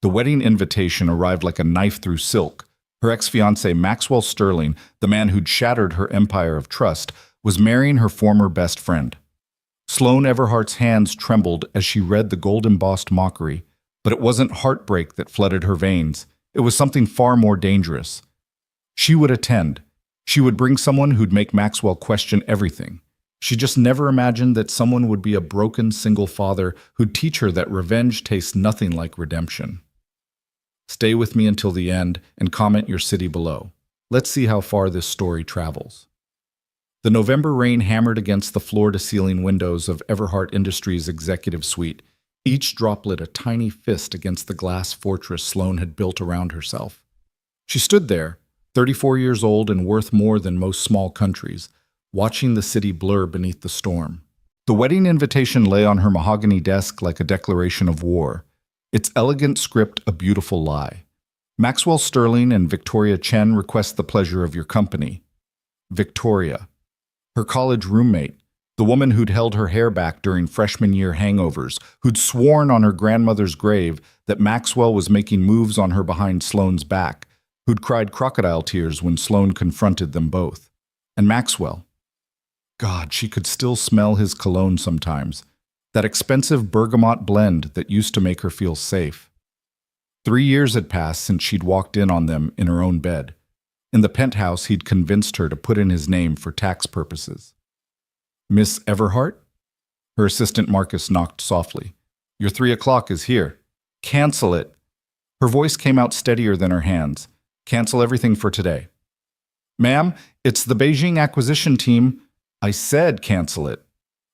The wedding invitation arrived like a knife through silk. Her ex-fiancé, Maxwell Sterling, the man who'd shattered her empire of trust, was marrying her former best friend. Sloane Everhart's hands trembled as she read the gold-embossed mockery, but it wasn't heartbreak that flooded her veins. It was something far more dangerous. She would attend. She would bring someone who'd make Maxwell question everything. She just never imagined that someone would be a broken single father who'd teach her that revenge tastes nothing like redemption. Stay with me until the end and comment your city below. Let's see how far this story travels. The November rain hammered against the floor-to-ceiling windows of Everhart Industries' executive suite, each droplet a tiny fist against the glass fortress Sloane had built around herself. She stood there, 34 years old and worth more than most small countries, watching the city blur beneath the storm. The wedding invitation lay on her mahogany desk like a declaration of war, its elegant script a beautiful lie. Maxwell Sterling and Victoria Chen request the pleasure of your company. Victoria, her college roommate, the woman who'd held her hair back during freshman year hangovers, who'd sworn on her grandmother's grave that Maxwell was making moves on her behind Sloane's back, who'd cried crocodile tears when Sloane confronted them both. And Maxwell. God, she could still smell his cologne sometimes, that expensive bergamot blend that used to make her feel safe. 3 years had passed since she'd walked in on them in her own bed. In the penthouse, he'd convinced her to put in his name for tax purposes. Miss Everhart? Her assistant Marcus knocked softly. Your 3 o'clock is here. Cancel it. Her voice came out steadier than her hands. Cancel everything for today. Ma'am, it's the Beijing acquisition team. I said cancel it.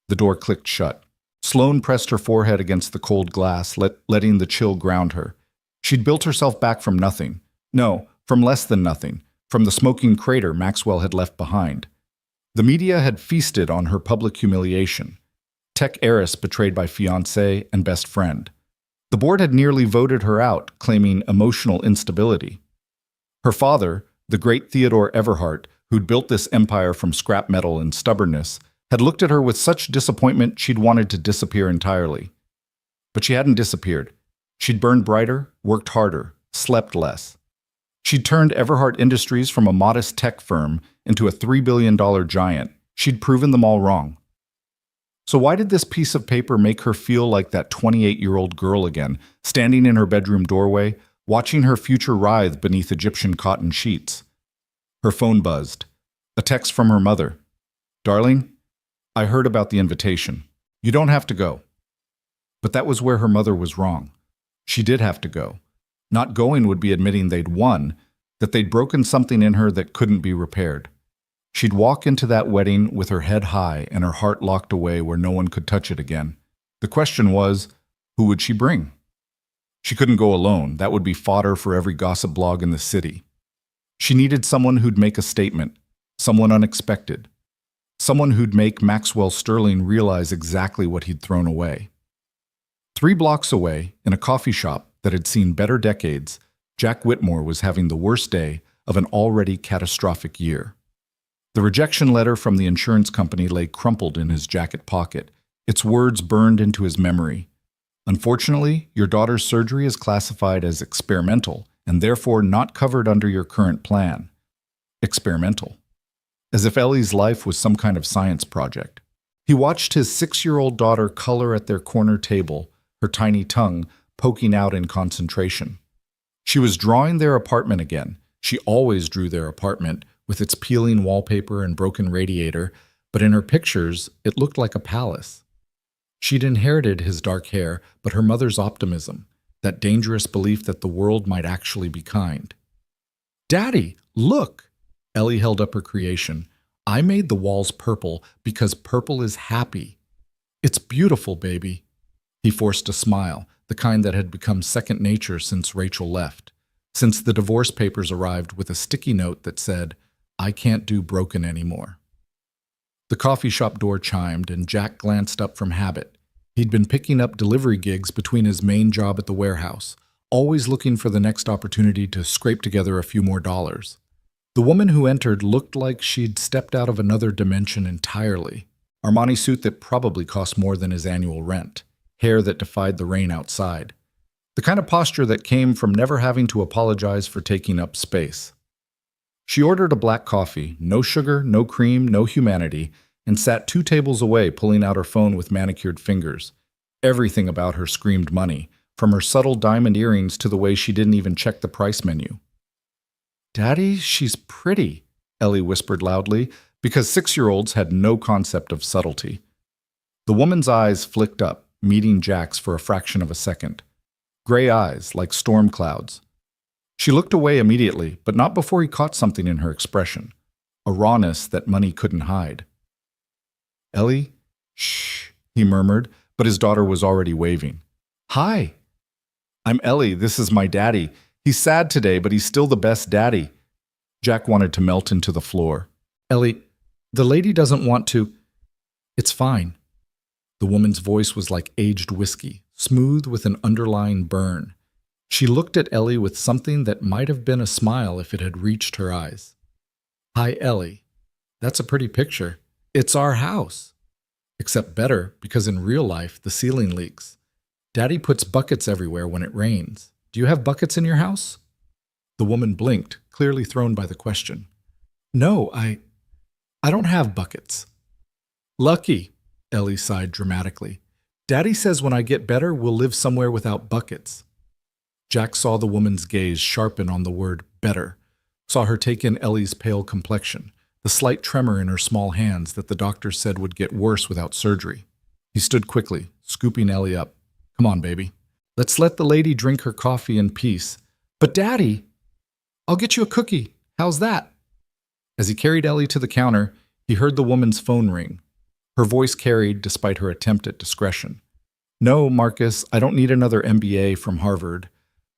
The door clicked shut. Sloane pressed her forehead against the cold glass, letting the chill ground her. She'd built herself back from nothing. No, from less than nothing. From the smoking crater Maxwell had left behind. The media had feasted on her public humiliation. Tech heiress betrayed by fiancé and best friend. The board had nearly voted her out, claiming emotional instability. Her father, the great Theodore Everhart, who'd built this empire from scrap metal and stubbornness, had looked at her with such disappointment she'd wanted to disappear entirely. But she hadn't disappeared. She'd burned brighter, worked harder, slept less. She'd turned Everhart Industries from a modest tech firm into a $3 billion giant. She'd proven them all wrong. So why did this piece of paper make her feel like that 28-year-old girl again, standing in her bedroom doorway, watching her future writhe beneath Egyptian cotton sheets? Her phone buzzed. A text from her mother. Darling, I heard about the invitation. You don't have to go. But that was where her mother was wrong. She did have to go. Not going would be admitting they'd won, that they'd broken something in her that couldn't be repaired. She'd walk into that wedding with her head high and her heart locked away where no one could touch it again. The question was, who would she bring? She couldn't go alone. That would be fodder for every gossip blog in the city. She needed someone who'd make a statement, someone unexpected, someone who'd make Maxwell Sterling realize exactly what he'd thrown away. 3 blocks away, in a coffee shop that had seen better decades, Jack Whitmore was having the worst day of an already catastrophic year. The rejection letter from the insurance company lay crumpled in his jacket pocket, its words burned into his memory. Unfortunately, your daughter's surgery is classified as experimental and therefore not covered under your current plan. Experimental. As if Ellie's life was some kind of science project. He watched his 6-year-old daughter color at their corner table, her tiny tongue poking out in concentration. She was drawing their apartment again. She always drew their apartment, with its peeling wallpaper and broken radiator, but in her pictures, it looked like a palace. She'd inherited his dark hair, but her mother's optimism, that dangerous belief that the world might actually be kind. Daddy, look! Ellie held up her creation. I made the walls purple because purple is happy. It's beautiful, baby. He forced a smile, the kind that had become second nature since Rachel left, since the divorce papers arrived with a sticky note that said, I can't do broken anymore. The coffee shop door chimed and Jack glanced up from habit. He'd been picking up delivery gigs between his main job at the warehouse, always looking for the next opportunity to scrape together a few more dollars. The woman who entered looked like she'd stepped out of another dimension entirely. Armani suit that probably cost more than his annual rent. Hair that defied the rain outside. The kind of posture that came from never having to apologize for taking up space. She ordered a black coffee, no sugar, no cream, no humanity, and sat 2 tables away pulling out her phone with manicured fingers. Everything about her screamed money, from her subtle diamond earrings to the way she didn't even check the price menu. "Daddy, she's pretty," Ellie whispered loudly, because 6-year-olds had no concept of subtlety. The woman's eyes flicked up, meeting Jack's for a fraction of a second. Gray eyes, like storm clouds. She looked away immediately, but not before he caught something in her expression. A rawness that money couldn't hide. "Ellie?" "Shh," he murmured, but his daughter was already waving. "Hi." "I'm Ellie. This is my daddy. He's sad today, but he's still the best daddy." Jack wanted to melt into the floor. "Ellie, the lady doesn't want to." "It's fine." The woman's voice was like aged whiskey, smooth with an underlying burn. She looked at Ellie with something that might have been a smile if it had reached her eyes. "Hi, Ellie. That's a pretty picture. It's our house. Except better, because in real life, the ceiling leaks. Daddy puts buckets everywhere when it rains. Do you have buckets in your house?" The woman blinked, clearly thrown by the question. "No, I don't have buckets." "Lucky," Ellie sighed dramatically. "Daddy says when I get better, we'll live somewhere without buckets." Jack saw the woman's gaze sharpen on the word better, saw her take in Ellie's pale complexion, the slight tremor in her small hands that the doctor said would get worse without surgery. He stood quickly, scooping Ellie up. "Come on, baby. Let's let the lady drink her coffee in peace." "But Daddy, I'll get you a cookie. How's that?" As he carried Ellie to the counter, he heard the woman's phone ring. Her voice carried despite her attempt at discretion. "No, Marcus, I don't need another MBA from Harvard.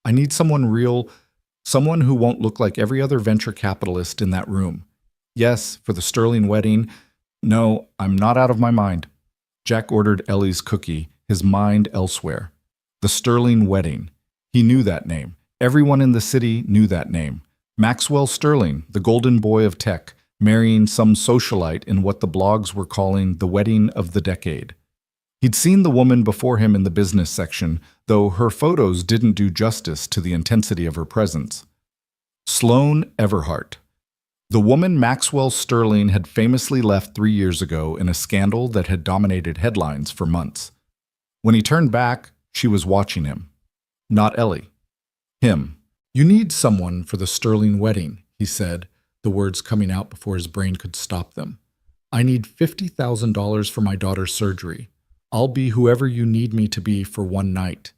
I need someone real, someone who won't look like every other venture capitalist in that room. Yes, for the Sterling wedding. No, I'm not out of my mind." Jack ordered Ellie's cookie, his mind elsewhere. The Sterling wedding. He knew that name. Everyone in the city knew that name. Maxwell Sterling, the golden boy of tech, marrying some socialite in what the blogs were calling the wedding of the decade. He'd seen the woman before him in the business section, though her photos didn't do justice to the intensity of her presence. Sloane Everhart. The woman Maxwell Sterling had famously left 3 years ago in a scandal that had dominated headlines for months. When he turned back, she was watching him. Not Ellie. Him. "You need someone for the Sterling wedding," he said, the words coming out before his brain could stop them. "I need $50,000 for my daughter's surgery. I'll be whoever you need me to be for one night."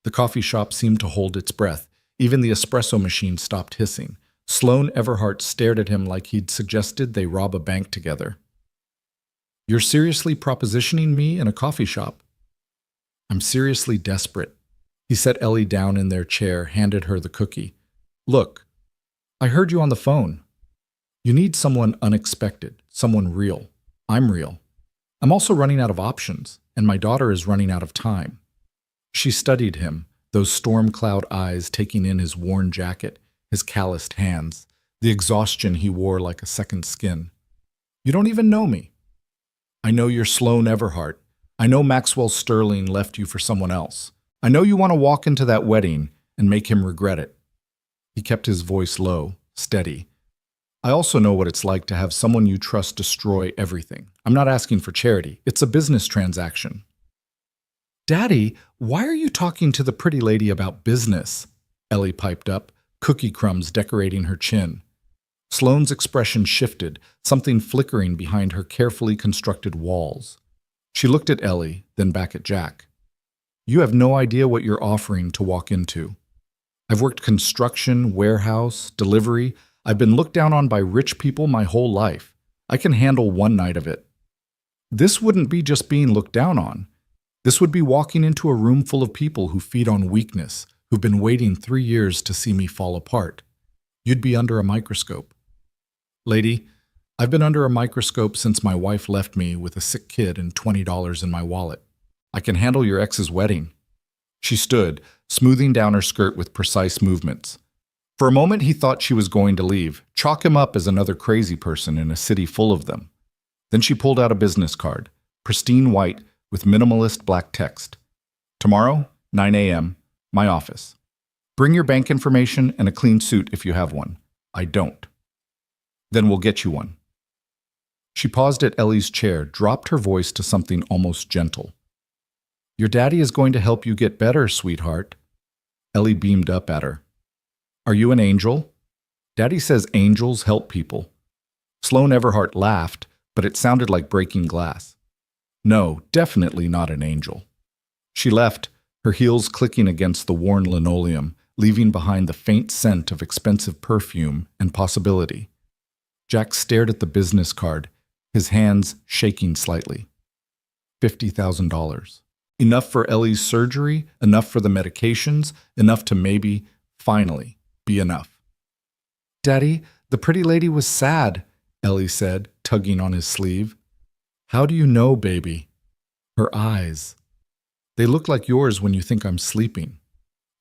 The coffee shop seemed to hold its breath. Even the espresso machine stopped hissing. Sloane Everhart stared at him like he'd suggested they rob a bank together. "You're seriously propositioning me in a coffee shop?" "I'm seriously desperate." He set Ellie down in their chair, handed her the cookie. "Look, I heard you on the phone. You need someone unexpected, someone real. I'm real. I'm also running out of options, and my daughter is running out of time." She studied him, those storm cloud eyes taking in his worn jacket, his calloused hands, the exhaustion he wore like a second skin. "You don't even know me." "I know you're Sloane Everhart. I know Maxwell Sterling left you for someone else. I know you want to walk into that wedding and make him regret it." He kept his voice low, steady. "I also know what it's like to have someone you trust destroy everything. I'm not asking for charity. It's a business transaction." "Daddy, why are you talking to the pretty lady about business?" Ellie piped up, cookie crumbs decorating her chin. Sloane's expression shifted, something flickering behind her carefully constructed walls. She looked at Ellie, then back at Jack. "You have no idea what you're offering to walk into. I've worked construction, warehouse, delivery. I've been looked down on by rich people my whole life. I can handle one night of it. This wouldn't be just being looked down on. This would be walking into a room full of people who feed on weakness, who've been waiting 3 years to see me fall apart. You'd be under a microscope. Lady, I've been under a microscope since my wife left me with a sick kid and $20 in my wallet. I can handle your ex's wedding." She stood, smoothing down her skirt with precise movements. For a moment he thought she was going to leave, chalk him up as another crazy person in a city full of them. Then she pulled out a business card, pristine white with minimalist black text. "Tomorrow, 9 a.m., My office. Bring your bank information and a clean suit if you have one. I don't. Then we'll get you one. She paused at Ellie's chair, dropped her voice to something almost gentle. Your daddy is going to help you get better, sweetheart. Ellie beamed up at her. Are you an angel? Daddy says angels help people. Sloane Everhart laughed, but it sounded like breaking glass. No, definitely not an angel. She left, her heels clicking against the worn linoleum, leaving behind the faint scent of expensive perfume and possibility. Jack stared at the business card, his hands shaking slightly. $50,000. Enough for Ellie's surgery, enough for the medications, enough to maybe, finally, be enough. Daddy, the pretty lady was sad, Ellie said, tugging on his sleeve. How do you know, baby? Her eyes. They look like yours when you think I'm sleeping.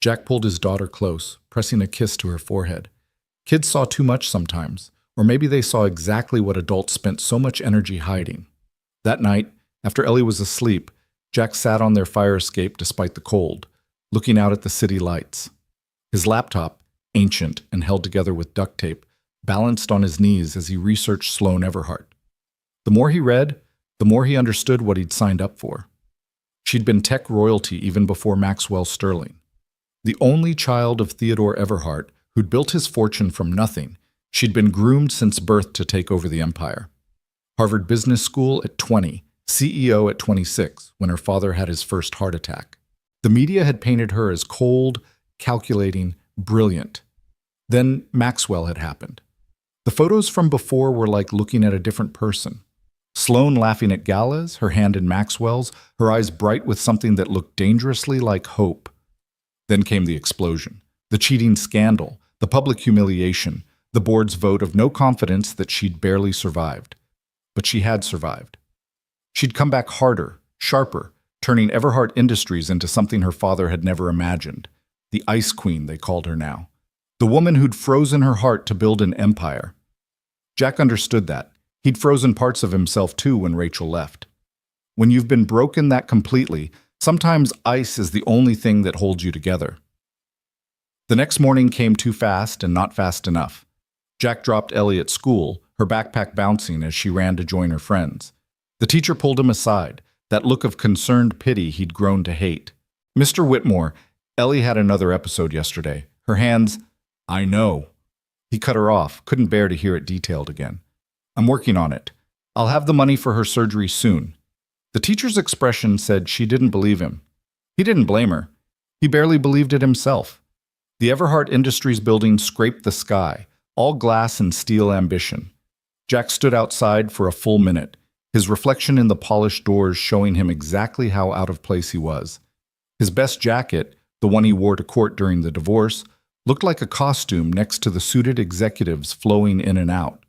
Jack pulled his daughter close, pressing a kiss to her forehead. Kids saw too much sometimes, or maybe they saw exactly what adults spent so much energy hiding. That night, after Ellie was asleep, Jack sat on their fire escape despite the cold, looking out at the city lights. His laptop, ancient and held together with duct tape, balanced on his knees as he researched Sloane Everhart. The more he read, the more he understood what he'd signed up for. She'd been tech royalty even before Maxwell Sterling. The only child of Theodore Everhart, who'd built his fortune from nothing, she'd been groomed since birth to take over the empire. Harvard Business School at 20, CEO at 26, when her father had his first heart attack. The media had painted her as cold, calculating, brilliant. Then Maxwell had happened. The photos from before were like looking at a different person. Sloane laughing at galas, her hand in Maxwell's, her eyes bright with something that looked dangerously like hope. Then came the explosion, the cheating scandal, the public humiliation, the board's vote of no confidence that she'd barely survived. But she had survived. She'd come back harder, sharper, turning Everhart Industries into something her father had never imagined. The Ice Queen, they called her now. The woman who'd frozen her heart to build an empire. Jack understood that. He'd frozen parts of himself too when Rachel left. When you've been broken that completely, sometimes ice is the only thing that holds you together. The next morning came too fast and not fast enough. Jack dropped Ellie at school, her backpack bouncing as she ran to join her friends. The teacher pulled him aside, that look of concerned pity he'd grown to hate. Mr. Whitmore, Ellie had another episode yesterday. Her hands, I know. He cut her off, couldn't bear to hear it detailed again. I'm working on it. I'll have the money for her surgery soon. The teacher's expression said she didn't believe him. He didn't blame her. He barely believed it himself. The Everhart Industries building scraped the sky, all glass and steel ambition. Jack stood outside for a full minute, his reflection in the polished doors showing him exactly how out of place he was. His best jacket, the one he wore to court during the divorce, looked like a costume next to the suited executives flowing in and out.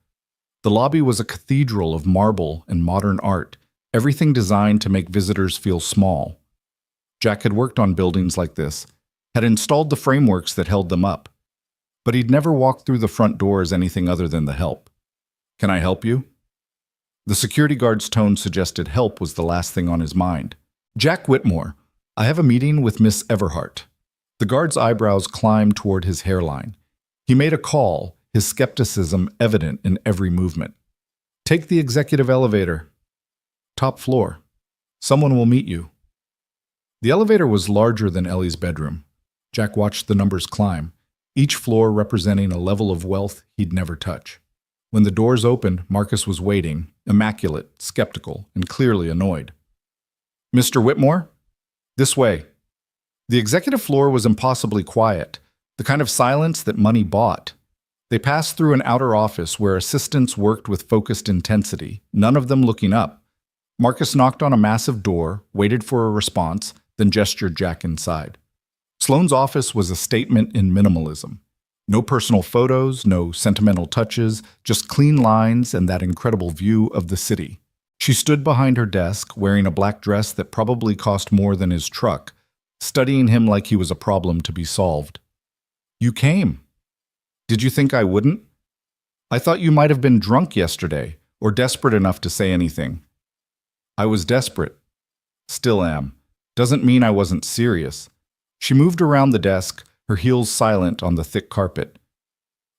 The lobby was a cathedral of marble and modern art, everything designed to make visitors feel small. Jack had worked on buildings like this, had installed the frameworks that held them up, but he'd never walked through the front door as anything other than the help. Can I help you? The security guard's tone suggested help was the last thing on his mind. Jack Whitmore, I have a meeting with Miss Everhart. The guard's eyebrows climbed toward his hairline. He made a call, his skepticism evident in every movement. Take the executive elevator. Top floor. Someone will meet you. The elevator was larger than Ellie's bedroom. Jack watched the numbers climb, each floor representing a level of wealth he'd never touch. When the doors opened, Marcus was waiting, immaculate, skeptical, and clearly annoyed. Mr. Whitmore? This way. The executive floor was impossibly quiet, the kind of silence that money bought. They passed through an outer office where assistants worked with focused intensity, none of them looking up. Marcus knocked on a massive door, waited for a response, then gestured Jack inside. Sloane's office was a statement in minimalism. No personal photos, no sentimental touches, just clean lines and that incredible view of the city. She stood behind her desk, wearing a black dress that probably cost more than his truck, studying him like he was a problem to be solved. You came. Did you think I wouldn't? I thought you might have been drunk yesterday, or desperate enough to say anything. I was desperate. Still am. Doesn't mean I wasn't serious. She moved around the desk, her heels silent on the thick carpet.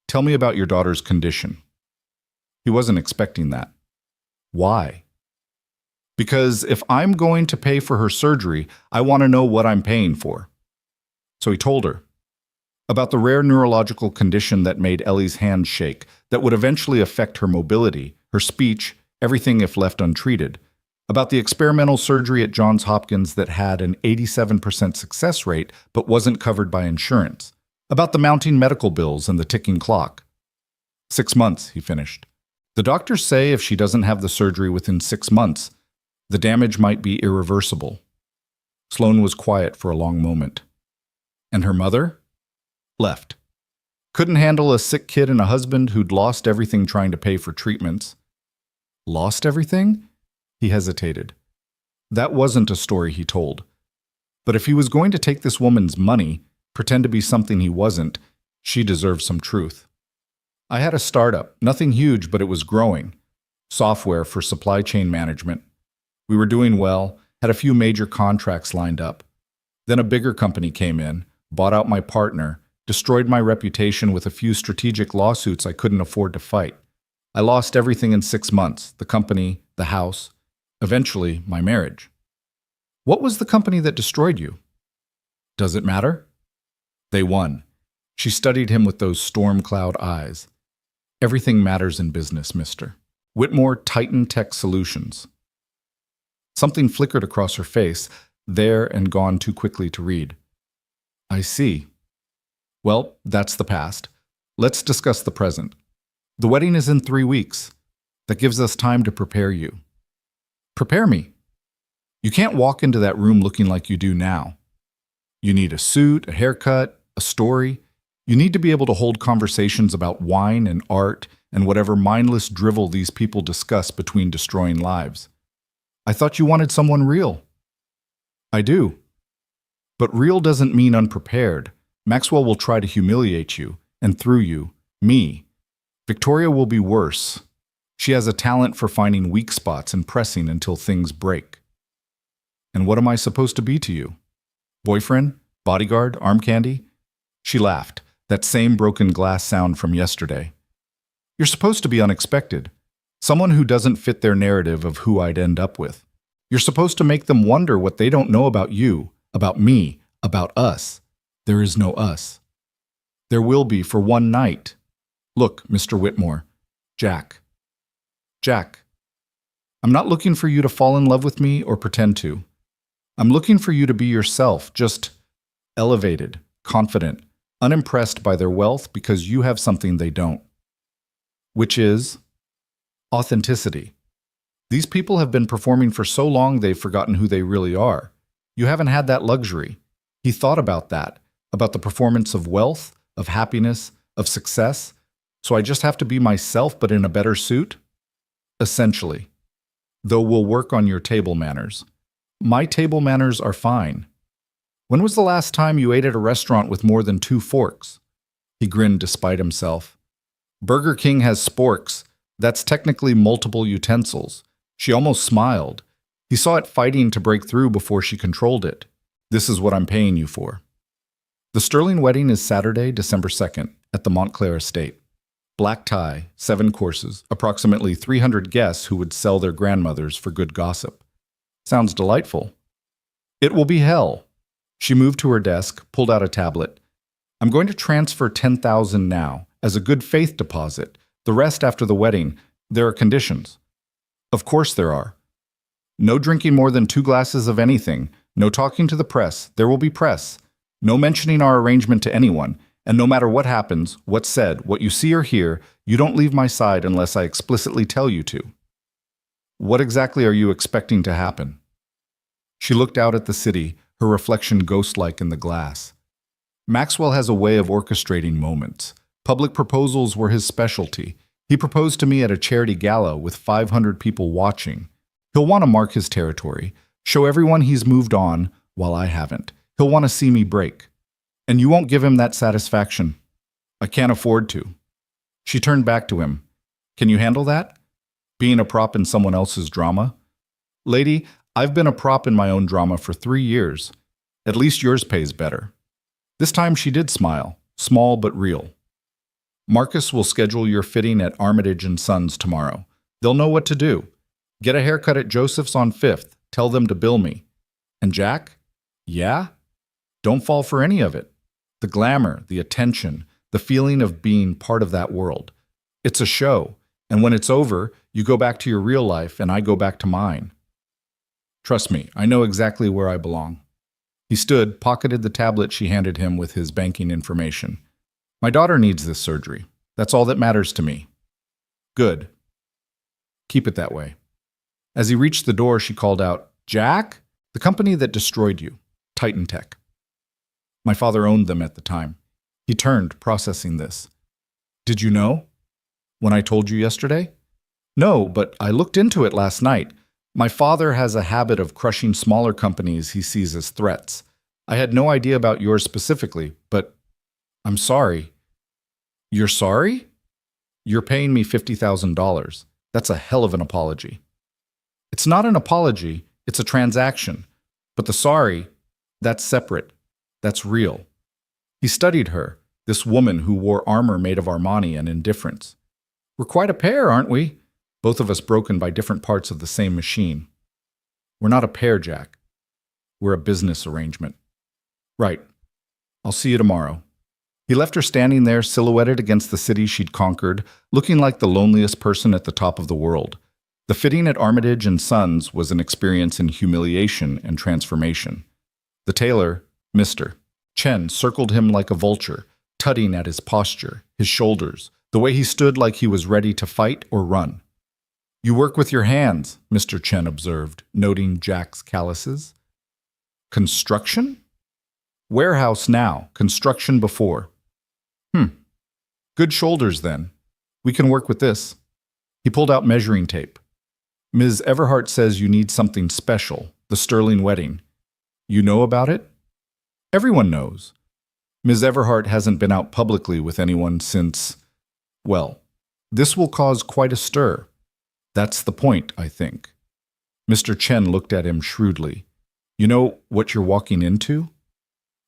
Tell me about your daughter's condition. He wasn't expecting that. Why? Because if I'm going to pay for her surgery, I want to know what I'm paying for. So he told her about the rare neurological condition that made Ellie's hands shake, that would eventually affect her mobility, her speech, everything if left untreated. About the experimental surgery at Johns Hopkins that had an 87% success rate but wasn't covered by insurance. About the mounting medical bills and the ticking clock. 6 months, he finished. The doctors say if she doesn't have the surgery within 6 months, the damage might be irreversible. Sloane was quiet for a long moment. And her mother? Left. Couldn't handle a sick kid and a husband who'd lost everything trying to pay for treatments. Lost everything? He hesitated. That wasn't a story he told. But if he was going to take this woman's money, pretend to be something he wasn't, she deserved some truth. I had a startup, nothing huge, but it was growing. Software for supply chain management. We were doing well, had a few major contracts lined up. Then a bigger company came in, bought out my partner, destroyed my reputation with a few strategic lawsuits I couldn't afford to fight. I lost everything in 6 months, the company, the house, eventually my marriage. What was the company that destroyed you? Does it matter? They won. She studied him with those storm cloud eyes. Everything matters in business, mister. Whitmore Titan Tech Solutions. Something flickered across her face, there and gone too quickly to read. I see. Well, that's the past. Let's discuss the present. The wedding is in 3 weeks. That gives us time to prepare you. Prepare me. You can't walk into that room looking like you do now. You need a suit, a haircut, a story. You need to be able to hold conversations about wine and art and whatever mindless drivel these people discuss between destroying lives. I thought you wanted someone real. I do. But real doesn't mean unprepared. Maxwell will try to humiliate you, and through you, me. Victoria will be worse. She has a talent for finding weak spots and pressing until things break. And what am I supposed to be to you? Boyfriend? Bodyguard? Arm candy? She laughed, that same broken glass sound from yesterday. You're supposed to be unexpected. Someone who doesn't fit their narrative of who I'd end up with. You're supposed to make them wonder what they don't know about you, about me, about us. There is no us. There will be for one night. Look, Mr. Whitmore. Jack. Jack. I'm not looking for you to fall in love with me or pretend to. I'm looking for you to be yourself, just elevated, confident, unimpressed by their wealth because you have something they don't. Which is authenticity. These people have been performing for so long they've forgotten who they really are. You haven't had that luxury. He thought about that, about the performance of wealth, of happiness, of success. So I just have to be myself but in a better suit? Essentially. Though we'll work on your table manners. My table manners are fine. When was the last time you ate at a restaurant with more than 2 forks? He grinned despite himself. Burger King has sporks. That's technically multiple utensils. She almost smiled. He saw it fighting to break through before she controlled it. This is what I'm paying you for. The Sterling wedding is Saturday, December 2nd, at the Montclair estate. Black tie, 7 courses, approximately 300 guests who would sell their grandmothers for good gossip. Sounds delightful. It will be hell. She moved to her desk, pulled out a tablet. I'm going to transfer $10,000 now, as a good faith deposit. The rest after the wedding. There are conditions. Of course there are. No drinking more than 2 glasses of anything. No talking to the press. There will be press. No mentioning our arrangement to anyone. And no matter what happens, what's said, what you see or hear, you don't leave my side unless I explicitly tell you to. What exactly are you expecting to happen? She looked out at the city, her reflection ghost-like in the glass. Maxwell has a way of orchestrating moments. Public proposals were his specialty. He proposed to me at a charity gala with 500 people watching. He'll want to mark his territory, show everyone he's moved on while I haven't. He'll want to see me break. And you won't give him that satisfaction. I can't afford to. She turned back to him. Can you handle that? Being a prop in someone else's drama? Lady, I've been a prop in my own drama for 3 years. At least yours pays better. This time she did smile, small but real. Marcus will schedule your fitting at Armitage and Sons tomorrow. They'll know what to do. Get a haircut at Joseph's on 5th. Tell them to bill me. And Jack? Yeah? Don't fall for any of it. The glamour, the attention, the feeling of being part of that world. It's a show, and when it's over, you go back to your real life and I go back to mine. Trust me, I know exactly where I belong. He stood, pocketed the tablet she handed him with his banking information. My daughter needs this surgery. That's all that matters to me. Good. Keep it that way. As he reached the door, she called out, Jack? The company that destroyed you, Titan Tech. My father owned them at the time. He turned, processing this. Did you know? When I told you yesterday? No, but I looked into it last night. My father has a habit of crushing smaller companies he sees as threats. I had no idea about yours specifically, but I'm sorry. You're sorry? You're paying me $50,000. That's a hell of an apology. It's not an apology, it's a transaction. But the sorry, that's separate. That's real. He studied her, this woman who wore armor made of Armani and indifference. We're quite a pair, aren't we? Both of us broken by different parts of the same machine. We're not a pair, Jack. We're a business arrangement. Right. I'll see you tomorrow. He left her standing there, silhouetted against the city she'd conquered, looking like the loneliest person at the top of the world. The fitting at Armitage and Sons was an experience in humiliation and transformation. The tailor, Mr. Chen, circled him like a vulture, tutting at his posture, his shoulders, the way he stood like he was ready to fight or run. You work with your hands, Mr. Chen observed, noting Jack's calluses. Construction? Warehouse now, construction before. Good shoulders, then. We can work with this. He pulled out measuring tape. Ms. Everhart says you need something special, the Sterling wedding. You know about it? Everyone knows. Ms. Everhart hasn't been out publicly with anyone since, well, this will cause quite a stir. That's the point, I think. Mr. Chen looked at him shrewdly. You know what you're walking into?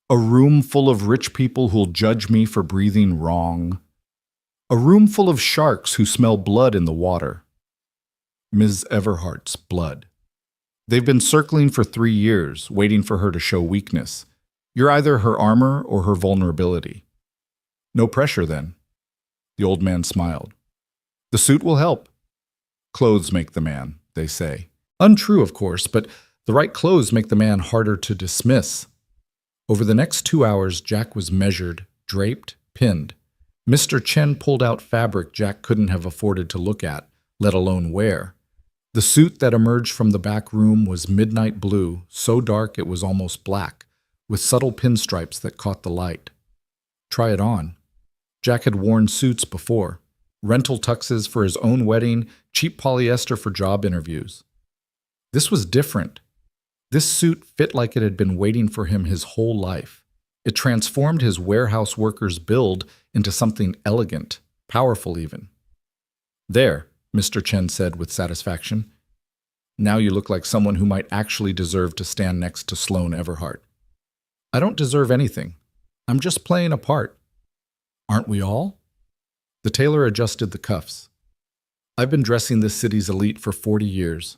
A room full of rich people who'll judge me for breathing wrong. A room full of sharks who smell blood in the water. Ms. Everhart's blood. They've been circling for 3 years, waiting for her to show weakness. You're either her armor or her vulnerability. No pressure, then. The old man smiled. The suit will help. Clothes make the man, they say. Untrue, of course, but the right clothes make the man harder to dismiss. Over the next 2 hours, Jack was measured, draped, pinned. Mr. Chen pulled out fabric Jack couldn't have afforded to look at, let alone wear. The suit that emerged from the back room was midnight blue, so dark it was almost black, with subtle pinstripes that caught the light. Try it on. Jack had worn suits before. Rental tuxes for his own wedding, cheap polyester for job interviews. This was different. This suit fit like it had been waiting for him his whole life. It transformed his warehouse worker's build into something elegant, powerful even. There, Mr. Chen said with satisfaction. Now you look like someone who might actually deserve to stand next to Sloane Everhart. I don't deserve anything. I'm just playing a part. Aren't we all? The tailor adjusted the cuffs. I've been dressing this city's elite for 40 years.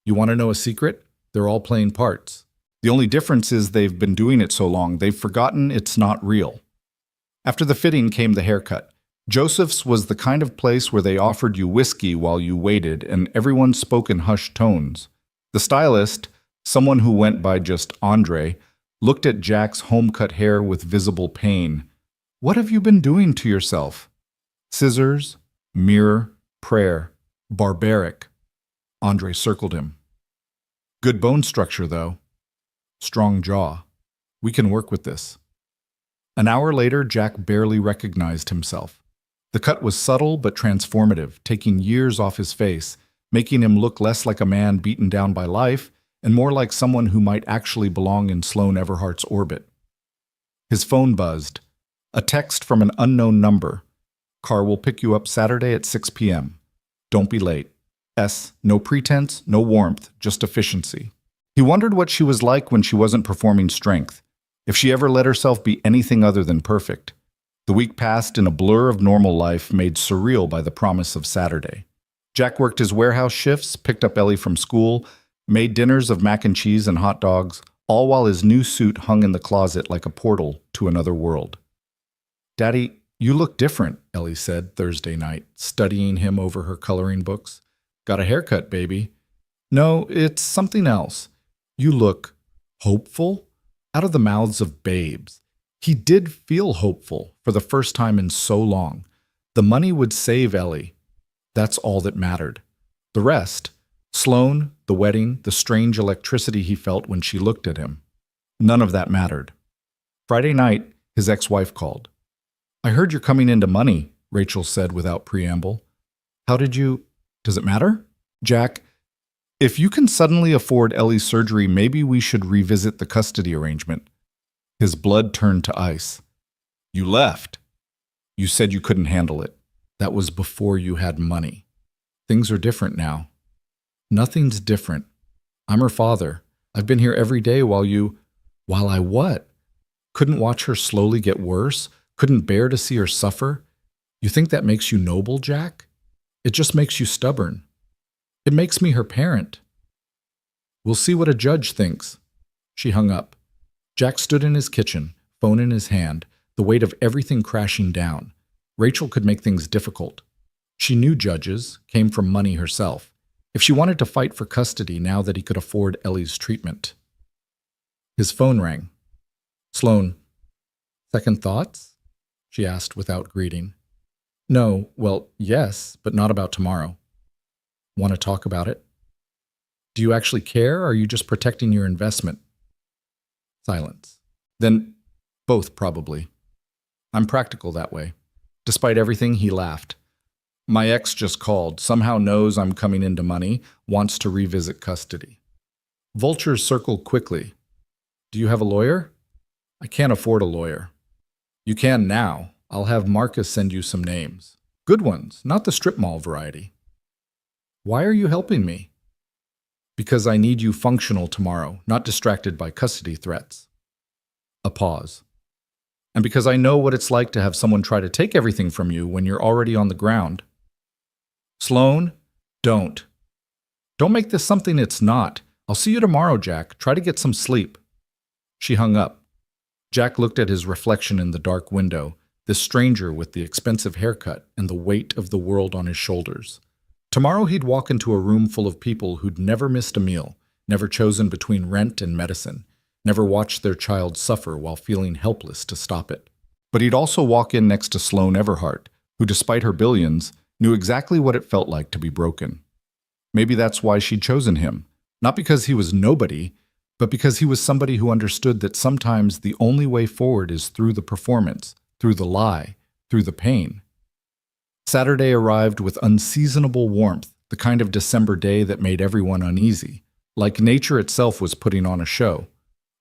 You want to know a secret? They're all playing parts. The only difference is they've been doing it so long, they've forgotten it's not real. After the fitting came the haircut. Joseph's was the kind of place where they offered you whiskey while you waited, and everyone spoke in hushed tones. The stylist, someone who went by just Andre, looked at Jack's home-cut hair with visible pain. What have you been doing to yourself? Scissors, mirror, prayer, barbaric. Andre circled him. Good bone structure, though. Strong jaw. We can work with this. An hour later, Jack barely recognized himself. The cut was subtle but transformative, taking years off his face, making him look less like a man beaten down by life and more like someone who might actually belong in Sloane Everhart's orbit. His phone buzzed. A text from an unknown number. Car will pick you up Saturday at 6 p.m. Don't be late. S. No pretense, no warmth, just efficiency. He wondered what she was like when she wasn't performing strength. if she ever let herself be anything other than perfect. The week passed in a blur of normal life made surreal by the promise of Saturday. Jack worked his warehouse shifts, picked up Ellie from school, made dinners of mac and cheese and hot dogs, all while his new suit hung in the closet like a portal to another world. "Daddy, you look different," Ellie said Thursday night, studying him over her coloring books. "Got a haircut, baby." "No, it's something else. You look hopeful?" Out of the mouths of babes. He did feel hopeful for the first time in so long. The money would save Ellie. That's all that mattered. The rest, Sloane, the wedding, the strange electricity he felt when she looked at him, none of that mattered. Friday night, his ex-wife called. "I heard you're coming into money," Rachel said without preamble. "How did you... Does it matter?" "Jack, if you can suddenly afford Ellie's surgery, maybe we should revisit the custody arrangement." His blood turned to ice. "You left. You said you couldn't handle it. That was before you had money. Things are different now." "Nothing's different. I'm her father. I've been here every day while you..." "While I what? Couldn't watch her slowly get worse? Couldn't bear to see her suffer? You think that makes you noble, Jack? It just makes you stubborn. It makes me her parent." "We'll see what a judge thinks." She hung up. Jack stood in his kitchen, phone in his hand, the weight of everything crashing down. Rachel could make things difficult. She knew judges, came from money herself. If she wanted to fight for custody now that he could afford Ellie's treatment. His phone rang. "Sloane, second thoughts?" she asked without greeting. "No, well, yes, but not about tomorrow." "Want to talk about it?" "Do you actually care, or are you just protecting your investment?" Silence. "Then both, probably. I'm practical that way." Despite everything, he laughed. "My ex just called, somehow knows I'm coming into money, wants to revisit custody." Vultures circled quickly. "Do you have a lawyer?" "I can't afford a lawyer." "You can now. I'll have Marcus send you some names. Good ones, not the strip mall variety." "Why are you helping me?" "Because I need you functional tomorrow, not distracted by custody threats." A pause. "And because I know what it's like to have someone try to take everything from you when you're already on the ground." "Sloane, don't. Don't make this something it's not. I'll see you tomorrow, Jack. Try to get some sleep." She hung up. Jack looked at his reflection in the dark window, this stranger with the expensive haircut and the weight of the world on his shoulders. Tomorrow he'd walk into a room full of people who'd never missed a meal, never chosen between rent and medicine, never watched their child suffer while feeling helpless to stop it. But he'd also walk in next to Sloane Everhart, who, despite her billions, knew exactly what it felt like to be broken. Maybe that's why she'd chosen him, not because he was nobody, but because he was somebody who understood that sometimes the only way forward is through the performance, through the lie, through the pain. Saturday arrived with unseasonable warmth, the kind of December day that made everyone uneasy, like nature itself was putting on a show.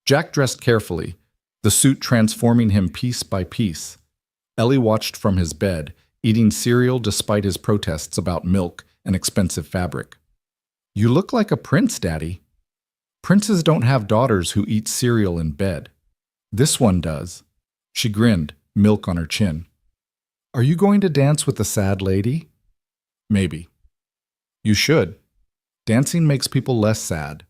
Jack dressed carefully, the suit transforming him piece by piece. Ellie watched from his bed, eating cereal despite his protests about milk and expensive fabric. "You look like a prince, Daddy." "Princes don't have daughters who eat cereal in bed. This one does." She grinned, milk on her chin. "Are you going to dance with the sad lady?" "Maybe." "You should. Dancing makes people less sad."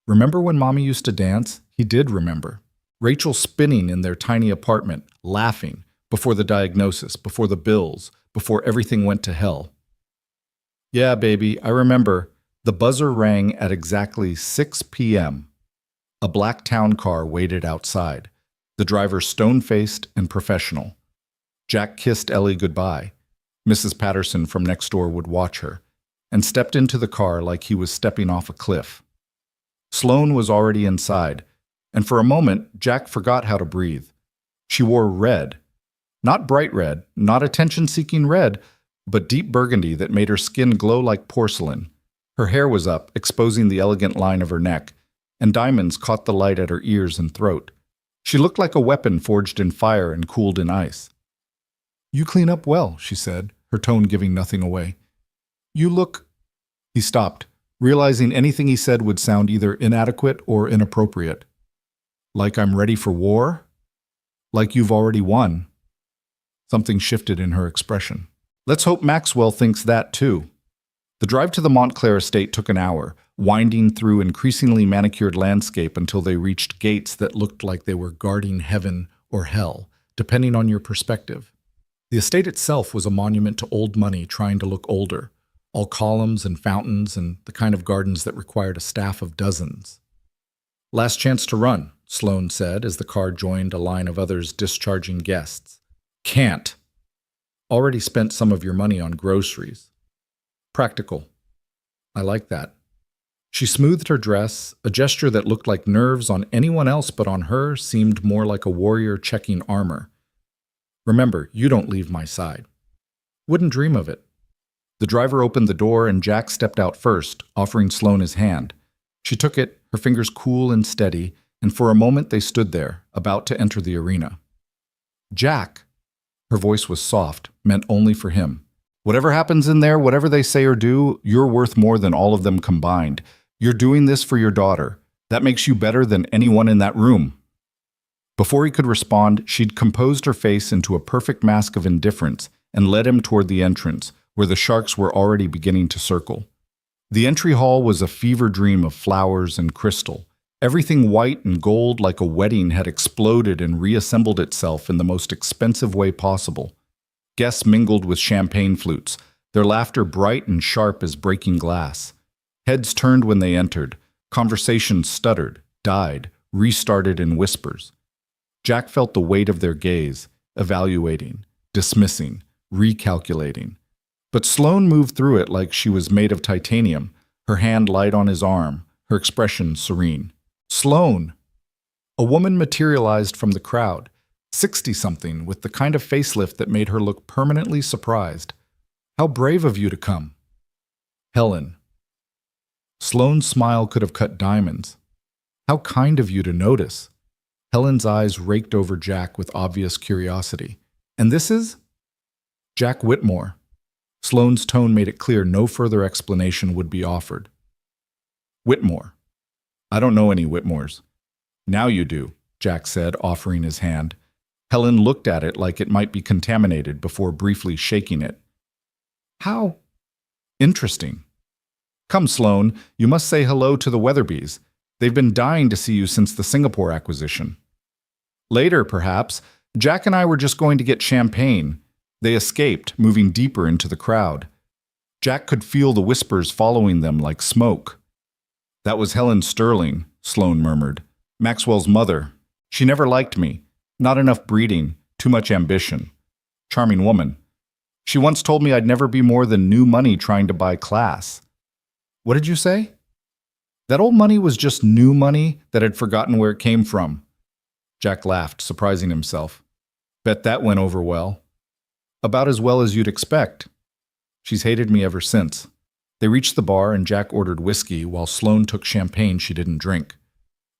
"Remember when Mommy used to dance?" He did remember. Rachel spinning in their tiny apartment, laughing, before the diagnosis, before the bills, before everything went to hell. "Yeah, baby, I remember." The buzzer rang at exactly 6 p.m. A black town car waited outside, the driver stone-faced and professional. Jack kissed Ellie goodbye. Mrs. Patterson from next door would watch her, and stepped into the car like he was stepping off a cliff. Sloane was already inside, and for a moment, Jack forgot how to breathe. She wore red. Not bright red, not attention-seeking red, but deep burgundy that made her skin glow like porcelain. Her hair was up, exposing the elegant line of her neck, and diamonds caught the light at her ears and throat. She looked like a weapon forged in fire and cooled in ice. "You clean up well," she said, her tone giving nothing away. "You look..." He stopped, realizing anything he said would sound either inadequate or inappropriate. Like I'm ready for war? Like you've already won? Something shifted in her expression. Let's hope Maxwell thinks that too. The drive to the Montclair estate took an hour, winding through increasingly manicured landscape until they reached gates that looked like they were guarding heaven or hell, depending on your perspective. The estate itself was a monument to old money trying to look older, all columns and fountains and the kind of gardens that required a staff of dozens. Last chance to run, Sloane said as the car joined a line of others discharging guests. Can't. Already spent some of your money on groceries. Practical. I like that. She smoothed her dress, a gesture that looked like nerves on anyone else but on her seemed more like a warrior checking armor. Remember, you don't leave my side. Wouldn't dream of it. The driver opened the door and Jack stepped out first, offering Sloane his hand. She took it, her fingers cool and steady, and for a moment they stood there, about to enter the arena. Jack! Her voice was soft, meant only for him. Whatever happens in there, whatever they say or do, you're worth more than all of them combined. You're doing this for your daughter. That makes you better than anyone in that room. Before he could respond, she'd composed her face into a perfect mask of indifference and led him toward the entrance, where the sharks were already beginning to circle. The entry hall was a fever dream of flowers and crystal. Everything white and gold like a wedding had exploded and reassembled itself in the most expensive way possible. Guests mingled with champagne flutes, their laughter bright and sharp as breaking glass. Heads turned when they entered. Conversations stuttered, died, restarted in whispers. Jack felt the weight of their gaze, evaluating, dismissing, recalculating. But Sloane moved through it like she was made of titanium, her hand light on his arm, her expression serene. Sloane! A woman materialized from the crowd, 60-something, with the kind of facelift that made her look permanently surprised. How brave of you to come. Helen. Sloane's smile could have cut diamonds. How kind of you to notice. Helen's eyes raked over Jack with obvious curiosity. And this is? Jack Whitmore. Sloane's tone made it clear no further explanation would be offered. Whitmore. I don't know any Whitmores. Now you do, Jack said, offering his hand. Helen looked at it like it might be contaminated before briefly shaking it. How interesting. Come, Sloane, you must say hello to the Weatherbys. They've been dying to see you since the Singapore acquisition. Later, perhaps, Jack and I were just going to get champagne. They escaped, moving deeper into the crowd. Jack could feel the whispers following them like smoke. That was Helen Sterling, Sloane murmured. Maxwell's mother. She never liked me. Not enough breeding, too much ambition. Charming woman. She once told me I'd never be more than new money trying to buy class. What did you say? That old money was just new money that had forgotten where it came from. Jack laughed, surprising himself. Bet that went over well. About as well as you'd expect. She's hated me ever since. They reached the bar and Jack ordered whiskey while Sloane took champagne she didn't drink.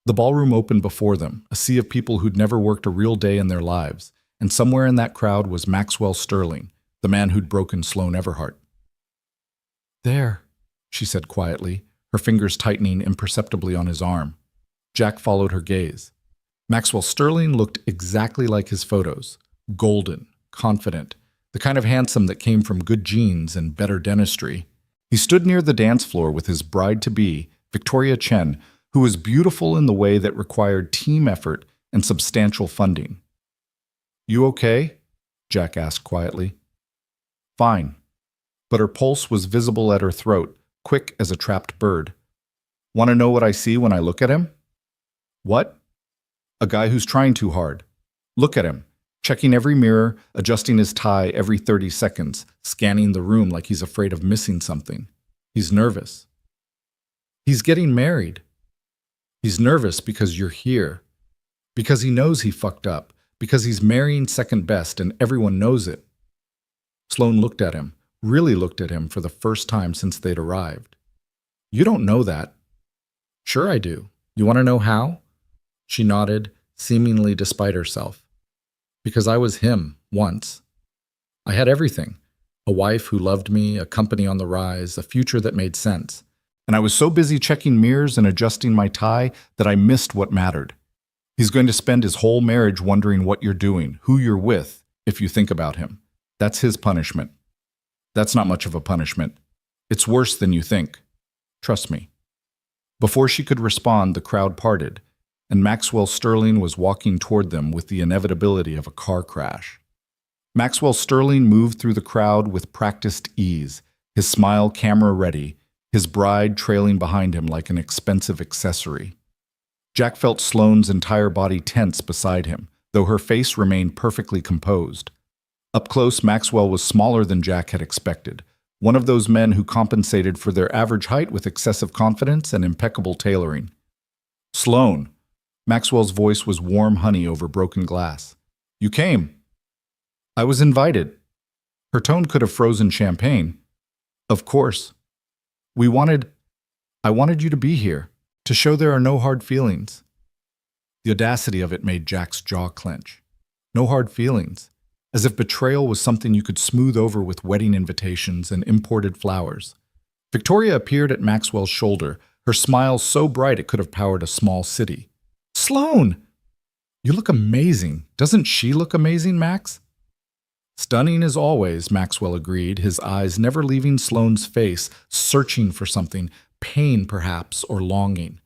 The ballroom opened before them, a sea of people who'd never worked a real day in their lives, and somewhere in that crowd was Maxwell Sterling, the man who'd broken Sloane Everhart. There, she said quietly, her fingers tightening imperceptibly on his arm. Jack followed her gaze. Maxwell Sterling looked exactly like his photos, golden, confident, the kind of handsome that came from good genes and better dentistry. He stood near the dance floor with his bride-to-be, Victoria Chen, who was beautiful in the way that required team effort and substantial funding. You okay? Jack asked quietly. Fine. But her pulse was visible at her throat, quick as a trapped bird. Want to know what I see when I look at him? What? A guy who's trying too hard. Look at him. Checking every mirror, adjusting his tie every 30 seconds, scanning the room like he's afraid of missing something. He's nervous. He's getting married. He's nervous because you're here. Because he knows he fucked up. Because he's marrying second best and everyone knows it. Sloane looked at him, really looked at him for the first time since they'd arrived. You don't know that. Sure I do. You want to know how? She nodded, seemingly despite herself. Because I was him, once. I had everything. A wife who loved me, a company on the rise, a future that made sense. And I was so busy checking mirrors and adjusting my tie that I missed what mattered. He's going to spend his whole marriage wondering what you're doing, who you're with, if you think about him. That's his punishment. That's not much of a punishment. It's worse than you think. Trust me." Before she could respond, the crowd parted, and Maxwell Sterling was walking toward them with the inevitability of a car crash. Maxwell Sterling moved through the crowd with practiced ease, his smile camera ready, his bride trailing behind him like an expensive accessory. Jack felt Sloane's entire body tense beside him, though her face remained perfectly composed. Up close, Maxwell was smaller than Jack had expected, one of those men who compensated for their average height with excessive confidence and impeccable tailoring. "Sloane." Maxwell's voice was warm honey over broken glass. "You came." "I was invited." Her tone could have frozen champagne. "Of course. I wanted you to be here, to show there are no hard feelings." The audacity of it made Jack's jaw clench. No hard feelings, as if betrayal was something you could smooth over with wedding invitations and imported flowers. Victoria appeared at Maxwell's shoulder, her smile so bright it could have powered a small city. "Sloane! You look amazing. Doesn't she look amazing, Max?" "Stunning as always," Maxwell agreed, his eyes never leaving Sloane's face, searching for something, pain perhaps, or longing.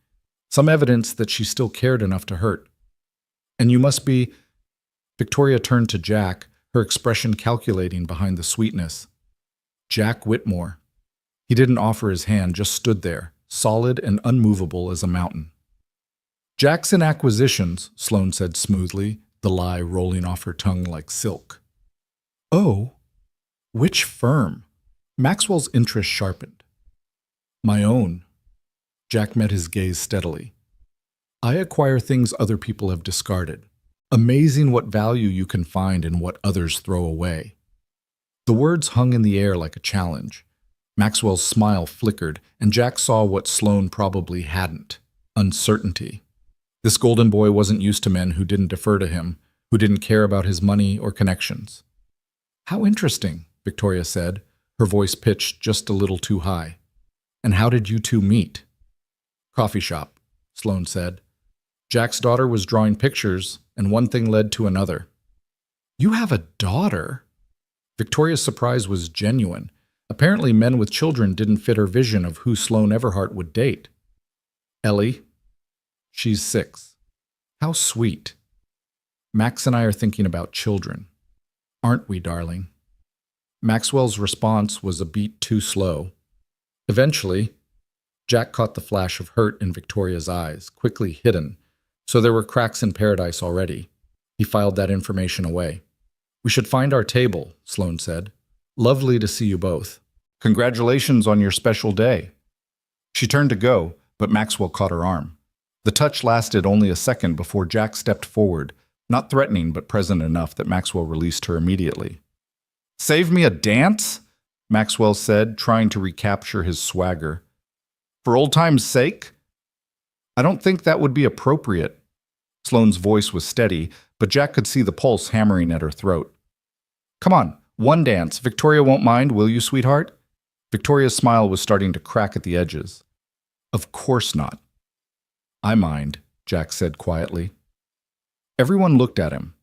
Some evidence that she still cared enough to hurt. "And you must be—" Victoria turned to Jack, her expression calculating behind the sweetness. "Jack Whitmore." He didn't offer his hand, just stood there, solid and unmovable as a mountain. "Jack's in acquisitions," Sloane said smoothly, the lie rolling off her tongue like silk. "Oh, which firm?" Maxwell's interest sharpened. "My own." Jack met his gaze steadily. "I acquire things other people have discarded. Amazing what value you can find in what others throw away." The words hung in the air like a challenge. Maxwell's smile flickered, and Jack saw what Sloane probably hadn't: uncertainty. This golden boy wasn't used to men who didn't defer to him, who didn't care about his money or connections. "How interesting," Victoria said, her voice pitched just a little too high. "And how did you two meet?" "Coffee shop," Sloane said. Jack's daughter was drawing pictures, and one thing led to another. "You have a daughter?" Victoria's surprise was genuine. Apparently men with children didn't fit her vision of who Sloane Everhart would date. "Ellie. She's 6. How sweet. Max and I are thinking about children. Aren't we, darling?" Maxwell's response was a beat too slow. Eventually, Jack caught the flash of hurt in Victoria's eyes, quickly hidden, so there were cracks in paradise already. He filed that information away. "We should find our table," Sloane said. "Lovely to see you both. Congratulations on your special day." She turned to go, but Maxwell caught her arm. The touch lasted only a second before Jack stepped forward, not threatening but present enough that Maxwell released her immediately. "Save me a dance?" Maxwell said, trying to recapture his swagger. "For old time's sake?" "I don't think that would be appropriate." Sloane's voice was steady, but Jack could see the pulse hammering at her throat. "Come on, one dance. Victoria won't mind, will you, sweetheart?" Victoria's smile was starting to crack at the edges. "Of course not." "I mind," Jack said quietly. Everyone looked at him.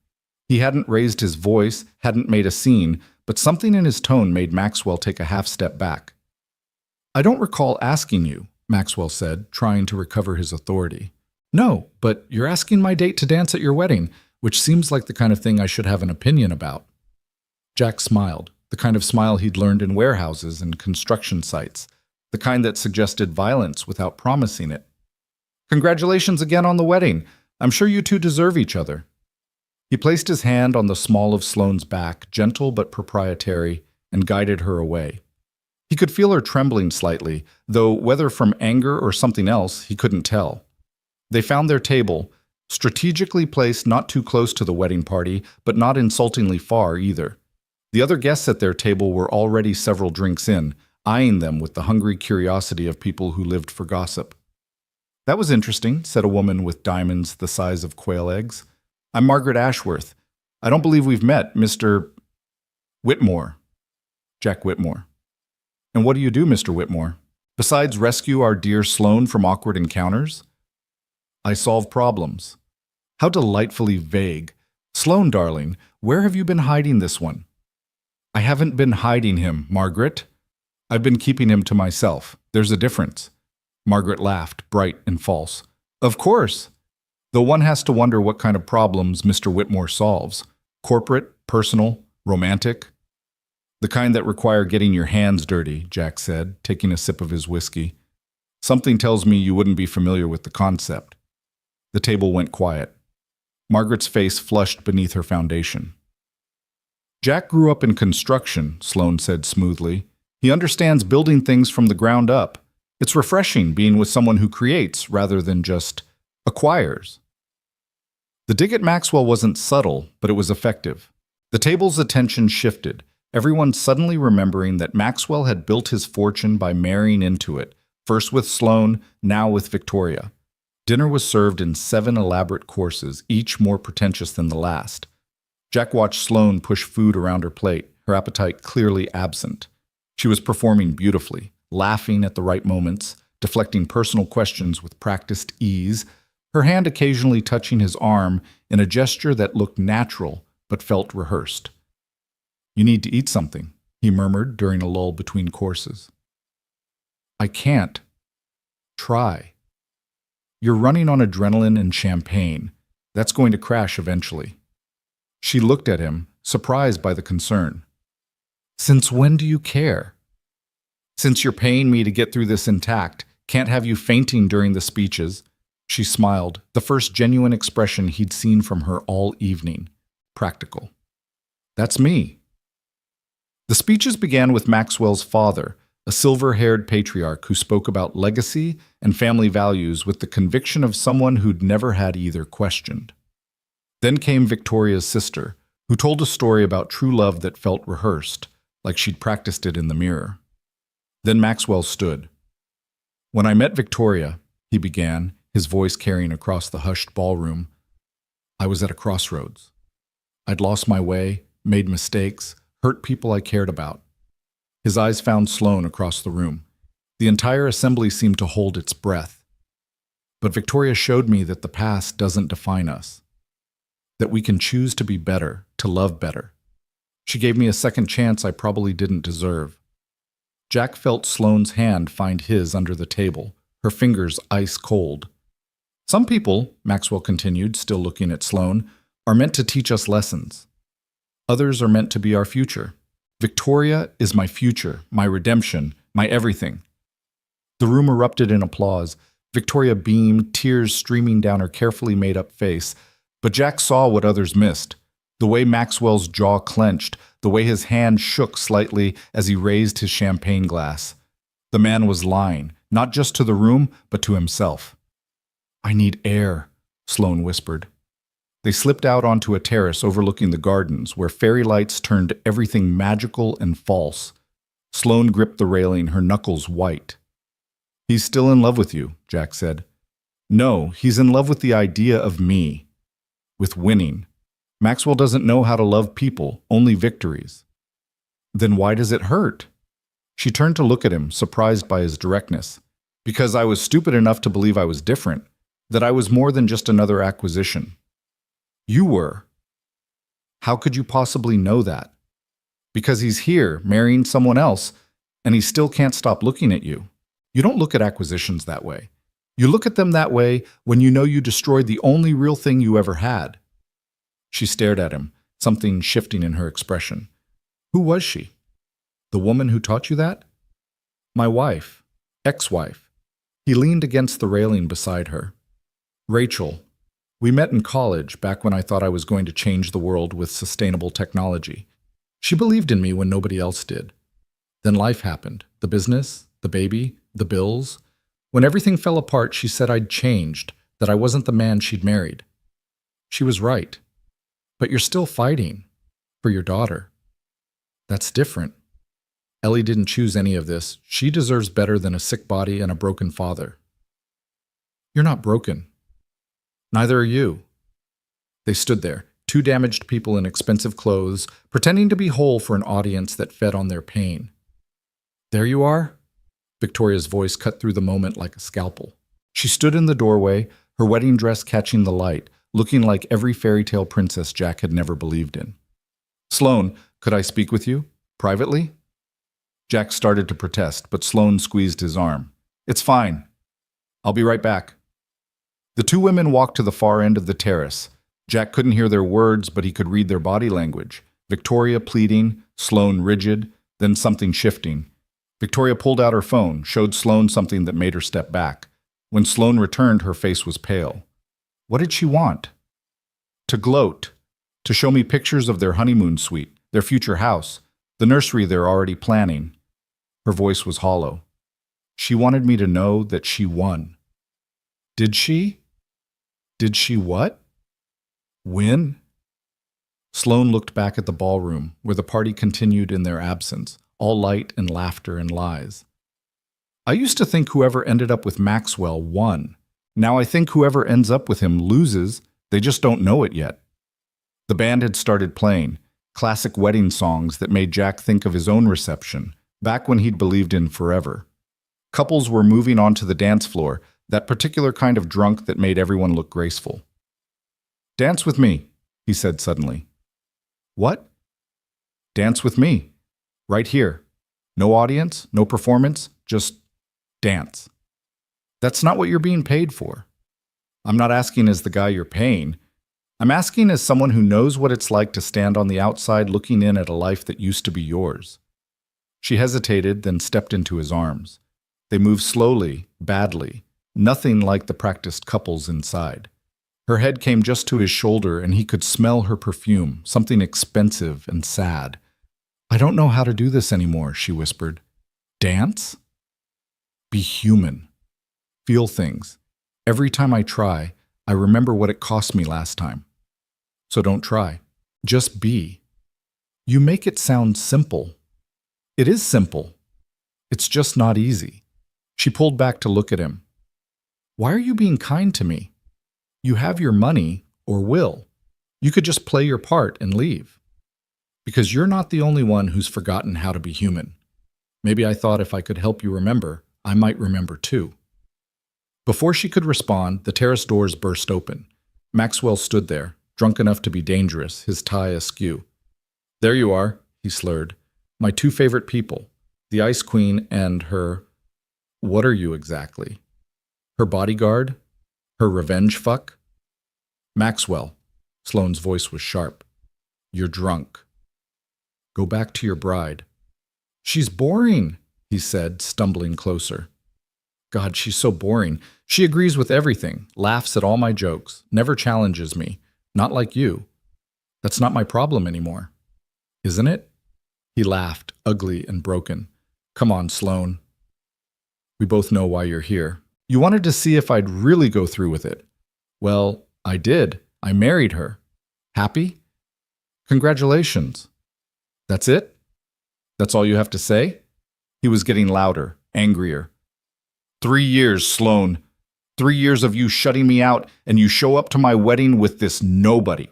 He hadn't raised his voice, hadn't made a scene, but something in his tone made Maxwell take a half step back. "I don't recall asking you," Maxwell said, trying to recover his authority. "No, but you're asking my date to dance at your wedding, which seems like the kind of thing I should have an opinion about." Jack smiled, the kind of smile he'd learned in warehouses and construction sites, the kind that suggested violence without promising it. "Congratulations again on the wedding. I'm sure you two deserve each other." He placed his hand on the small of Sloane's back, gentle but proprietary, and guided her away. He could feel her trembling slightly, though whether from anger or something else, he couldn't tell. They found their table, strategically placed not too close to the wedding party, but not insultingly far either. The other guests at their table were already several drinks in, eyeing them with the hungry curiosity of people who lived for gossip. "That was interesting," said a woman with diamonds the size of quail eggs. "I'm Margaret Ashworth. I don't believe we've met, Mr. Whitmore." "Jack Whitmore." "And what do you do, Mr. Whitmore? Besides rescue our dear Sloane from awkward encounters?" "I solve problems." How delightfully vague. Sloane, darling, where have you been hiding this one? I haven't been hiding him, Margaret. I've been keeping him to myself. There's a difference. Margaret laughed, bright and false. Of course. Though one has to wonder what kind of problems Mr. Whitmore solves. Corporate, personal, romantic. The kind that require getting your hands dirty, Jack said, taking a sip of his whiskey. Something tells me you wouldn't be familiar with the concept. The table went quiet. Margaret's face flushed beneath her foundation. Jack grew up in construction, Sloane said smoothly. He understands building things from the ground up. It's refreshing being with someone who creates rather than just acquires. The dig at Maxwell wasn't subtle, but it was effective. The table's attention shifted, everyone suddenly remembering that Maxwell had built his fortune by marrying into it, first with Sloane, now with Victoria. Dinner was served in 7 elaborate courses, each more pretentious than the last. Jack watched Sloane push food around her plate, her appetite clearly absent. She was performing beautifully, laughing at the right moments, deflecting personal questions with practiced ease, her hand occasionally touching his arm in a gesture that looked natural but felt rehearsed. You need to eat something, he murmured during a lull between courses. I can't. Try. You're running on adrenaline and champagne. That's going to crash eventually. She looked at him, surprised by the concern. Since when do you care? Since you're paying me to get through this intact, can't have you fainting during the speeches. She smiled, the first genuine expression he'd seen from her all evening. Practical. That's me. The speeches began with Maxwell's father, a silver-haired patriarch who spoke about legacy and family values with the conviction of someone who'd never had either questioned. Then came Victoria's sister, who told a story about true love that felt rehearsed, like she'd practiced it in the mirror. Then Maxwell stood. When I met Victoria, he began, his voice carrying across the hushed ballroom, I was at a crossroads. I'd lost my way, made mistakes, hurt people I cared about. His eyes found Sloane across the room. The entire assembly seemed to hold its breath. But Victoria showed me that the past doesn't define us, that we can choose to be better, to love better. She gave me a second chance I probably didn't deserve. Jack felt Sloane's hand find his under the table, her fingers ice cold. Some people, Maxwell continued, still looking at Sloane, are meant to teach us lessons. Others are meant to be our future. Victoria is my future, my redemption, my everything. The room erupted in applause. Victoria beamed, tears streaming down her carefully made-up face. But Jack saw what others missed. The way Maxwell's jaw clenched, the way his hand shook slightly as he raised his champagne glass. The man was lying, not just to the room, but to himself. I need air, Sloane whispered. They slipped out onto a terrace overlooking the gardens, where fairy lights turned everything magical and false. Sloane gripped the railing, her knuckles white. He's still in love with you, Jack said. No, he's in love with the idea of me. With winning. Maxwell doesn't know how to love people, only victories. Then why does it hurt? She turned to look at him, surprised by his directness. Because I was stupid enough to believe I was different, that I was more than just another acquisition. You were. How could you possibly know that? Because he's here, marrying someone else, and he still can't stop looking at you. You don't look at acquisitions that way. You look at them that way when you know you destroyed the only real thing you ever had. She stared at him, something shifting in her expression. Who was she? The woman who taught you that? My wife. Ex-wife. He leaned against the railing beside her. Rachel. We met in college, back when I thought I was going to change the world with sustainable technology. She believed in me when nobody else did. Then life happened. The business, the baby, the bills. When everything fell apart, she said I'd changed, that I wasn't the man she'd married. She was right. But you're still fighting. For your daughter. That's different. Ellie didn't choose any of this. She deserves better than a sick body and a broken father. You're not broken. Neither are you. They stood there, two damaged people in expensive clothes, pretending to be whole for an audience that fed on their pain. There you are? Victoria's voice cut through the moment like a scalpel. She stood in the doorway, her wedding dress catching the light, looking like every fairy tale princess Jack had never believed in. "Sloane, could I speak with you? Privately?" Jack started to protest, but Sloane squeezed his arm. "It's fine. I'll be right back." The two women walked to the far end of the terrace. Jack couldn't hear their words, but he could read their body language. Victoria pleading, Sloane rigid, then something shifting. Victoria pulled out her phone, showed Sloane something that made her step back. When Sloane returned, her face was pale. What did she want? To gloat. To show me pictures of their honeymoon suite, their future house, the nursery they're already planning. Her voice was hollow. She wanted me to know that she won. Did she? Did she what? Win? Sloane looked back at the ballroom, where the party continued in their absence, all light and laughter and lies. I used to think whoever ended up with Maxwell won. Now I think whoever ends up with him loses, they just don't know it yet. The band had started playing, classic wedding songs that made Jack think of his own reception, back when he'd believed in forever. Couples were moving onto the dance floor, that particular kind of drunk that made everyone look graceful. "Dance with me," he said suddenly. "What?" "Dance with me. Right here. No audience, no performance, just dance." "That's not what you're being paid for." "I'm not asking as the guy you're paying. I'm asking as someone who knows what it's like to stand on the outside looking in at a life that used to be yours." She hesitated, then stepped into his arms. They moved slowly, badly, nothing like the practiced couples inside. Her head came just to his shoulder, and he could smell her perfume, something expensive and sad. "I don't know how to do this anymore," she whispered. "Dance? Be human. Feel things. Every time I try, I remember what it cost me last time. So don't try. Just be. You make it sound simple. It is simple. It's just not easy." She pulled back to look at him. "Why are you being kind to me? You have your money, or will. You could just play your part and leave. Because you're not the only one who's forgotten how to be human. Maybe I thought if I could help you remember, I might remember too." Before she could respond, the terrace doors burst open. Maxwell stood there, drunk enough to be dangerous, his tie askew. "There you are," he slurred. "My two favorite people, the Ice Queen and her... What are you exactly? Her bodyguard? Her revenge fuck?" "Maxwell." Sloane's voice was sharp. "You're drunk. Go back to your bride." "She's boring," he said, stumbling closer. "God, she's so boring. She agrees with everything, laughs at all my jokes, never challenges me. Not like you. That's not my problem anymore. Isn't it?" He laughed, ugly and broken. "Come on, Sloane. We both know why you're here. You wanted to see if I'd really go through with it. Well, I did. I married her. Happy? Congratulations. That's it? That's all you have to say?" He was getting louder, angrier. 3 years, Sloane. 3 years of you shutting me out, and you show up to my wedding with this nobody."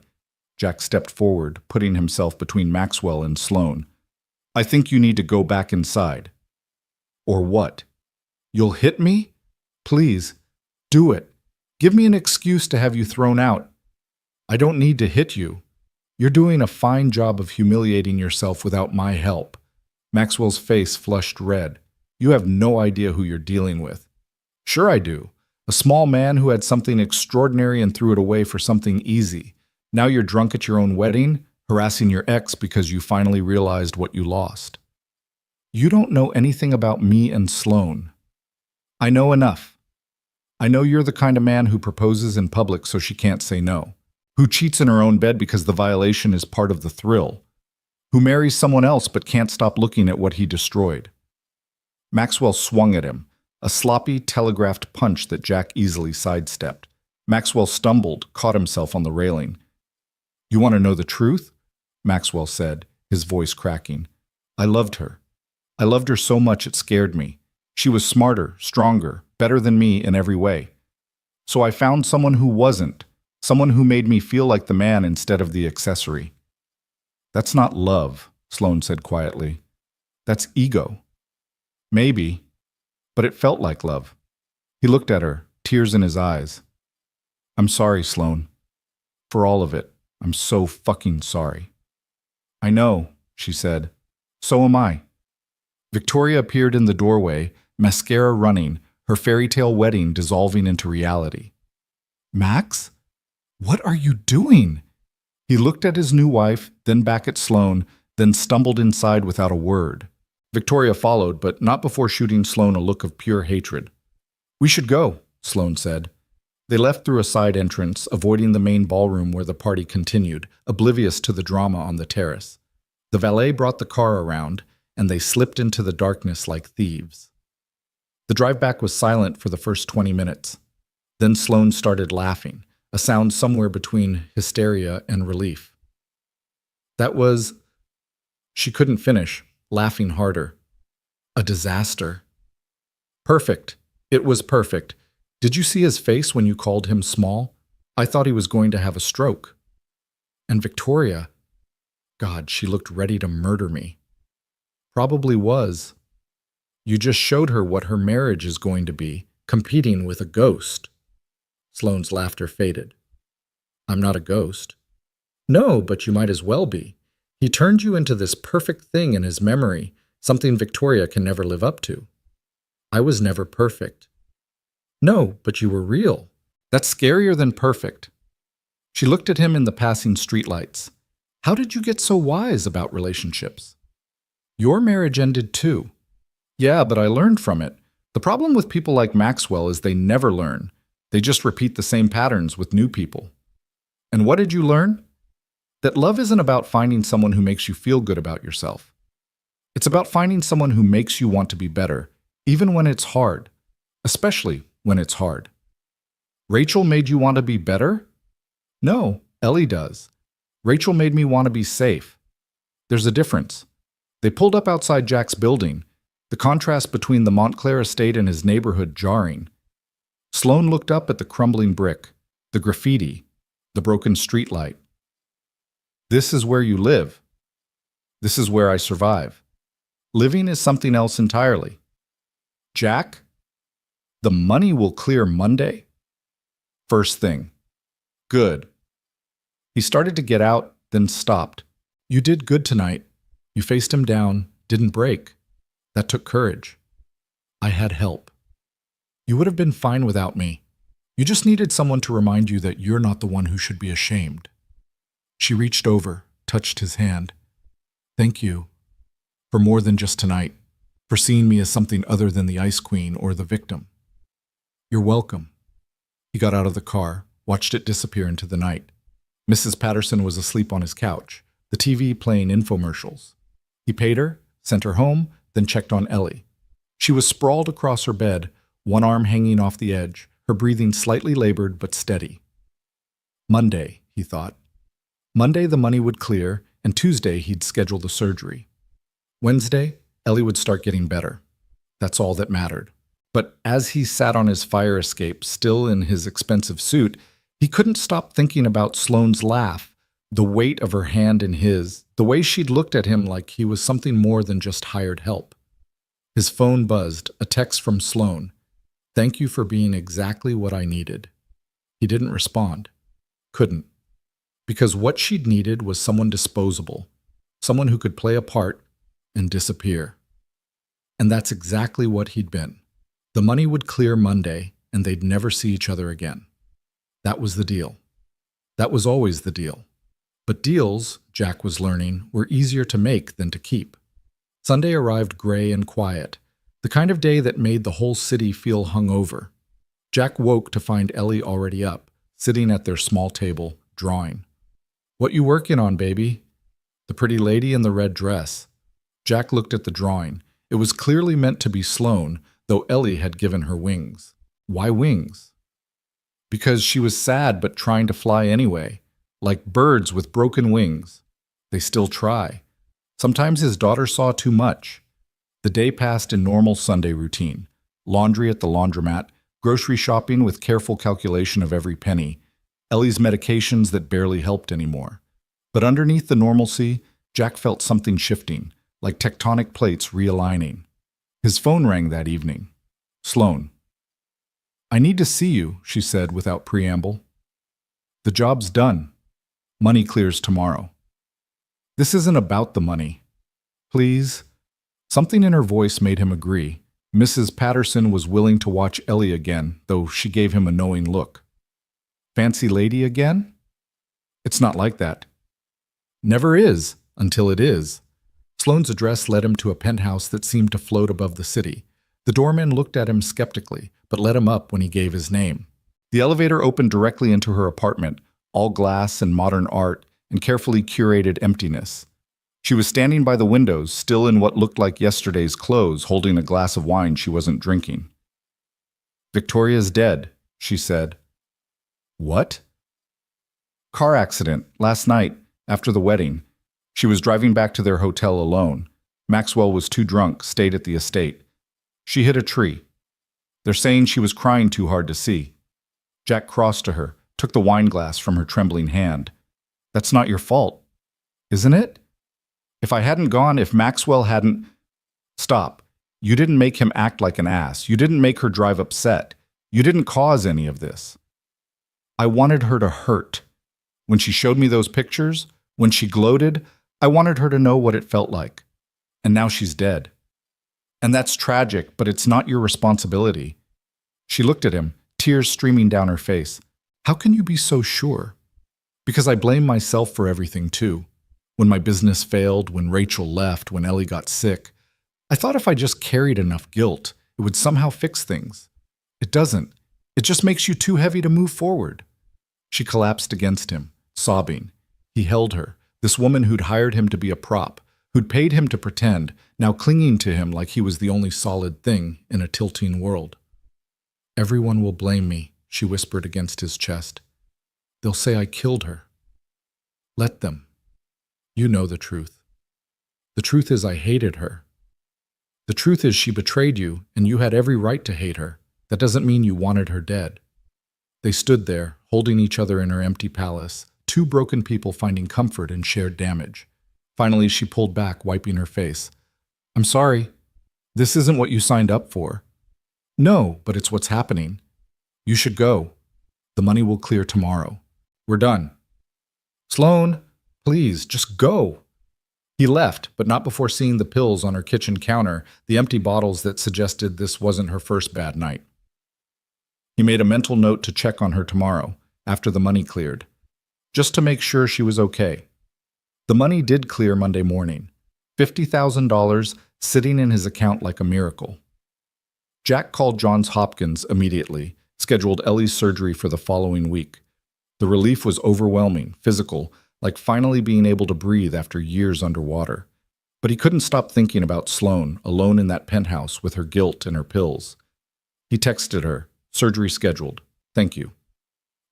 Jack stepped forward, putting himself between Maxwell and Sloane. "I think you need to go back inside." "Or what? You'll hit me? Please, do it. Give me an excuse to have you thrown out. I don't need to hit you. You're doing a fine job of humiliating yourself without my help." Maxwell's face flushed red. "You have no idea who you're dealing with." "Sure I do. A small man who had something extraordinary and threw it away for something easy. Now you're drunk at your own wedding, harassing your ex because you finally realized what you lost." "You don't know anything about me and Sloane." "I know enough. I know you're the kind of man who proposes in public so she can't say no, who cheats in her own bed because the violation is part of the thrill, who marries someone else but can't stop looking at what he destroyed." Maxwell swung at him, a sloppy, telegraphed punch that Jack easily sidestepped. Maxwell stumbled, caught himself on the railing. "You want to know the truth?" Maxwell said, his voice cracking. "I loved her. I loved her so much it scared me. She was smarter, stronger, better than me in every way. So I found someone who wasn't, someone who made me feel like the man instead of the accessory." "That's not love," Sloane said quietly. "That's ego." "Maybe, but it felt like love." He looked at her, tears in his eyes. "I'm sorry, Sloane. for all of it. I'm so fucking sorry." "I know," she said. "So am I." Victoria appeared in the doorway, mascara running, her fairy tale wedding dissolving into reality. "Max? What are you doing?" He looked at his new wife, then back at Sloane, then stumbled inside without a word. Victoria followed, but not before shooting Sloane a look of pure hatred. "We should go," Sloane said. They left through a side entrance, avoiding the main ballroom where the party continued, oblivious to the drama on the terrace. The valet brought the car around, and they slipped into the darkness like thieves. The drive back was silent for the first 20 minutes. Then Sloane started laughing, a sound somewhere between hysteria and relief. That was... She couldn't finish, laughing harder. A disaster. Perfect. It was perfect. Did you see his face when you called him small? I thought he was going to have a stroke. And Victoria... God, she looked ready to murder me. Probably was. You just showed her what her marriage is going to be, competing with a ghost. Sloane's laughter faded. I'm not a ghost. No, but you might as well be. He turned you into this perfect thing in his memory, something Victoria can never live up to. I was never perfect. No, but you were real. That's scarier than perfect. She looked at him in the passing streetlights. How did you get so wise about relationships? Your marriage ended too. Yeah, but I learned from it. The problem with people like Maxwell is they never learn. They just repeat the same patterns with new people. And what did you learn? That love isn't about finding someone who makes you feel good about yourself. It's about finding someone who makes you want to be better, even when it's hard, especially when it's hard. Rachel made you want to be better? No, Ellie does. Rachel made me want to be safe. There's a difference. They pulled up outside Jack's building, the contrast between the Montclair estate and his neighborhood jarring. Sloane looked up at the crumbling brick, the graffiti, the broken streetlight. This is where you live. This is where I survive. Living is something else entirely. Jack, the money will clear Monday? First thing. Good. He started to get out, then stopped. You did good tonight. You faced him down, didn't break. That took courage. I had help. You would have been fine without me. You just needed someone to remind you that you're not the one who should be ashamed. She reached over, touched his hand. Thank you. For more than just tonight. For seeing me as something other than the Ice Queen or the victim. You're welcome. He got out of the car, watched it disappear into the night. Mrs. Patterson was asleep on his couch, the TV playing infomercials. He paid her, sent her home, then checked on Ellie. She was sprawled across her bed, one arm hanging off the edge, her breathing slightly labored but steady. Monday, he thought. Monday the money would clear, and Tuesday he'd schedule the surgery. Wednesday, Ellie would start getting better. That's all that mattered. But as he sat on his fire escape, still in his expensive suit, he couldn't stop thinking about Sloane's laugh, the weight of her hand in his, the way she'd looked at him like he was something more than just hired help. His phone buzzed, a text from Sloane. Thank you for being exactly what I needed. He didn't respond. Couldn't. Because what she'd needed was someone disposable, someone who could play a part and disappear. And that's exactly what he'd been. The money would clear Monday, and they'd never see each other again. That was the deal. That was always the deal. But deals, Jack was learning, were easier to make than to keep. Sunday arrived gray and quiet, the kind of day that made the whole city feel hungover. Jack woke to find Ellie already up, sitting at their small table, drawing. What you working on, baby? The pretty lady in the red dress. Jack looked at the drawing. It was clearly meant to be Sloane, though Ellie had given her wings. Why wings? Because she was sad but trying to fly anyway, like birds with broken wings. They still try. Sometimes his daughter saw too much. The day passed in normal Sunday routine. Laundry at the laundromat, grocery shopping with careful calculation of every penny, Ellie's medications that barely helped anymore. But underneath the normalcy, Jack felt something shifting, like tectonic plates realigning. His phone rang that evening. Sloane. I need to see you, she said without preamble. The job's done. Money clears tomorrow. This isn't about the money. Please? Something in her voice made him agree. Mrs. Patterson was willing to watch Ellie again, though she gave him a knowing look. Fancy lady again? It's not like that. Never is, until it is. Sloane's address led him to a penthouse that seemed to float above the city. The doorman looked at him skeptically, but let him up when he gave his name. The elevator opened directly into her apartment, all glass and modern art and carefully curated emptiness. She was standing by the windows, still in what looked like yesterday's clothes, holding a glass of wine she wasn't drinking. "Victoria's dead," she said. "What?" "Car accident, last night, after the wedding. She was driving back to their hotel alone. Maxwell was too drunk, stayed at the estate. She hit a tree. They're saying she was crying too hard to see." Jack crossed to her, took the wine glass from her trembling hand. "That's not your fault, isn't it? If I hadn't gone, if Maxwell hadn't—" "Stop. You didn't make him act like an ass. You didn't make her drive upset. You didn't cause any of this. I wanted her to hurt. When she showed me those pictures, when she gloated, I wanted her to know what it felt like. And now she's dead. And that's tragic, but it's not your responsibility." She looked at him, tears streaming down her face. "How can you be so sure?" "Because I blame myself for everything, too. When my business failed, when Rachel left, when Ellie got sick. I thought if I just carried enough guilt, it would somehow fix things. It doesn't. It just makes you too heavy to move forward." She collapsed against him, sobbing. He held her, this woman who'd hired him to be a prop, who'd paid him to pretend, now clinging to him like he was the only solid thing in a tilting world. "Everyone will blame me," she whispered against his chest. "They'll say I killed her. Let them. You know the truth. The truth is I hated her. The truth is she betrayed you, and you had every right to hate her. That doesn't mean you wanted her dead." They stood there, holding each other in her empty palace, two broken people finding comfort in shared damage. Finally, she pulled back, wiping her face. "I'm sorry. This isn't what you signed up for." "No, but it's what's happening. You should go. The money will clear tomorrow. We're done." "Sloane, please, just go." He left, but not before seeing the pills on her kitchen counter, the empty bottles that suggested this wasn't her first bad night. He made a mental note to check on her tomorrow, after the money cleared, just to make sure she was okay. The money did clear Monday morning, $50,000 sitting in his account like a miracle. Jack called Johns Hopkins immediately, scheduled Ellie's surgery for the following week. The relief was overwhelming, physical, like finally being able to breathe after years underwater. But he couldn't stop thinking about Sloane, alone in that penthouse with her guilt and her pills. He texted her, "Surgery scheduled. Thank you."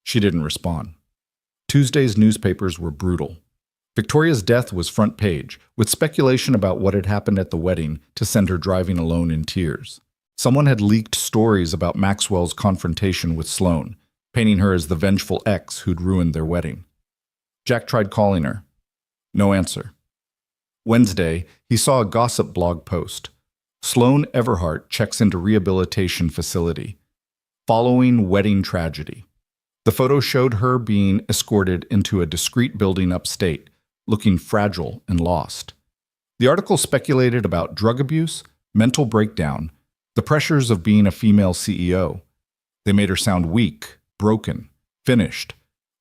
She didn't respond. Tuesday's newspapers were brutal. Victoria's death was front page, with speculation about what had happened at the wedding to send her driving alone in tears. Someone had leaked stories about Maxwell's confrontation with Sloane, painting her as the vengeful ex who'd ruined their wedding. Jack tried calling her. No answer. Wednesday, he saw a gossip blog post. Sloane Everhart checks into rehabilitation facility. Following wedding tragedy. The photo showed her being escorted into a discreet building upstate, looking fragile and lost. The article speculated about drug abuse, mental breakdown, the pressures of being a female CEO. They made her sound weak, broken, finished.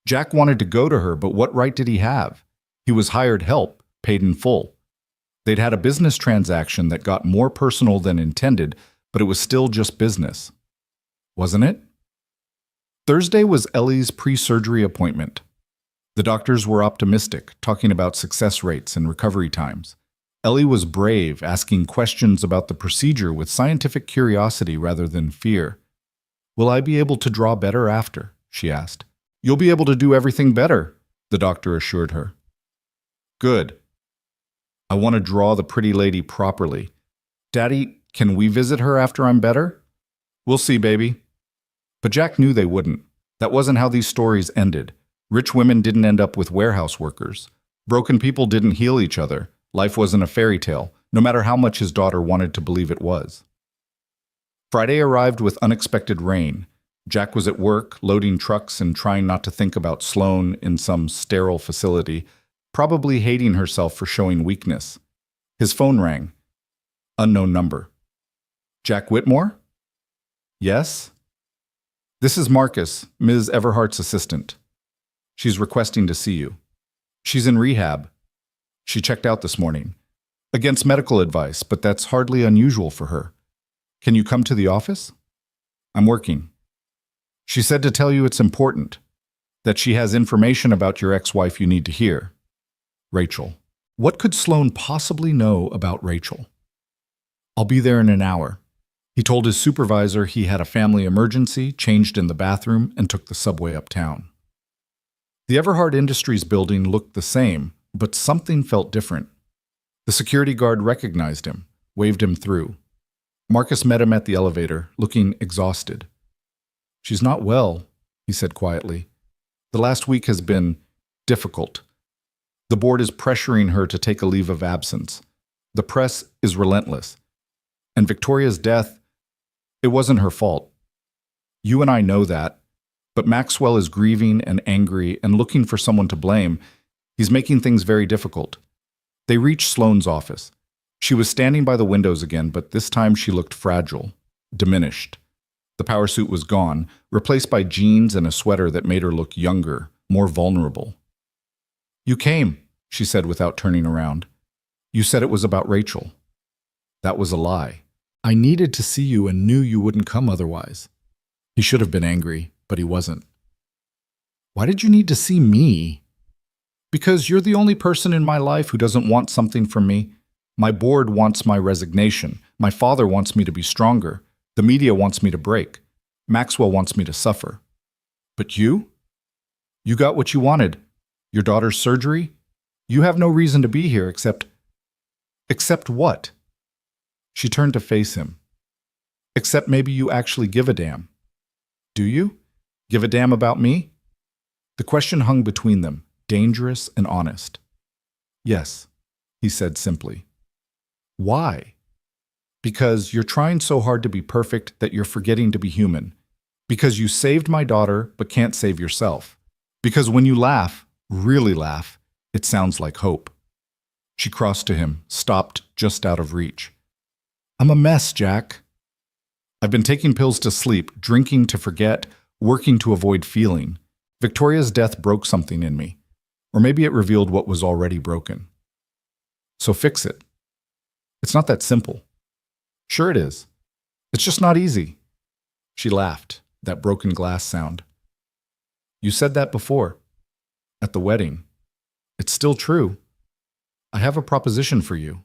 Jack wanted to go to her, but what right did he have? He was hired help, paid in full. They'd had a business transaction that got more personal than intended, but it was still just business. Wasn't it? Thursday was Ellie's pre-surgery appointment. The doctors were optimistic, talking about success rates and recovery times. Ellie was brave, asking questions about the procedure with scientific curiosity rather than fear. "Will I be able to draw better after?" she asked. "You'll be able to do everything better," the doctor assured her. "Good. I want to draw the pretty lady properly. Daddy, can we visit her after I'm better?" "We'll see, baby." But Jack knew they wouldn't. That wasn't how these stories ended. Rich women didn't end up with warehouse workers. Broken people didn't heal each other. Life wasn't a fairy tale, no matter how much his daughter wanted to believe it was. Friday arrived with unexpected rain. Jack was at work, loading trucks and trying not to think about Sloane in some sterile facility, probably hating herself for showing weakness. His phone rang. Unknown number. Jack Whitmore? Yes? This is Marcus, Ms. Everhart's assistant. She's requesting to see you. She's in rehab. She checked out this morning. Against medical advice, but that's hardly unusual for her. Can you come to the office? I'm working. She said to tell you it's important, that she has information about your ex-wife you need to hear. Rachel. What could Sloane possibly know about Rachel? I'll be there in an hour. He told his supervisor he had a family emergency, changed in the bathroom, and took the subway uptown. The Everhart Industries building looked the same, but something felt different. The security guard recognized him, waved him through. Marcus met him at the elevator, looking exhausted. She's not well, he said quietly. The last week has been difficult. The board is pressuring her to take a leave of absence. The press is relentless. And Victoria's death, it wasn't her fault. You and I know that, but Maxwell is grieving and angry and looking for someone to blame. He's making things very difficult. They reached Sloane's office. She was standing by the windows again, but this time she looked fragile, diminished. The power suit was gone, replaced by jeans and a sweater that made her look younger, more vulnerable. You came, she said without turning around. You said it was about Rachel. That was a lie. I needed to see you and knew you wouldn't come otherwise. He should have been angry, but he wasn't. Why did you need to see me? Because you're the only person in my life who doesn't want something from me. My board wants my resignation. My father wants me to be stronger. The media wants me to break. Maxwell wants me to suffer. But you? You got what you wanted. Your daughter's surgery? You have no reason to be here except... Except what? She turned to face him. Except maybe you actually give a damn. Do you? Give a damn about me? The question hung between them, dangerous and honest. Yes, he said simply. Why? Because you're trying so hard to be perfect that you're forgetting to be human. Because you saved my daughter but can't save yourself. Because when you laugh, really laugh, it sounds like hope. She crossed to him, stopped just out of reach. I'm a mess, Jack. I've been taking pills to sleep, drinking to forget, working to avoid feeling. Victoria's death broke something in me. Or maybe it revealed what was already broken. So fix it. It's not that simple. Sure it is. It's just not easy. She laughed, that broken glass sound. You said that before. At the wedding. It's still true. I have a proposition for you.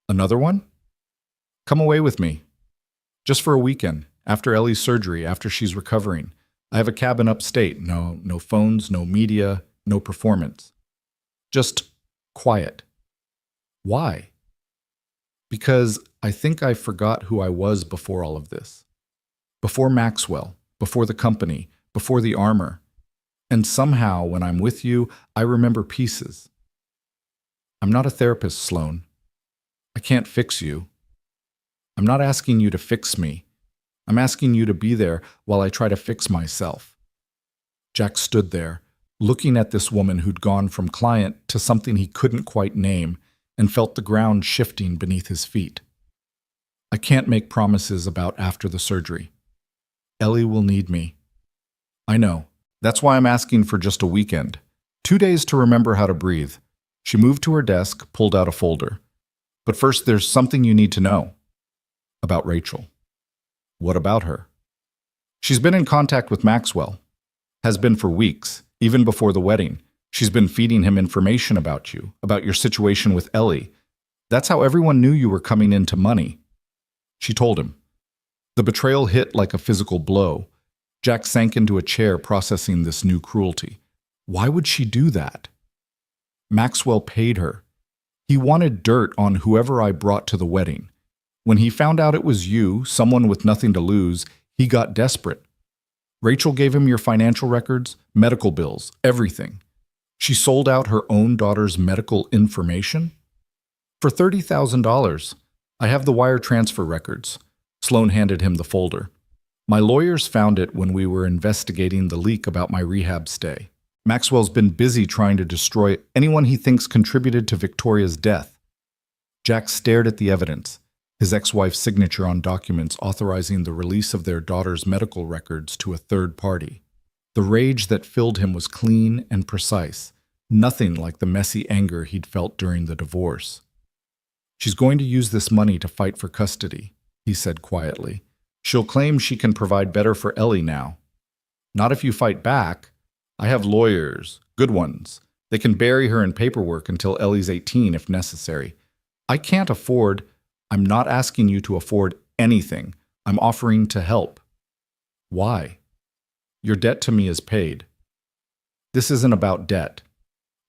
Another one? Come away with me. Just for a weekend, after Ellie's surgery, after she's recovering. I have a cabin upstate. No phones, no media, no performance. Just quiet. Why? Because I think I forgot who I was before all of this. Before Maxwell, before the company, before the armor. And somehow, when I'm with you, I remember pieces. I'm not a therapist, Sloane. I can't fix you. I'm not asking you to fix me. I'm asking you to be there while I try to fix myself. Jack stood there, looking at this woman who'd gone from client to something he couldn't quite name, and felt the ground shifting beneath his feet. I can't make promises about after the surgery. Ellie will need me. I know. That's why I'm asking for just a weekend. 2 days to remember how to breathe. She moved to her desk, pulled out a folder. But first, there's something you need to know. About Rachel. What about her? She's been in contact with Maxwell. Has been for weeks, even before the wedding. She's been feeding him information about you, about your situation with Ellie. That's how everyone knew you were coming into money. She told him. The betrayal hit like a physical blow. Jack sank into a chair processing this new cruelty. Why would she do that? Maxwell paid her. He wanted dirt on whoever I brought to the wedding. When he found out it was you, someone with nothing to lose, he got desperate. Rachel gave him your financial records, medical bills, everything. She sold out her own daughter's medical information? For $30,000. I have the wire transfer records. Sloane handed him the folder. My lawyers found it when we were investigating the leak about my rehab stay. Maxwell's been busy trying to destroy anyone he thinks contributed to Victoria's death. Jack stared at the evidence, his ex-wife's signature on documents authorizing the release of their daughter's medical records to a third party. The rage that filled him was clean and precise, nothing like the messy anger he'd felt during the divorce. "She's going to use this money to fight for custody," he said quietly. "She'll claim she can provide better for Ellie now. Not if you fight back. I have lawyers, good ones. They can bury her in paperwork until Ellie's 18 if necessary. I can't afford. I'm not asking you to afford anything. I'm offering to help." "Why?" "Your debt to me is paid." "This isn't about debt."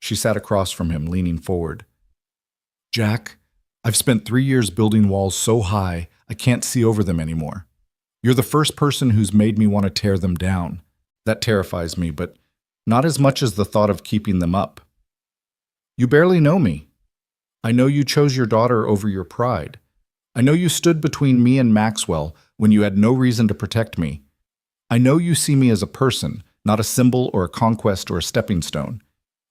She sat across from him, leaning forward. "Jack, I've spent 3 years building walls so high I can't see over them anymore. You're the first person who's made me want to tear them down. That terrifies me, but not as much as the thought of keeping them up. You barely know me. I know you chose your daughter over your pride. I know you stood between me and Maxwell when you had no reason to protect me. I know you see me as a person, not a symbol or a conquest or a stepping stone.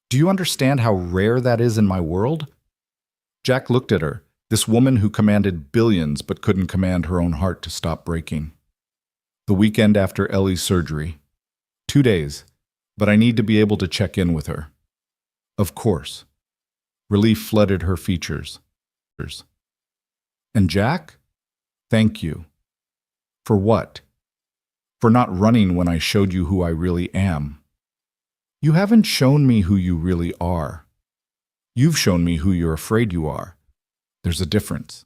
Do you understand how rare that is in my world?" Jack looked at her, this woman who commanded billions but couldn't command her own heart to stop breaking. "The weekend after Ellie's surgery. 2 days, but I need to be able to check in with her." "Of course." Relief flooded her features. "And Jack? Thank you." "For what?" "For not running when I showed you who I really am." "You haven't shown me who you really are. You've shown me who you're afraid you are. There's a difference."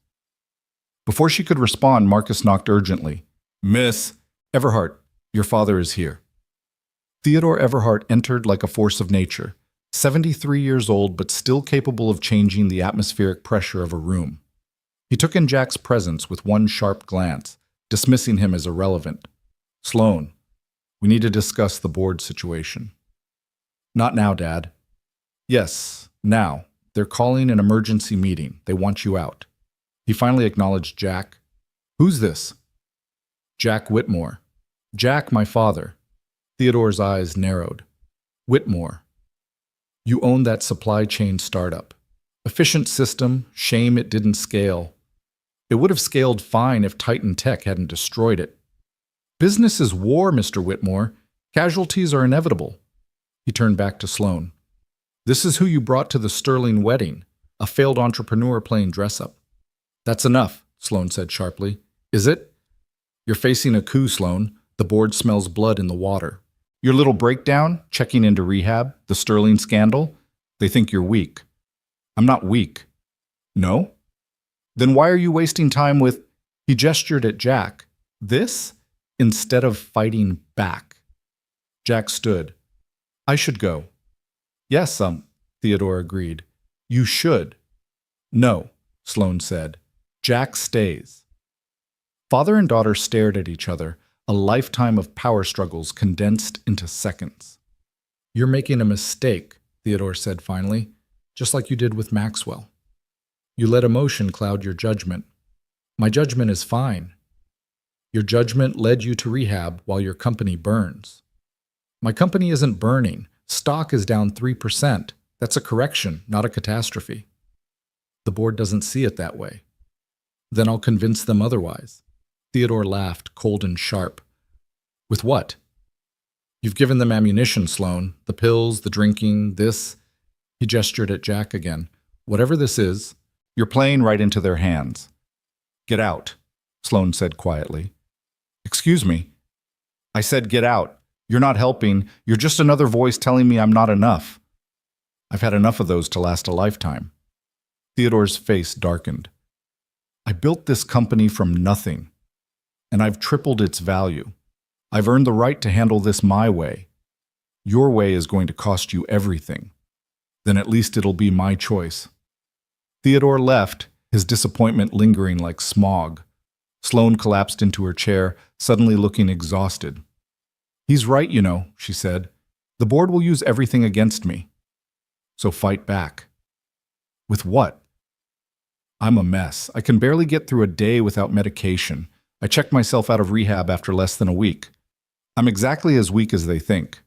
Before she could respond, Marcus knocked urgently. "Miss Everhart, your father is here." Theodore Everhart entered like a force of nature, 73 years old but still capable of changing the atmospheric pressure of a room. He took in Jack's presence with one sharp glance, dismissing him as irrelevant. "Sloan, we need to discuss the board situation." "Not now, Dad." "Yes, now. They're calling an emergency meeting. They want you out." He finally acknowledged Jack. "Who's this?" "Jack Whitmore." "Jack, my father." Theodore's eyes narrowed. "Whitmore. You own that supply chain startup. Efficient system, shame it didn't scale. It would have scaled fine if Titan Tech hadn't destroyed it. Business is war, Mr. Whitmore. Casualties are inevitable." He turned back to Sloan. "This is who you brought to the Sterling wedding, a failed entrepreneur playing dress-up." "That's enough," Sloan said sharply. "Is it?" "You're facing a coup, Sloan. The board smells blood in the water. Your little breakdown, checking into rehab, the Sterling scandal, they think you're weak." "I'm not weak." "No? Then why are you wasting time with—" He gestured at Jack. "This? Instead of fighting back." Jack stood. "I should go." "Yes, Theodore agreed. "You should." "No," Sloan said. "Jack stays." Father and daughter stared at each other, a lifetime of power struggles condensed into seconds. "You're making a mistake," Theodore said finally, "just like you did with Maxwell. You let emotion cloud your judgment. My judgment is fine. Your judgment led you to rehab while your company burns. My company isn't burning. Stock is down 3%. That's a correction, not a catastrophe. The board doesn't see it that way. Then I'll convince them otherwise." Theodore laughed, cold and sharp. "With what?" "You've given them ammunition, Sloan. The pills, the drinking, this." He gestured at Jack again. "Whatever this is, you're playing right into their hands." "Get out," Sloan said quietly. "Excuse me." "I said get out. You're not helping. You're just another voice telling me I'm not enough." "I've had enough of those to last a lifetime." Theodore's face darkened. "I built this company from nothing, and I've tripled its value. I've earned the right to handle this my way. Your way is going to cost you everything. Then at least it'll be my choice." Theodore left, his disappointment lingering like smog. Sloan collapsed into her chair, suddenly looking exhausted. "He's right, you know," she said. "The board will use everything against me. So fight back." "With what?" "I'm a mess. I can barely get through a day without medication. I checked myself out of rehab after less than a week. I'm exactly as weak as they think.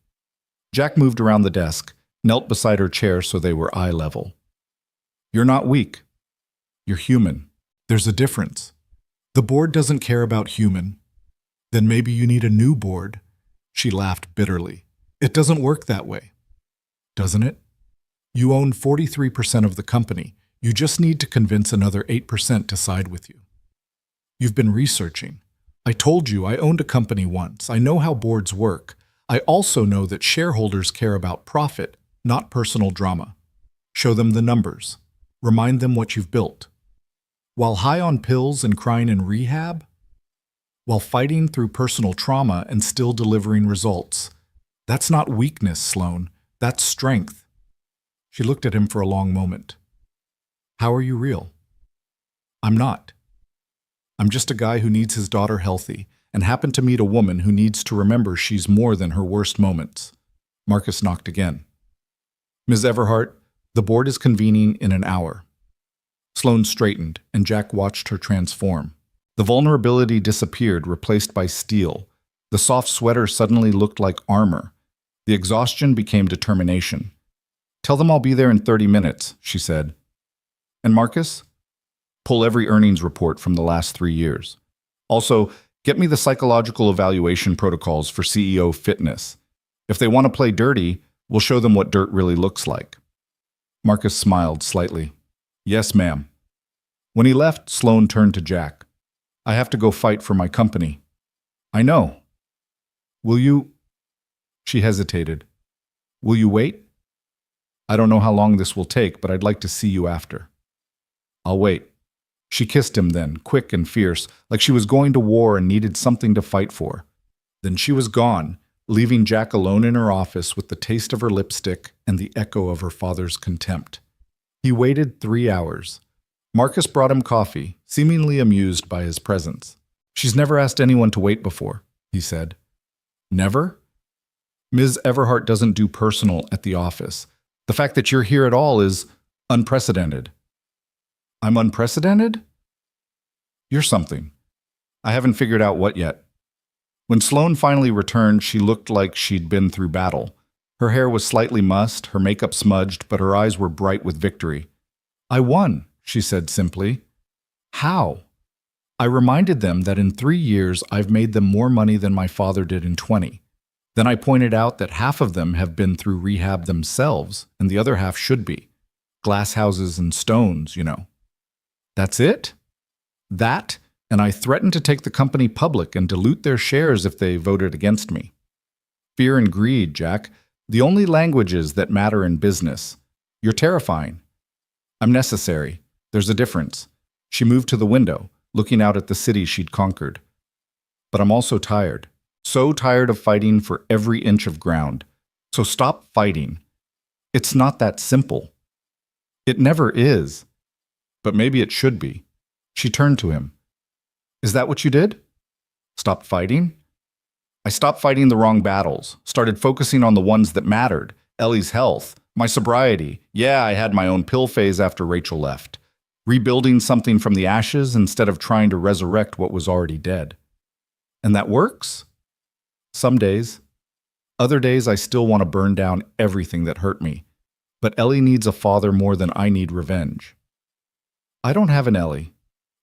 Jack moved around the desk, knelt beside her chair so they were eye level. You're not weak. You're human. There's a difference. The board doesn't care about human. Then maybe you need a new board. She laughed bitterly. It doesn't work that way. Doesn't it? You own 43% of the company. You just need to convince another 8% to side with you. You've been researching. I told you I owned a company once. I know how boards work. I also know that shareholders care about profit, not personal drama. Show them the numbers. Remind them what you've built. While high on pills and crying in rehab? While fighting through personal trauma and still delivering results. That's not weakness, Sloan. That's strength. She looked at him for a long moment. How are you real? I'm not. I'm just a guy who needs his daughter healthy and happened to meet a woman who needs to remember she's more than her worst moments. Marcus knocked again. Ms. Everhart, the board is convening in an hour. Sloan straightened, and Jack watched her transform. The vulnerability disappeared, replaced by steel. The soft sweater suddenly looked like armor. The exhaustion became determination. Tell them I'll be there in 30 minutes, she said. And Marcus? Pull every earnings report from the last 3 years. Also, get me the psychological evaluation protocols for CEO fitness. If they want to play dirty, we'll show them what dirt really looks like. Marcus smiled slightly. Yes, ma'am. When he left, Sloan turned to Jack. I have to go fight for my company. I know. Will you? She hesitated. Will you wait? I don't know how long this will take, but I'd like to see you after. I'll wait. She kissed him then, quick and fierce, like she was going to war and needed something to fight for. Then she was gone, leaving Jack alone in her office with the taste of her lipstick and the echo of her father's contempt. He waited 3 hours. Marcus brought him coffee, seemingly amused by his presence. She's never asked anyone to wait before, he said. Never? Ms. Everhart doesn't do personal at the office. The fact that you're here at all is unprecedented. I'm unprecedented? You're something. I haven't figured out what yet. When Sloan finally returned, she looked like she'd been through battle. Her hair was slightly mussed, her makeup smudged, but her eyes were bright with victory. I won, she said simply. How? I reminded them that in 3 years I've made them more money than my father did in 20. Then I pointed out that half of them have been through rehab themselves, and the other half should be. Glass houses and stones, you know. That's it? That, and I threatened to take the company public and dilute their shares if they voted against me. Fear and greed, Jack, the only languages that matter in business. You're terrifying. I'm necessary. There's a difference. She moved to the window, looking out at the city she'd conquered. But I'm also tired. So tired of fighting for every inch of ground. So stop fighting. It's not that simple. It never is. But maybe it should be. She turned to him. Is that what you did? Stopped fighting? I stopped fighting the wrong battles, started focusing on the ones that mattered. Ellie's health, my sobriety. Yeah, I had my own pill phase after Rachel left. Rebuilding something from the ashes instead of trying to resurrect what was already dead. And that works? Some days. Other days I still want to burn down everything that hurt me. But Ellie needs a father more than I need revenge. I don't have an Ellie.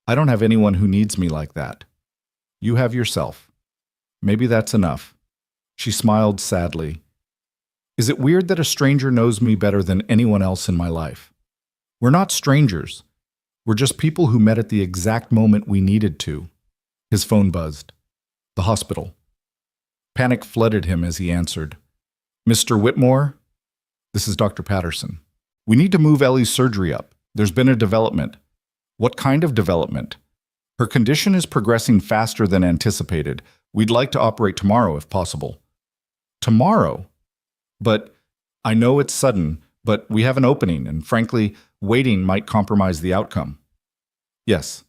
I don't have anyone who needs me like that. You have yourself. Maybe that's enough. She smiled sadly. Is it weird that a stranger knows me better than anyone else in my life? We're not strangers. We're just people who met at the exact moment we needed to. His phone buzzed. The hospital. Panic flooded him as he answered. Mr. Whitmore? This is Dr. Patterson. We need to move Ellie's surgery up. There's been a development. What kind of development? Her condition is progressing faster than anticipated. We'd like to operate tomorrow if possible. Tomorrow? But I know it's sudden, but we have an opening, and frankly, waiting might compromise the outcome. Yes.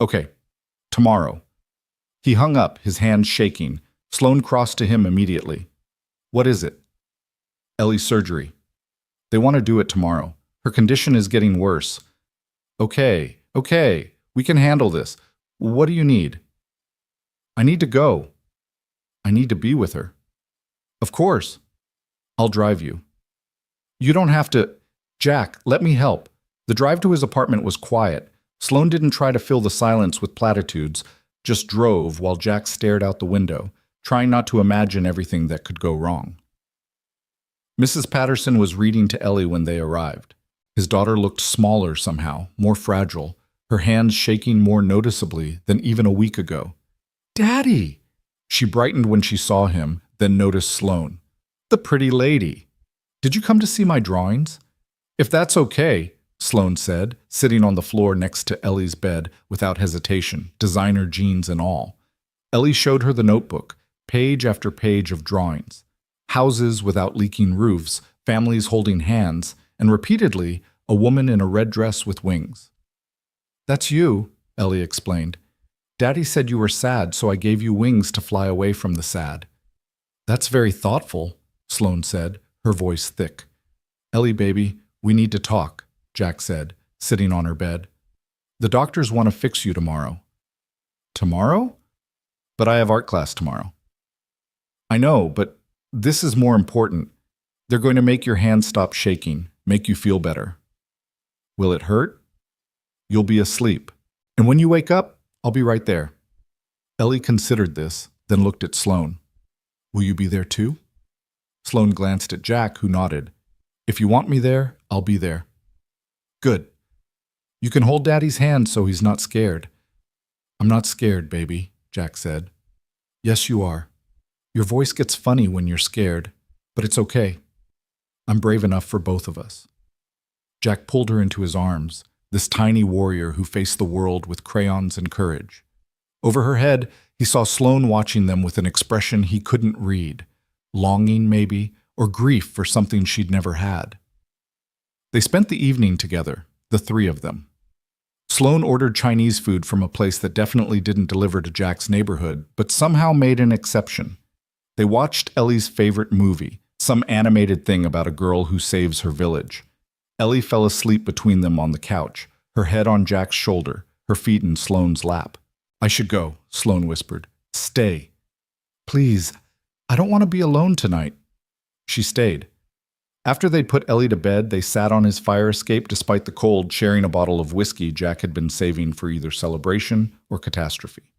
Okay. Tomorrow. He hung up, his hands shaking. Sloan crossed to him immediately. What is it? Ellie's surgery. They want to do it tomorrow. Her condition is getting worse. Okay, we can handle this. What do you need? I need to go. I need to be with her. Of course. I'll drive you. You don't have to. Jack, let me help. The drive to his apartment was quiet. Sloane didn't try to fill the silence with platitudes, just drove while Jack stared out the window, trying not to imagine everything that could go wrong. Mrs. Patterson was reading to Ellie when they arrived. His daughter looked smaller somehow, more fragile, her hands shaking more noticeably than even a week ago. "Daddy!" She brightened when she saw him, then noticed Sloane. "The pretty lady. Did you come to see my drawings?" "If that's okay," Sloane said, sitting on the floor next to Ellie's bed without hesitation, designer jeans and all. Ellie showed her the notebook, page after page of drawings. Houses without leaking roofs, families holding hands, and repeatedly, a woman in a red dress with wings. "That's you," Ellie explained. "Daddy said you were sad, so I gave you wings to fly away from the sad." "That's very thoughtful," Sloane said, her voice thick. "Ellie, baby, we need to talk," Jack said, sitting on her bed. "The doctors want to fix you tomorrow." "Tomorrow?" "But I have art class tomorrow." "I know, but this is more important. They're going to make your hands stop shaking, make you feel better." "Will it hurt?" "You'll be asleep. And when you wake up, I'll be right there." Ellie considered this, then looked at Sloane. "Will you be there too?" Sloane glanced at Jack, who nodded. "If you want me there, I'll be there." "Good. You can hold Daddy's hand so he's not scared." "I'm not scared, baby," Jack said. "Yes, you are. Your voice gets funny when you're scared, but it's okay. I'm brave enough for both of us." Jack pulled her into his arms, this tiny warrior who faced the world with crayons and courage. Over her head, he saw Sloane watching them with an expression he couldn't read, longing maybe, or grief for something she'd never had. They spent the evening together, the three of them. Sloane ordered Chinese food from a place that definitely didn't deliver to Jack's neighborhood, but somehow made an exception. They watched Ellie's favorite movie, some animated thing about a girl who saves her village. Ellie fell asleep between them on the couch, her head on Jack's shoulder, her feet in Sloane's lap. "I should go," Sloane whispered. "Stay." "Please, I don't want to be alone tonight." She stayed. After they'd put Ellie to bed, they sat on his fire escape despite the cold, sharing a bottle of whiskey Jack had been saving for either celebration or catastrophe.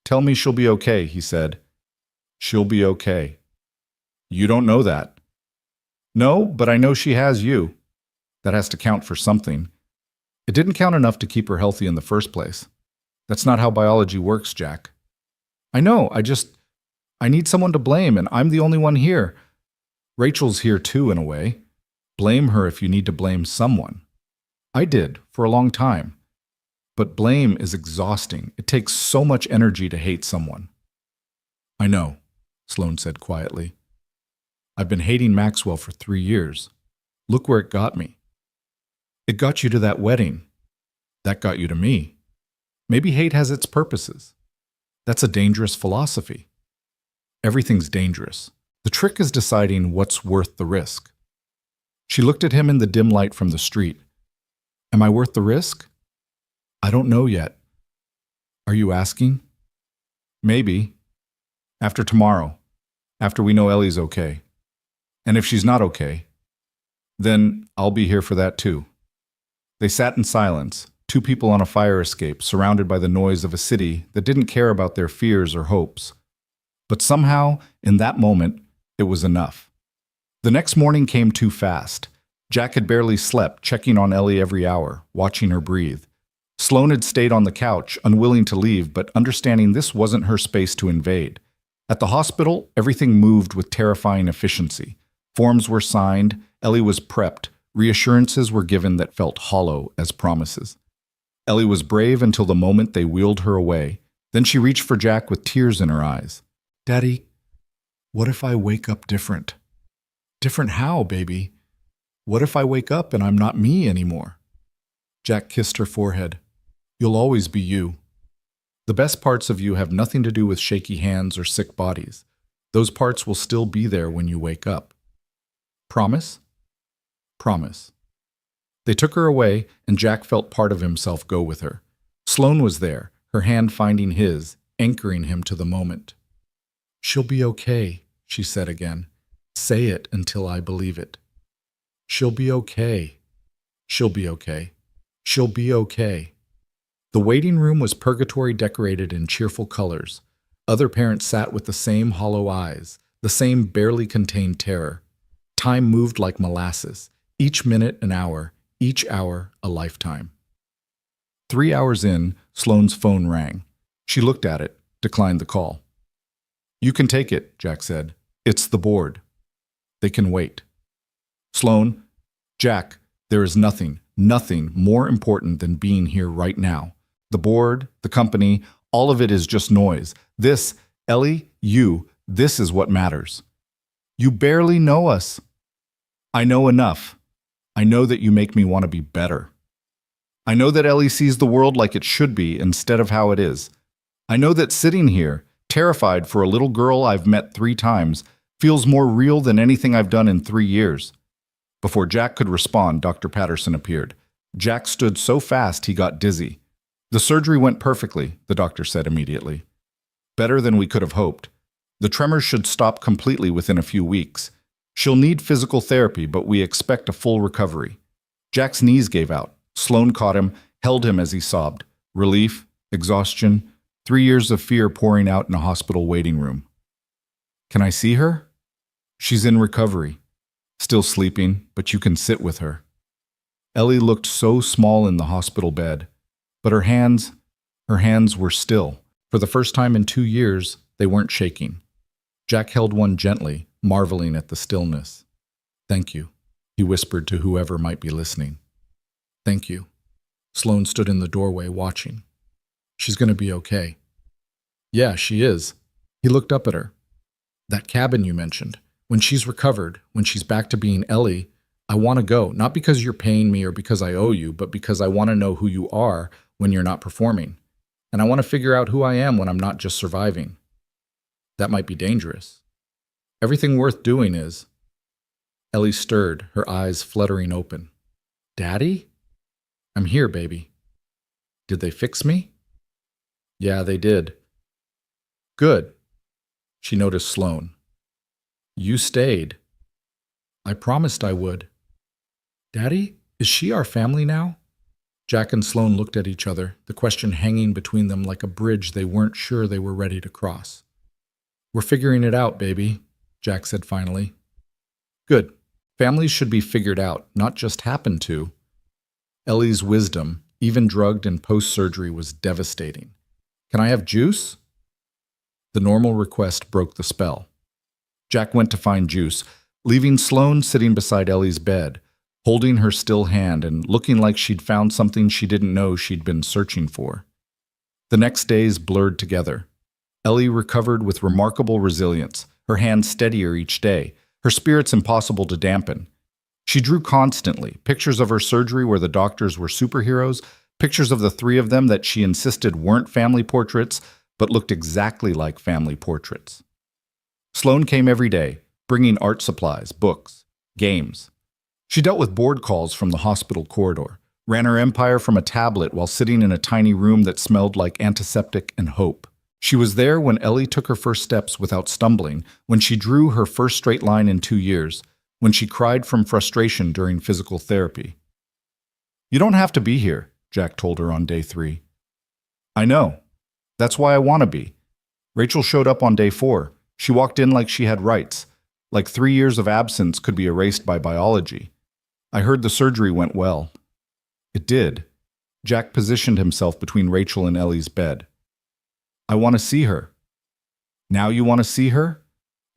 "Tell me she'll be okay," he said. "She'll be okay." "You don't know that." "No, but I know she has you." "That has to count for something." "It didn't count enough to keep her healthy in the first place." "That's not how biology works, Jack." "I know, I need someone to blame, and I'm the only one here." "Rachel's here too, in a way. Blame her if you need to blame someone." "I did, for a long time." "But blame is exhausting. It takes so much energy to hate someone." "I know," Sloane said quietly. "I've been hating Maxwell for 3 years. Look where it got me." "It got you to that wedding. That got you to me. Maybe hate has its purposes. That's a dangerous philosophy." "Everything's dangerous. The trick is deciding what's worth the risk." She looked at him in the dim light from the street. "Am I worth the risk?" "I don't know yet." "Are you asking?" "Maybe. After tomorrow. After we know Ellie's okay. And if she's not okay, then I'll be here for that too." They sat in silence, two people on a fire escape, surrounded by the noise of a city that didn't care about their fears or hopes. But somehow, in that moment, it was enough. The next morning came too fast. Jack had barely slept, checking on Ellie every hour, watching her breathe. Sloane had stayed on the couch, unwilling to leave, but understanding this wasn't her space to invade. At the hospital, everything moved with terrifying efficiency. Forms were signed, Ellie was prepped, reassurances were given that felt hollow as promises. Ellie was brave until the moment they wheeled her away. Then she reached for Jack with tears in her eyes. "Daddy, what if I wake up different?" "Different how, baby? What if I wake up and I'm not me anymore?" Jack kissed her forehead. "You'll always be you. The best parts of you have nothing to do with shaky hands or sick bodies. Those parts will still be there when you wake up. Promise?" "Promise." They took her away, and Jack felt part of himself go with her. Sloane was there, her hand finding his, anchoring him to the moment. "She'll be okay," she said again. "Say it until I believe it. She'll be okay. She'll be okay. She'll be okay." The waiting room was purgatory decorated in cheerful colors. Other parents sat with the same hollow eyes, the same barely contained terror. Time moved like molasses, each minute an hour, each hour a lifetime. 3 hours in, Sloane's phone rang. She looked at it, declined the call. "You can take it," Jack said. "It's the board. They can wait." "Sloane, Jack, there is nothing more important than being here right now. The board, the company, all of it is just noise. This, Ellie, this is what matters." "You barely know us." "I know enough. I know that you make me want to be better. I know that Ellie sees the world like it should be instead of how it is. I know that sitting here, terrified for a little girl I've met 3 times, feels more real than anything I've done in 3 years. Before Jack could respond, Dr. Patterson appeared. Jack stood so fast he got dizzy. "The surgery went perfectly," the doctor said immediately. "Better than we could have hoped. The tremors should stop completely within a few weeks. She'll need physical therapy, but we expect a full recovery." Jack's knees gave out. Sloane caught him, held him as he sobbed. Relief, exhaustion, 3 years of fear pouring out in a hospital waiting room. "Can I see her?" "She's in recovery. Still sleeping, but you can sit with her." Ellie looked so small in the hospital bed, but her hands were still. For the first time in 2 years, they weren't shaking. Jack held one gently, marveling at the stillness. "Thank you," he whispered to whoever might be listening. "Thank you." Sloane stood in the doorway watching. "She's going to be okay." "Yeah, she is." He looked up at her. "That cabin you mentioned, when she's recovered, when she's back to being Ellie, I want to go, not because you're paying me or because I owe you, but because I want to know who you are when you're not performing. And I want to figure out who I am when I'm not just surviving. That might be dangerous. Everything worth doing is." Ellie stirred, her eyes fluttering open. "Daddy?" "I'm here, baby." "Did they fix me?" "Yeah, they did." "Good." She noticed Sloane. "You stayed." "I promised I would." "Daddy, is she our family now?" Jack and Sloane looked at each other, the question hanging between them like a bridge they weren't sure they were ready to cross. "We're figuring it out, baby," Jack said finally. "Good. Families should be figured out, not just happen to." Ellie's wisdom, even drugged in post-surgery, was devastating. "Can I have juice?" The normal request broke the spell. Jack went to find juice, leaving Sloane sitting beside Ellie's bed, holding her still hand and looking like she'd found something she didn't know she'd been searching for. The next days blurred together. Ellie recovered with remarkable resilience, her hand steadier each day, her spirits impossible to dampen. She drew constantly, pictures of her surgery where the doctors were superheroes, pictures of the 3 of them that she insisted weren't family portraits, but looked exactly like family portraits. Sloane came every day, bringing art supplies, books, games. She dealt with board calls from the hospital corridor, ran her empire from a tablet while sitting in a tiny room that smelled like antiseptic and hope. She was there when Ellie took her first steps without stumbling, when she drew her first straight line in 2 years, when she cried from frustration during physical therapy. "You don't have to be here," Jack told her on day 3. "I know. That's why I want to be." Rachel showed up on day 4. She walked in like she had rights, like 3 years of absence could be erased by biology. "I heard the surgery went well." It did. Jack positioned himself between Rachel and Ellie's bed. "I want to see her." "Now you want to see her?"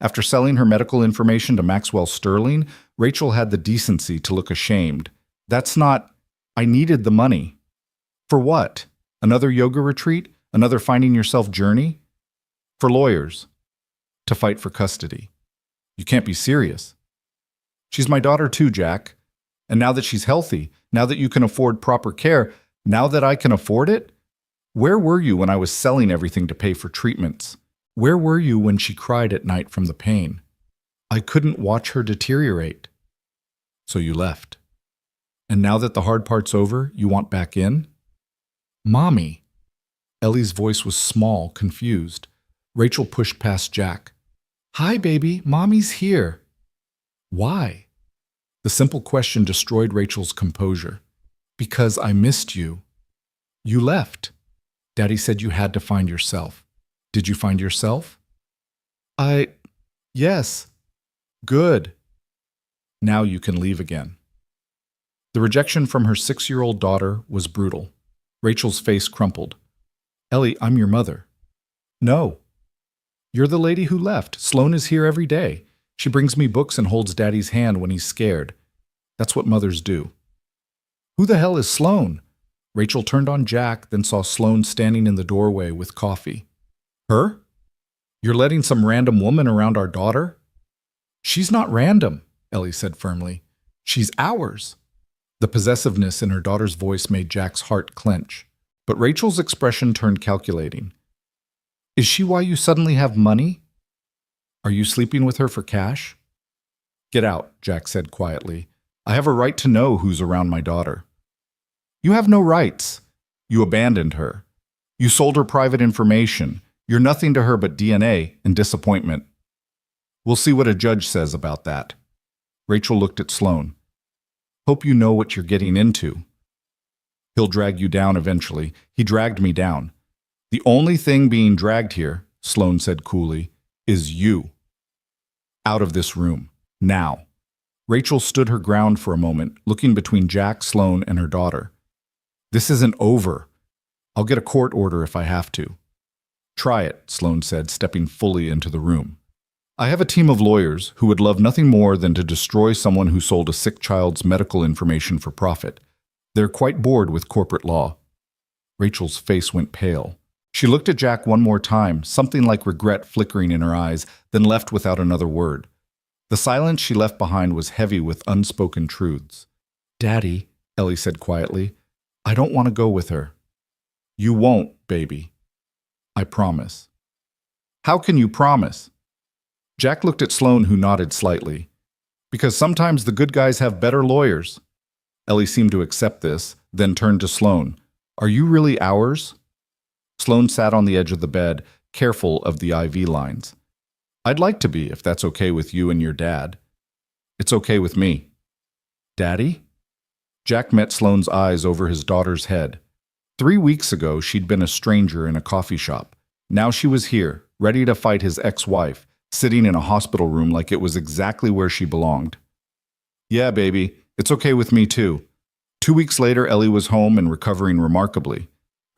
After selling her medical information to Maxwell Sterling, Rachel had the decency to look ashamed. "That's not... I needed the money." "For what? Another yoga retreat? Another finding yourself journey?" "For lawyers. To fight for custody." "You can't be serious." "She's my daughter too, Jack. And now that she's healthy, now that you can afford proper care, now that I can afford it? Where were you when I was selling everything to pay for treatments? Where were you when she cried at night from the pain? I couldn't watch her deteriorate." "So you left. And now that the hard part's over, you want back in?" "Mommy." Ellie's voice was small, confused. Rachel pushed past Jack. Hi, baby, Mommy's here. Why? The simple question destroyed Rachel's composure. Because I missed you. You left. Daddy said you had to find yourself. Did you find yourself? Yes. Good. Now you can leave again. The rejection from her 6-year-old daughter was brutal. Rachel's face crumpled. Ellie, I'm your mother. No. You're the lady who left. Sloane is here every day. She brings me books and holds Daddy's hand when he's scared. That's what mothers do. Who the hell is Sloane? Rachel turned on Jack, then saw Sloane standing in the doorway with coffee. Her? You're letting some random woman around our daughter? She's not random, Ellie said firmly. She's ours. The possessiveness in her daughter's voice made Jack's heart clench, but Rachel's expression turned calculating. Is she why you suddenly have money? Are you sleeping with her for cash? Get out, Jack said quietly. I have a right to know who's around my daughter. You have no rights. You abandoned her. You sold her private information. You're nothing to her but DNA and disappointment. We'll see what a judge says about that. Rachel looked at Sloane. Hope you know what you're getting into. He'll drag you down eventually. He dragged me down. The only thing being dragged here, Sloane said coolly, is you. Out of this room. Now. Rachel stood her ground for a moment, looking between Jack, Sloane, and her daughter. This isn't over. I'll get a court order if I have to. Try it, Sloane said, stepping fully into the room. I have a team of lawyers who would love nothing more than to destroy someone who sold a sick child's medical information for profit. They're quite bored with corporate law. Rachel's face went pale. She looked at Jack one more time, something like regret flickering in her eyes, then left without another word. The silence she left behind was heavy with unspoken truths. Daddy, Ellie said quietly, I don't want to go with her. You won't, baby. I promise. How can you promise? Jack looked at Sloane, who nodded slightly. Because sometimes the good guys have better lawyers. Ellie seemed to accept this, then turned to Sloane. Are you really ours? Sloane sat on the edge of the bed, careful of the IV lines. I'd like to be, if that's okay with you and your dad. It's okay with me. Daddy? Jack met Sloane's eyes over his daughter's head. 3 weeks ago, she'd been a stranger in a coffee shop. Now she was here, ready to fight his ex-wife, sitting in a hospital room like it was exactly where she belonged. Yeah, baby, it's okay with me too. 2 weeks later, Ellie was home and recovering remarkably.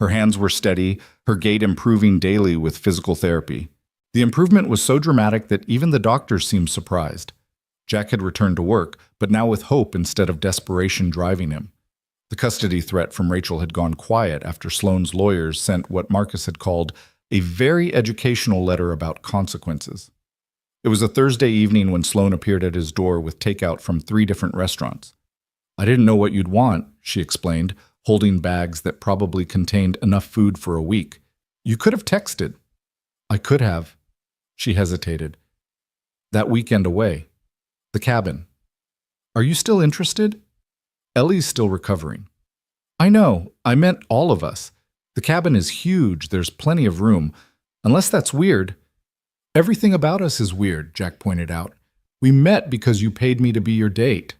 Her hands were steady, her gait improving daily with physical therapy. The improvement was so dramatic that even the doctors seemed surprised. Jack had returned to work, but now with hope instead of desperation driving him. The custody threat from Rachel had gone quiet after Sloane's lawyers sent what Marcus had called a very educational letter about consequences. It was a Thursday evening when Sloane appeared at his door with takeout from 3 different restaurants. I didn't know what you'd want, she explained, holding bags that probably contained enough food for a week. You could have texted. I could have. She hesitated. That weekend away. The cabin. Are you still interested? Ellie's still recovering. I know. I meant all of us. The cabin is huge. There's plenty of room. Unless that's weird. Everything about us is weird, Jack pointed out. We met because you paid me to be your date.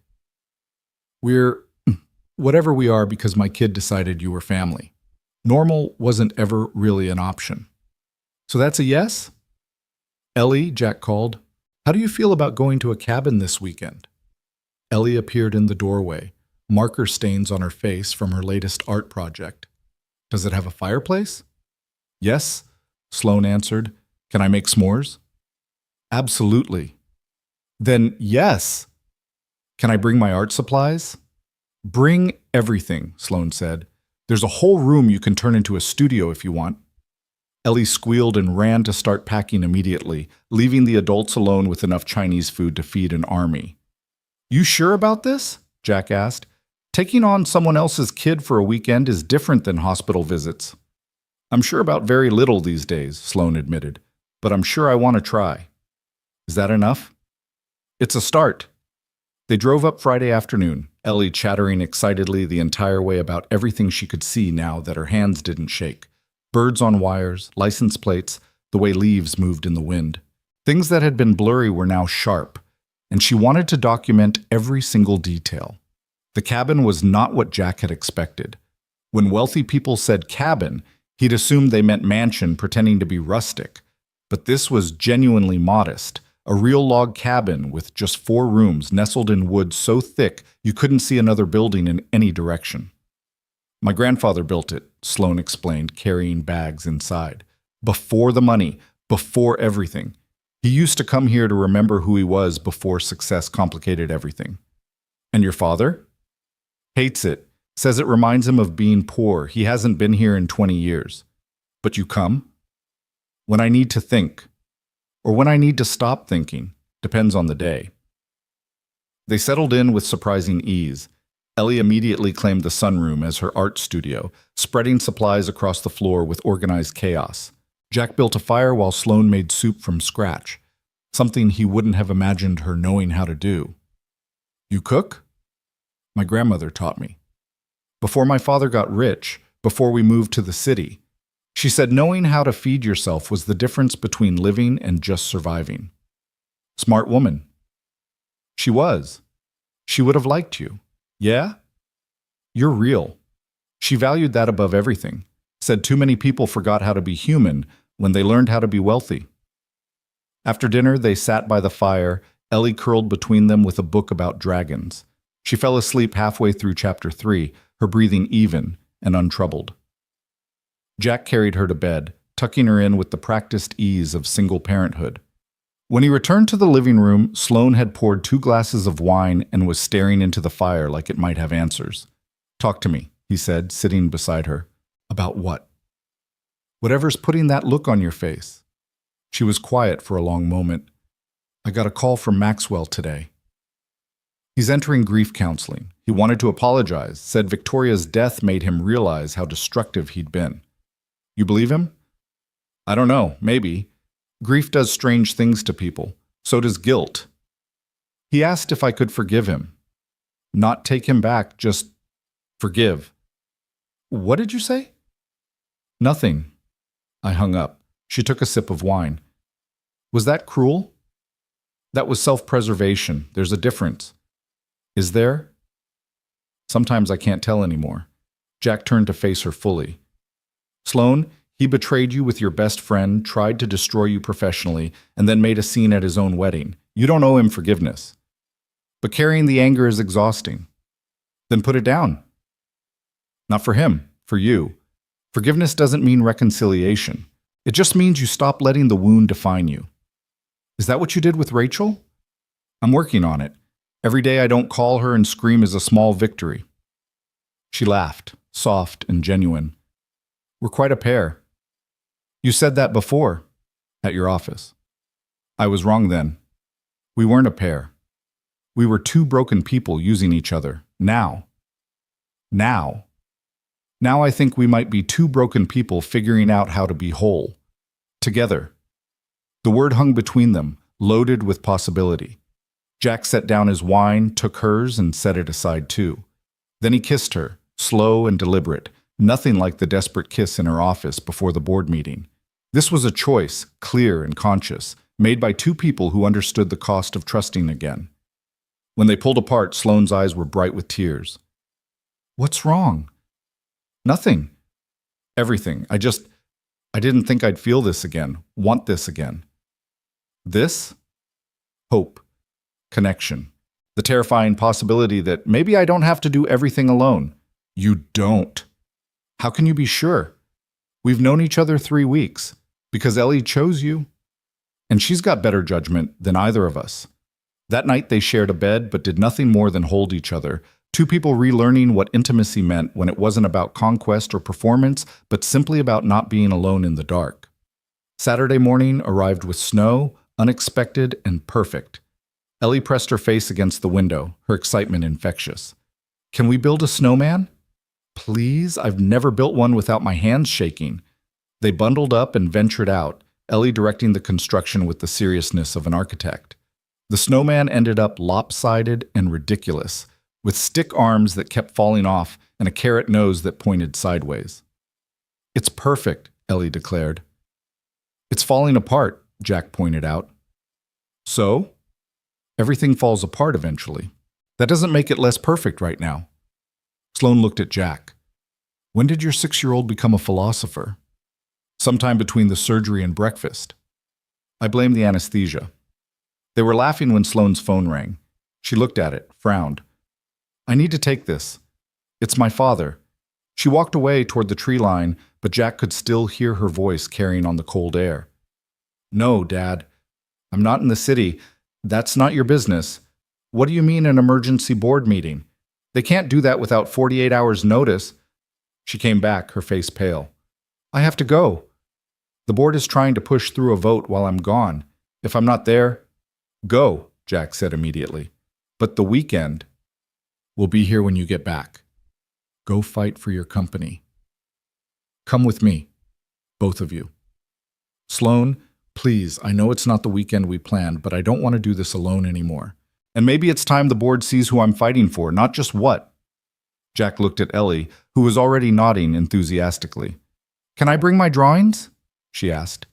We're whatever we are because my kid decided you were family. Normal wasn't ever really an option. So that's a yes? Ellie, Jack called. How do you feel about going to a cabin this weekend? Ellie appeared in the doorway, marker stains on her face from her latest art project. Does it have a fireplace? Yes, Sloane answered. Can I make s'mores? Absolutely. Then yes. Can I bring my art supplies? Bring everything, Sloane said. There's a whole room you can turn into a studio if you want. Ellie squealed and ran to start packing immediately, leaving the adults alone with enough Chinese food to feed an army. You sure about this? Jack asked. Taking on someone else's kid for a weekend is different than hospital visits. I'm sure about very little these days, Sloane admitted, but I'm sure I want to try. Is that enough? It's a start. They drove up Friday afternoon, Ellie chattering excitedly the entire way about everything she could see now that her hands didn't shake. Birds on wires, license plates, the way leaves moved in the wind. Things that had been blurry were now sharp, and she wanted to document every single detail. The cabin was not what Jack had expected. When wealthy people said cabin, he'd assumed they meant mansion pretending to be rustic. But this was genuinely modest, a real log cabin with just 4 rooms nestled in wood so thick you couldn't see another building in any direction. My grandfather built it, Sloane explained, carrying bags inside. Before the money, before everything. He used to come here to remember who he was before success complicated everything. And your father? Hates it. Says it reminds him of being poor. He hasn't been here in 20 years. But you come? When I need to think. Or when I need to stop thinking. Depends on the day. They settled in with surprising ease. Ellie immediately claimed the sunroom as her art studio, spreading supplies across the floor with organized chaos. Jack built a fire while Sloane made soup from scratch, something he wouldn't have imagined her knowing how to do. You cook? My grandmother taught me. Before my father got rich, before we moved to the city, she said knowing how to feed yourself was the difference between living and just surviving. Smart woman. She was. She would have liked you. Yeah? You're real. She valued that above everything. Said too many people forgot how to be human when they learned how to be wealthy. After dinner, they sat by the fire, Ellie curled between them with a book about dragons. She fell asleep halfway through chapter 3, her breathing even and untroubled. Jack carried her to bed, tucking her in with the practiced ease of single parenthood. When he returned to the living room, Sloane had poured 2 glasses of wine and was staring into the fire like it might have answers. Talk to me, he said, sitting beside her. About what? Whatever's putting that look on your face. She was quiet for a long moment. I got a call from Maxwell today. He's entering grief counseling. He wanted to apologize, said Victoria's death made him realize how destructive he'd been. You believe him? I don't know, maybe. Grief does strange things to people. So does guilt. He asked if I could forgive him. Not take him back, just forgive. What did you say? Nothing. I hung up. She took a sip of wine. Was that cruel? That was self-preservation. There's a difference. Is there? Sometimes I can't tell anymore. Jack turned to face her fully. Sloane, he betrayed you with your best friend, tried to destroy you professionally, and then made a scene at his own wedding. You don't owe him forgiveness. But carrying the anger is exhausting. Then put it down. Not for him, for you. Forgiveness doesn't mean reconciliation. It just means you stop letting the wound define you. Is that what you did with Rachel? I'm working on it. Every day I don't call her and scream is a small victory. She laughed, soft and genuine. We're quite a pair. You said that before, at your office. I was wrong then. We weren't a pair. We were 2 broken people using each other. Now I think we might be 2 broken people figuring out how to be whole. Together. The word hung between them, loaded with possibility. Jack set down his wine, took hers, and set it aside too. Then he kissed her, slow and deliberate, nothing like the desperate kiss in her office before the board meeting. This was a choice, clear and conscious, made by 2 people who understood the cost of trusting again. When they pulled apart, Sloane's eyes were bright with tears. What's wrong? Nothing. Everything. I didn't think I'd feel this again, want this again. This? Hope. Connection. The terrifying possibility that maybe I don't have to do everything alone. You don't. How can you be sure? We've known each other 3 weeks. Because Ellie chose you. And she's got better judgment than either of us. That night they shared a bed but did nothing more than hold each other. 2 people relearning what intimacy meant when it wasn't about conquest or performance, but simply about not being alone in the dark. Saturday morning arrived with snow, unexpected and perfect. Ellie pressed her face against the window, her excitement infectious. Can we build a snowman? Please, I've never built one without my hands shaking. They bundled up and ventured out, Ellie directing the construction with the seriousness of an architect. The snowman ended up lopsided and ridiculous, with stick arms that kept falling off and a carrot nose that pointed sideways. It's perfect, Ellie declared. It's falling apart, Jack pointed out. So? Everything falls apart eventually. That doesn't make it less perfect right now. Sloane looked at Jack. When did your 6-year-old become a philosopher? Sometime between the surgery and breakfast. I blame the anesthesia. They were laughing when Sloane's phone rang. She looked at it, frowned. I need to take this. It's my father. She walked away toward the tree line, but Jack could still hear her voice carrying on the cold air. No, Dad. I'm not in the city. That's not your business. What do you mean an emergency board meeting? They can't do that without 48 hours' notice. She came back, her face pale. I have to go. The board is trying to push through a vote while I'm gone. If I'm not there, go, Jack said immediately. But the weekend, we'll be here when you get back. Go fight for your company. Come with me, both of you. Sloane, please, I know it's not the weekend we planned, but I don't want to do this alone anymore. And maybe it's time the board sees who I'm fighting for, not just what. Jack looked at Ellie, who was already nodding enthusiastically. Can I bring my drawings? She asked.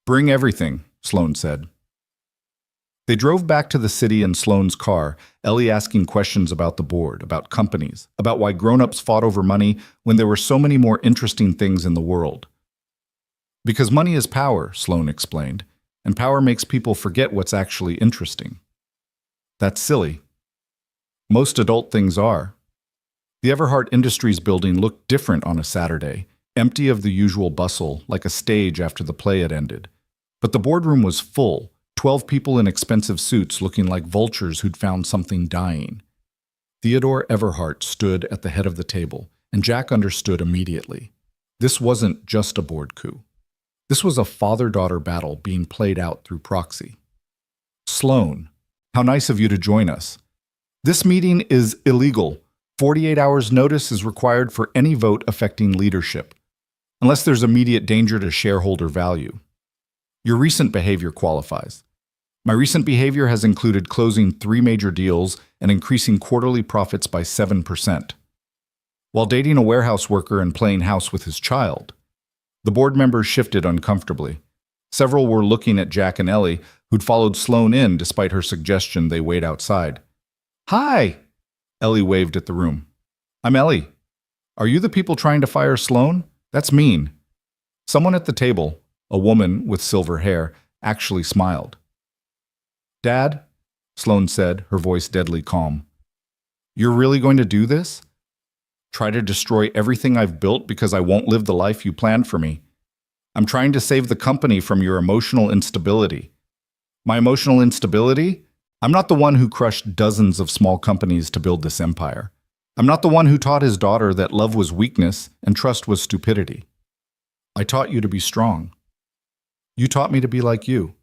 Bring everything, Sloane said. They drove back to the city in Sloane's car, Ellie asking questions about the board, about companies, about why grown-ups fought over money when there were so many more interesting things in the world. Because money is power, Sloane explained, and power makes people forget what's actually interesting. That's silly. Most adult things are. The Everhart Industries building looked different on a Saturday, empty of the usual bustle, like a stage after the play had ended. But the boardroom was full, 12 people in expensive suits looking like vultures who'd found something dying. Theodore Everhart stood at the head of the table, and Jack understood immediately. This wasn't just a board coup. This was a father-daughter battle being played out through proxy. Sloane, how nice of you to join us. This meeting is illegal. 48 hours notice is required for any vote affecting leadership, unless there's immediate danger to shareholder value. Your recent behavior qualifies. My recent behavior has included closing 3 major deals and increasing quarterly profits by 7%, while dating a warehouse worker and playing house with his child. The board members shifted uncomfortably. Several were looking at Jack and Ellie, who'd followed Sloane in despite her suggestion they wait outside. Hi! Ellie waved at the room. I'm Ellie. Are you the people trying to fire Sloane? That's mean. Someone at the table, a woman with silver hair, actually smiled. Dad, Sloane said, her voice deadly calm. You're really going to do this? Try to destroy everything I've built because I won't live the life you planned for me. I'm trying to save the company from your emotional instability. My emotional instability? I'm not the one who crushed dozens of small companies to build this empire. I'm not the one who taught his daughter that love was weakness and trust was stupidity. I taught you to be strong. You taught me to be like you.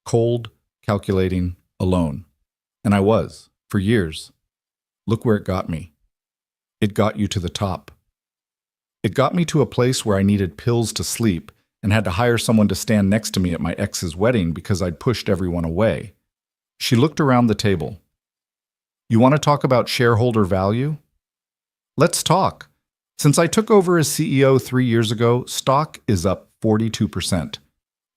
Cold, calculating, alone. And I was, for years. Look where it got me. It got you to the top. It got me to a place where I needed pills to sleep and had to hire someone to stand next to me at my ex's wedding because I'd pushed everyone away. She looked around the table. You want to talk about shareholder value? Let's talk. Since I took over as CEO 3 years ago, stock is up 42%.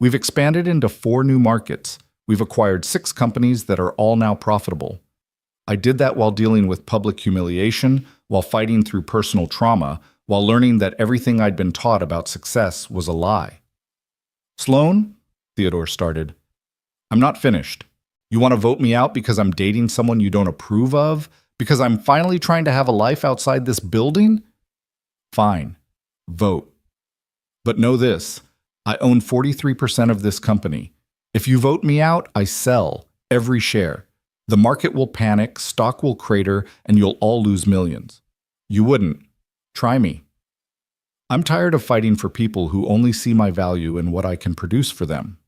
We've expanded into 4 new markets. We've acquired 6 companies that are all now profitable. I did that while dealing with public humiliation, while fighting through personal trauma, while learning that everything I'd been taught about success was a lie. Sloane, Theodore started, I'm not finished. You want to vote me out because I'm dating someone you don't approve of? Because I'm finally trying to have a life outside this building? Fine. Vote. But know this, I own 43% of this company. If you vote me out, I sell every share. The market will panic, stock will crater, and you'll all lose millions. You wouldn't. Try me. I'm tired of fighting for people who only see my value in what I can produce for them.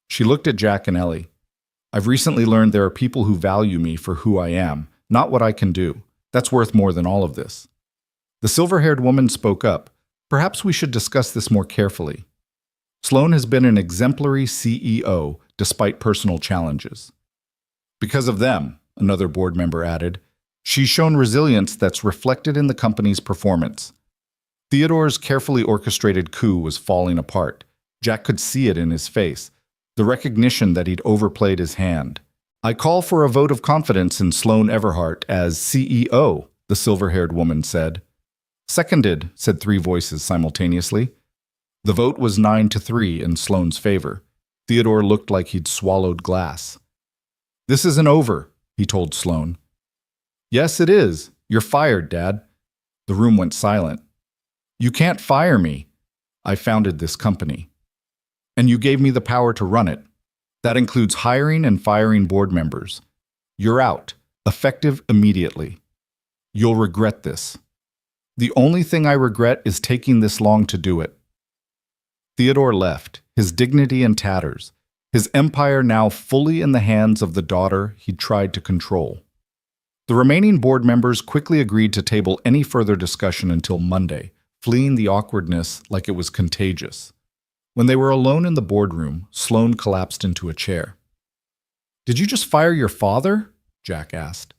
She looked at Jack and Ellie. I've recently learned there are people who value me for who I am, not what I can do. That's worth more than all of this. The silver-haired woman spoke up. Perhaps we should discuss this more carefully. Sloane has been an exemplary CEO despite personal challenges. Because of them, another board member added, she's shown resilience that's reflected in the company's performance. Theodore's carefully orchestrated coup was falling apart. Jack could see it in his face, the recognition that he'd overplayed his hand. "I call for a vote of confidence in Sloane Everhart as CEO," the silver-haired woman said. "Seconded," said three voices simultaneously. The vote was 9-3 in Sloane's favor. Theodore looked like he'd swallowed glass. "This isn't over," he told Sloane. "Yes, it is. You're fired, Dad." The room went silent. "You can't fire me. I founded this company. And you gave me the power to run it. That includes hiring and firing board members. You're out, effective immediately. You'll regret this. The only thing I regret is taking this long to do it." Theodore left, his dignity in tatters, his empire now fully in the hands of the daughter he'd tried to control. The remaining board members quickly agreed to table any further discussion until Monday, fleeing the awkwardness like it was contagious. When they were alone in the boardroom, Sloane collapsed into a chair. "Did you just fire your father?" Jack asked.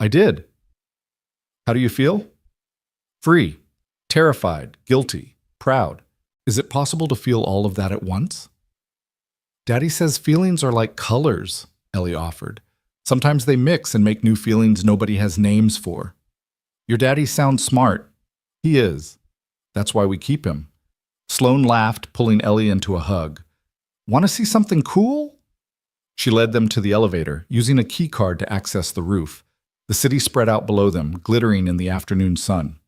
"I did." "How do you feel?" "Free, terrified, guilty, proud. Is it possible to feel all of that at once?" "Daddy says feelings are like colors," Ellie offered. "Sometimes they mix and make new feelings nobody has names for." "Your daddy sounds smart." "He is. That's why we keep him." Sloane laughed, pulling Ellie into a hug. "Want to see something cool?" She led them to the elevator, using a key card to access the roof. The city spread out below them, glittering in the afternoon sun.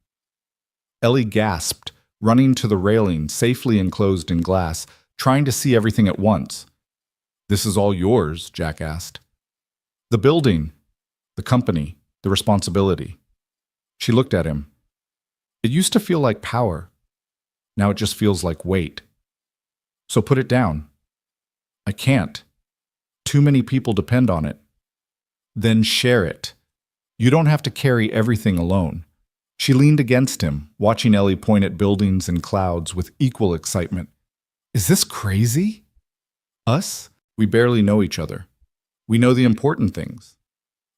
Ellie gasped, running to the railing, safely enclosed in glass, trying to see everything at once. "This is all yours?" Jack asked. "The building, the company, the responsibility." She looked at him. "It used to feel like power. Now it just feels like weight. So put it down." "I can't. Too many people depend on it." "Then share it. You don't have to carry everything alone." She leaned against him, watching Ellie point at buildings and clouds with equal excitement. "Is this crazy? Us? We barely know each other. We know the important things.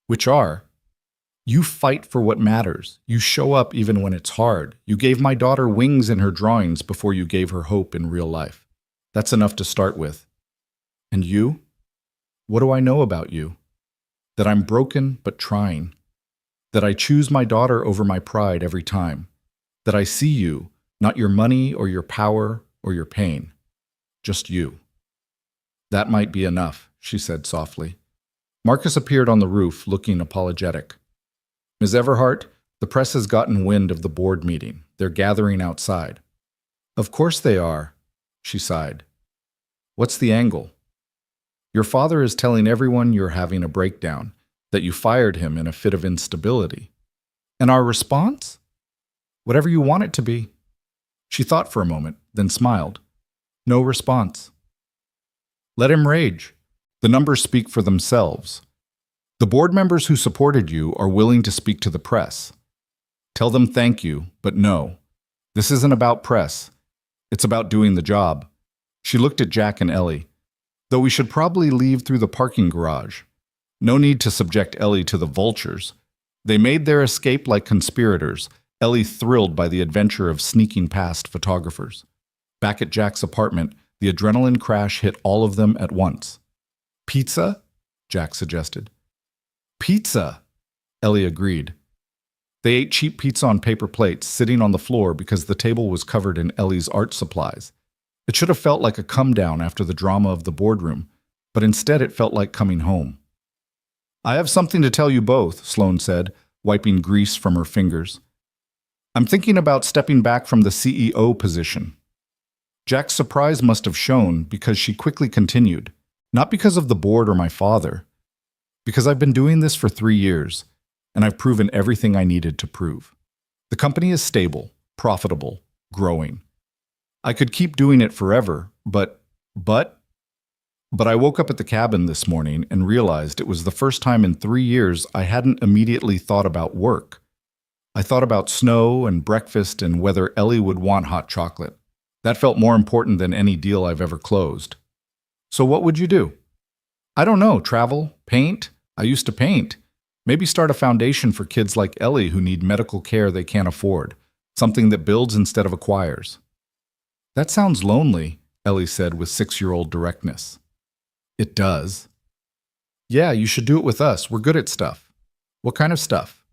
Which are, you fight for what matters. You show up even when it's hard. You gave my daughter wings in her drawings before you gave her hope in real life. That's enough to start with. And you? What do I know about you? That I'm broken but trying. That I choose my daughter over my pride every time. That I see you, not your money or your power or your pain. Just you." "That might be enough," she said softly. Marcus appeared on the roof, looking apologetic. "Ms. Everhart, the press has gotten wind of the board meeting. They're gathering outside." "Of course they are," she sighed. "What's the angle?" "Your father is telling everyone you're having a breakdown, that you fired him in a fit of instability. And our response? Whatever you want it to be." She thought for a moment, then smiled. "No response." "Let him rage. The numbers speak for themselves. The board members who supported you are willing to speak to the press. Tell them thank you, but no. This isn't about press. It's about doing the job." She looked at Jack and Ellie. "Though we should probably leave through the parking garage. No need to subject Ellie to the vultures. They made their escape like conspirators, Ellie thrilled by the adventure of sneaking past photographers. Back at Jack's apartment, the adrenaline crash hit all of them at once. "Pizza?" Jack suggested. "Pizza," Ellie agreed. They ate cheap pizza on paper plates, sitting on the floor because the table was covered in Ellie's art supplies. It should have felt like a come-down after the drama of the boardroom, but instead it felt like coming home. "I have something to tell you both," Sloane said, wiping grease from her fingers. "I'm thinking about stepping back from the CEO position." Jack's surprise must have shown because she quickly continued, "Not because of the board or my father. Because I've been doing this for 3 years, and I've proven everything I needed to prove. The company is stable, profitable, growing. I could keep doing it forever, but I woke up at the cabin this morning and realized it was the first time in 3 years I hadn't immediately thought about work. I thought about snow and breakfast and whether Ellie would want hot chocolate. That felt more important than any deal I've ever closed. So what would you do?" "I don't know, travel, paint. I used to paint. Maybe start a foundation for kids like Ellie who need medical care they can't afford. something that builds instead of acquires. That sounds lonely, Ellie said with 6-year-old directness. It does. Yeah, you should do it with us. We're good at stuff. What kind of stuff?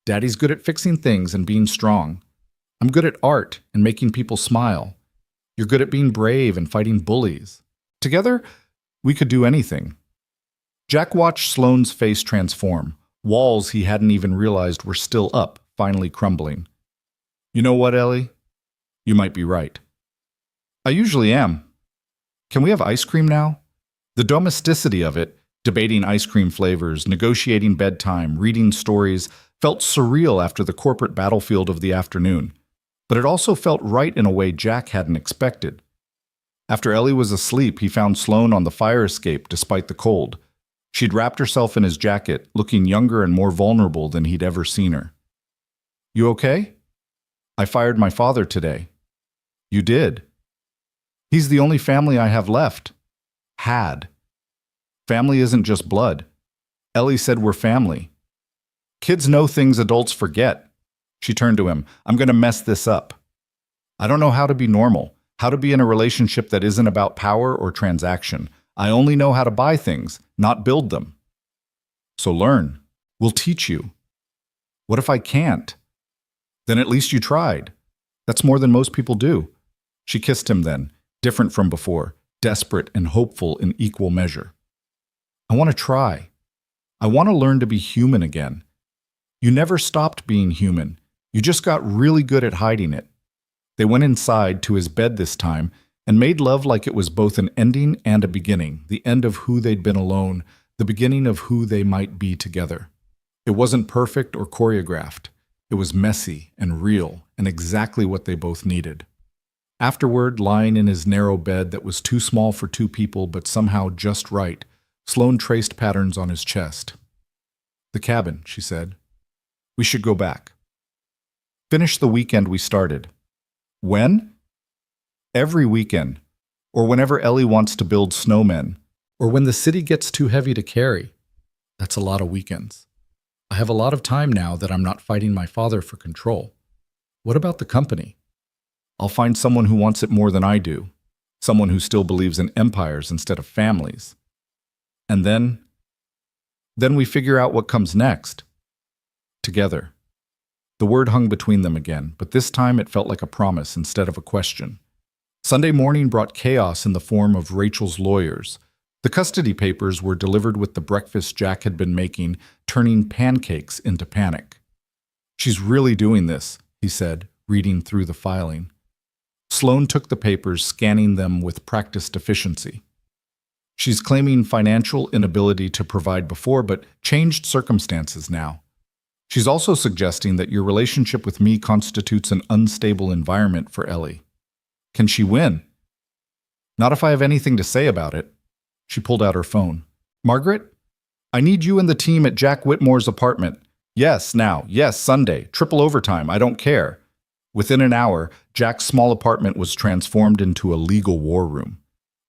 Daddy's good at fixing things and being strong. I'm good at art and making people smile. You're good at being brave and fighting bullies. Together, we could do anything. Jack watched Sloane's face transform. Walls he hadn't even realized were still up, finally crumbling. You know what, Ellie? You might be right. I usually am. Can we have ice cream now? The domesticity of it, debating ice cream flavors, negotiating bedtime, reading stories, felt surreal after the corporate battlefield of the afternoon. But it also felt right in a way Jack hadn't expected. After Ellie was asleep, he found Sloane on the fire escape despite the cold. She'd wrapped herself in his jacket, looking younger and more vulnerable than he'd ever seen her. You okay? I fired my father today. You did? He's the only family I have left. Had. Family isn't just blood. Ellie said we're family. Kids know things adults forget. She turned to him. I'm going to mess this up. I don't know how to be normal, how to be in a relationship that isn't about power or transaction. I only know how to buy things, not build them. So learn. We'll teach you. What if I can't? Then at least you tried. That's more than most people do. She kissed him then, different from before, desperate and hopeful in equal measure. I want to try. I want to learn to be human again. You never stopped being human. You just got really good at hiding it. They went inside to his bed this time and made love like it was both an ending and a beginning, the end of who they'd been alone, the beginning of who they might be together. It wasn't perfect or choreographed. It was messy and real and exactly what they both needed. Afterward, lying in his narrow bed that was too small for two people but somehow just right, Sloane traced patterns on his chest. The cabin, she said. We should go back. Finish the weekend we started. When? Every weekend, or whenever Ellie wants to build snowmen, or when the city gets too heavy to carry. That's a lot of weekends. I have a lot of time now that I'm not fighting my father for control. What about the company? I'll find someone who wants it more than I do, someone who still believes in empires instead of families. And then we figure out what comes next. Together. The word hung between them again, but this time it felt like a promise instead of a question. Sunday morning brought chaos in the form of Rachel's lawyers. The custody papers were delivered with the breakfast Jack had been making, turning pancakes into panic. She's really doing this, he said, reading through the filing. Sloane took the papers, scanning them with practiced efficiency. She's claiming financial inability to provide before, but changed circumstances now. She's also suggesting that your relationship with me constitutes an unstable environment for Ellie. Can she win? Not if I have anything to say about it. She pulled out her phone. Margaret? I need you and the team at Jack Whitmore's apartment. Yes, now. Yes, Sunday. Triple overtime. I don't care. Within an hour, Jack's small apartment was transformed into a legal war room.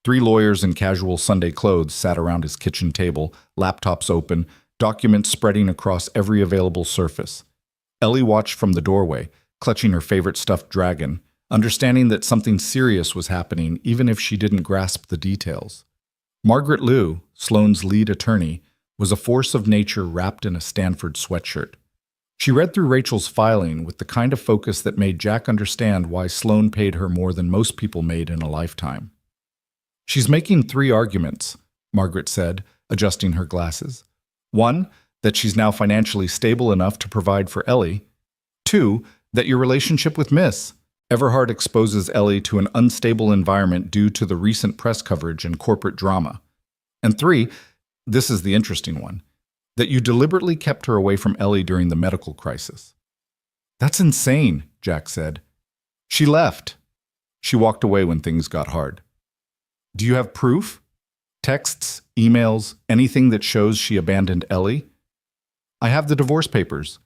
3 lawyers in casual Sunday clothes sat around his kitchen table, laptops open, documents spreading across every available surface. Ellie watched from the doorway, clutching her favorite stuffed dragon, understanding that something serious was happening even if she didn't grasp the details. Margaret Liu, Sloane's lead attorney, was a force of nature wrapped in a Stanford sweatshirt. She read through Rachel's filing with the kind of focus that made Jack understand why Sloane paid her more than most people made in a lifetime. She's making 3 arguments, Margaret said, adjusting her glasses. 1, that she's now financially stable enough to provide for Ellie. 2, that your relationship with Miss Everhart exposes Ellie to an unstable environment due to the recent press coverage and corporate drama. And 3, this is the interesting one, that you deliberately kept her away from Ellie during the medical crisis. That's insane, Jack said. She left. She walked away when things got hard. Do you have proof? Texts, emails, anything that shows she abandoned Ellie? I have the divorce papers.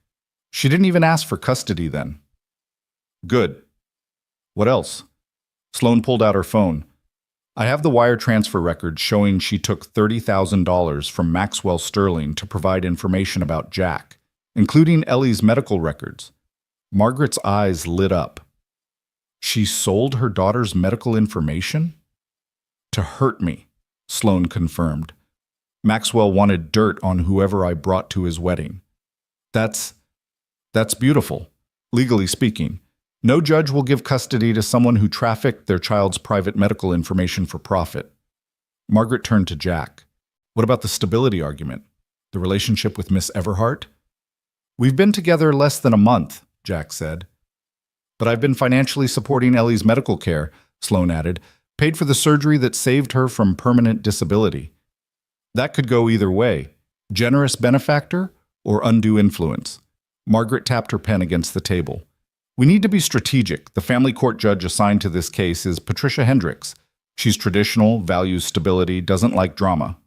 She didn't even ask for custody then. Good. What else? Sloane pulled out her phone. I have the wire transfer record showing she took $30,000 from Maxwell Sterling to provide information about Jack, including Ellie's medical records. Margaret's eyes lit up. She sold her daughter's medical information? To hurt me, Sloane confirmed. Maxwell wanted dirt on whoever I brought to his wedding. That's beautiful, legally speaking. No judge will give custody to someone who trafficked their child's private medical information for profit. Margaret turned to Jack. What about the stability argument? The relationship with Miss Everhart? We've been together less than a month, Jack said. But I've been financially supporting Ellie's medical care, Sloane added, paid for the surgery that saved her from permanent disability. That could go either way, generous benefactor or undue influence. Margaret tapped her pen against the table. We need to be strategic. The family court judge assigned to this case is Patricia Hendricks. She's traditional, values stability, doesn't like drama.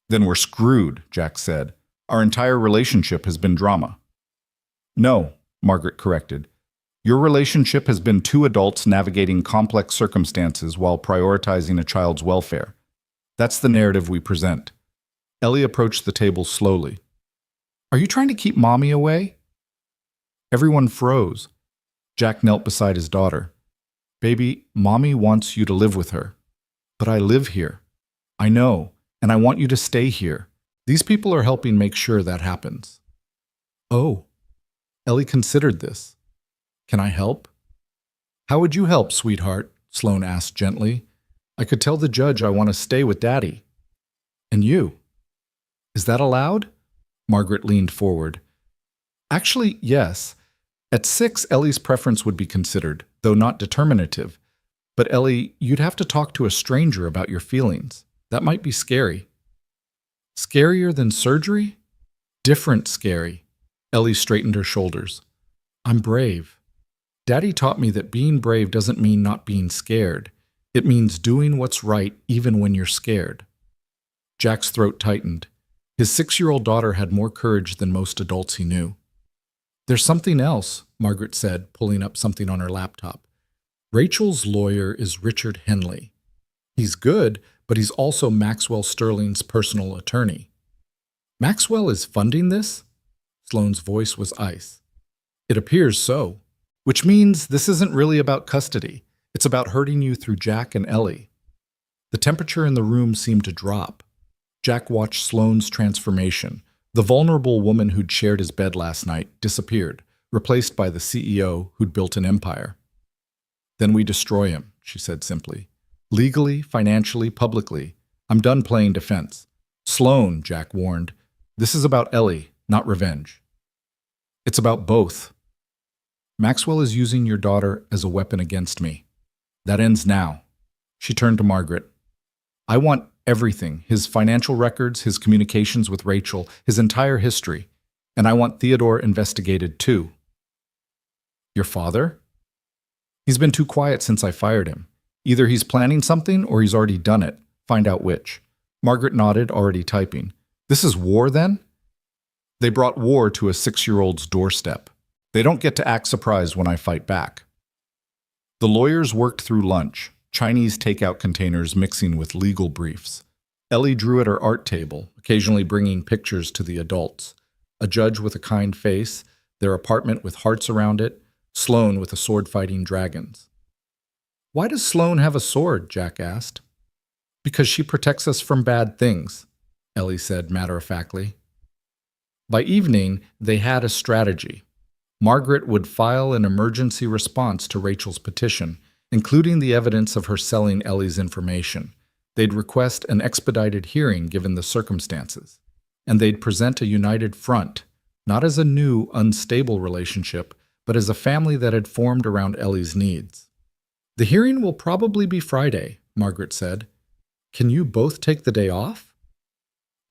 Then we're screwed, Jack said. Our entire relationship has been drama. No, Margaret corrected. Your relationship has been two adults navigating complex circumstances while prioritizing a child's welfare. That's the narrative we present. Ellie approached the table slowly. Are you trying to keep Mommy away? Everyone froze. Jack knelt beside his daughter. Baby, Mommy wants you to live with her. But I live here. I know, and I want you to stay here. These people are helping make sure that happens. Oh, Ellie considered this. Can I help? How would you help, sweetheart? Sloane asked gently. I could tell the judge I want to stay with Daddy. And you? Is that allowed? Margaret leaned forward. Actually, yes. At 6, Ellie's preference would be considered, though not determinative. But Ellie, you'd have to talk to a stranger about your feelings. That might be scary. Scarier than surgery? Different scary. Ellie straightened her shoulders. I'm brave. Daddy taught me that being brave doesn't mean not being scared. It means doing what's right even when you're scared. Jack's throat tightened. His 6-year-old daughter had more courage than most adults he knew. There's something else, Margaret said, pulling up something on her laptop. Rachel's lawyer is Richard Henley. He's good, but he's also Maxwell Sterling's personal attorney. Maxwell is funding this? Sloane's voice was ice. It appears so, which means this isn't really about custody. It's about hurting you through Jack and Ellie. The temperature in the room seemed to drop. Jack watched Sloane's transformation. The vulnerable woman who'd shared his bed last night disappeared, replaced by the CEO who'd built an empire. Then we destroy him, she said simply. Legally, financially, publicly. I'm done playing defense. Sloane, Jack warned. This is about Ellie, not revenge. It's about both. Maxwell is using your daughter as a weapon against me. That ends now. She turned to Margaret. I want everything, his financial records, his communications with Rachel, his entire history. And I want Theodore investigated too. Your father? He's been too quiet since I fired him. Either he's planning something or he's already done it. Find out which. Margaret nodded, already typing. This is war then? They brought war to a 6-year-old's doorstep. They don't get to act surprised when I fight back. The lawyers worked through lunch, Chinese takeout containers mixing with legal briefs. Ellie drew at her art table, occasionally bringing pictures to the adults. A judge with a kind face, their apartment with hearts around it, Sloane with a sword fighting dragons. Why does Sloane have a sword? Jack asked. Because she protects us from bad things, Ellie said matter-of-factly. By evening, they had a strategy. Margaret would file an emergency response to Rachel's petition, including the evidence of her selling Ellie's information. They'd request an expedited hearing given the circumstances. And they'd present a united front, not as a new, unstable relationship, but as a family that had formed around Ellie's needs. The hearing will probably be Friday, Margaret said. Can you both take the day off?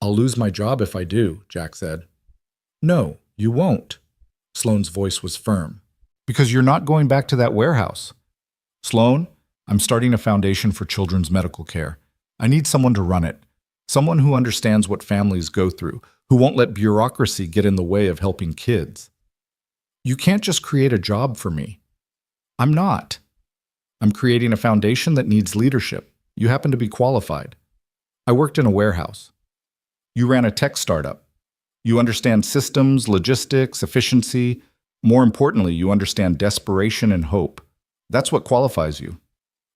I'll lose my job if I do, Jack said. No, you won't. Sloane's voice was firm. Because you're not going back to that warehouse. Sloane, I'm starting a foundation for children's medical care. I need someone to run it. Someone who understands what families go through, who won't let bureaucracy get in the way of helping kids. You can't just create a job for me. I'm not. I'm creating a foundation that needs leadership. You happen to be qualified. I worked in a warehouse. You ran a tech startup. You understand systems, logistics, efficiency. More importantly, you understand desperation and hope. That's what qualifies you.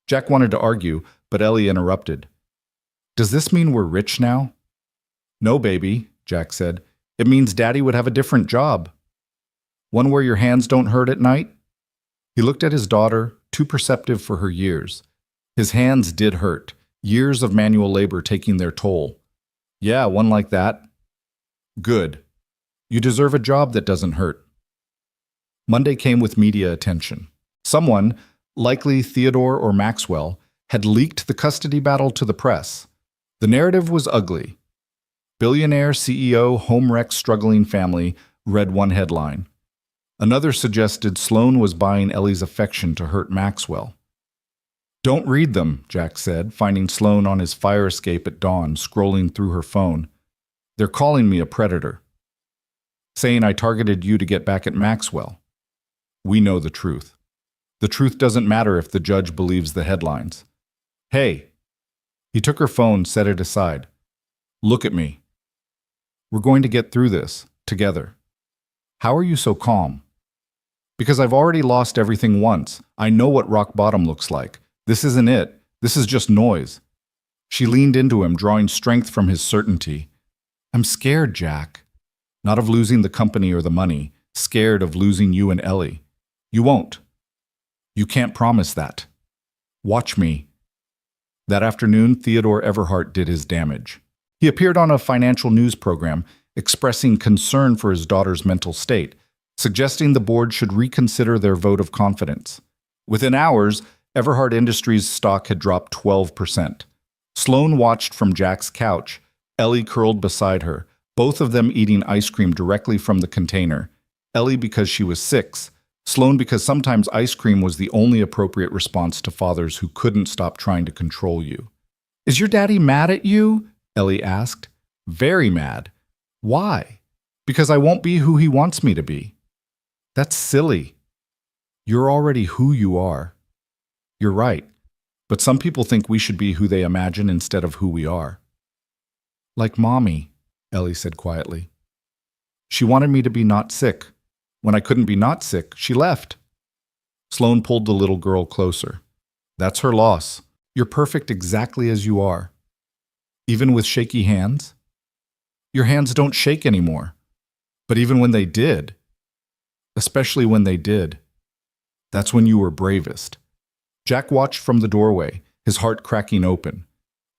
Jack wanted to argue, but Ellie interrupted. Does this mean we're rich now? No, baby, Jack said. It means Daddy would have a different job. One where your hands don't hurt at night? He looked at his daughter, too perceptive for her years. His hands did hurt, years of manual labor taking their toll. Yeah, one like that. Good. You deserve a job that doesn't hurt. Monday came with media attention. Someone, likely Theodore or Maxwell, had leaked the custody battle to the press. The narrative was ugly. Billionaire CEO home wreck struggling family, read one headline. Another suggested Sloane was buying Ellie's affection to hurt Maxwell. Don't read them, Jack said, finding Sloane on his fire escape at dawn, scrolling through her phone. They're calling me a predator. Saying I targeted you to get back at Maxwell. We know the truth. The truth doesn't matter if the judge believes the headlines. Hey. He took her phone, set it aside. Look at me. We're going to get through this, together. How are you so calm? Because I've already lost everything once. I know what rock bottom looks like. This isn't it. This is just noise. She leaned into him, drawing strength from his certainty. I'm scared, Jack. Not of losing the company or the money. Scared of losing you and Ellie. You won't. You can't promise that. Watch me. That afternoon, Theodore Everhart did his damage. He appeared on a financial news program, expressing concern for his daughter's mental state, suggesting the board should reconsider their vote of confidence. Within hours, Everhart Industries' stock had dropped 12%. Sloane watched from Jack's couch, Ellie curled beside her, both of them eating ice cream directly from the container. Ellie because she was 6, Sloane because sometimes ice cream was the only appropriate response to fathers who couldn't stop trying to control you. Is your daddy mad at you? Ellie asked. Very mad. Why? Because I won't be who he wants me to be. That's silly. You're already who you are. You're right, but some people think we should be who they imagine instead of who we are. Like Mommy, Ellie said quietly. She wanted me to be not sick. When I couldn't be not sick, she left. Sloane pulled the little girl closer. That's her loss. You're perfect exactly as you are. Even with shaky hands? Your hands don't shake anymore. But even when they did, especially when they did, that's when you were bravest. Jack watched from the doorway, his heart cracking open.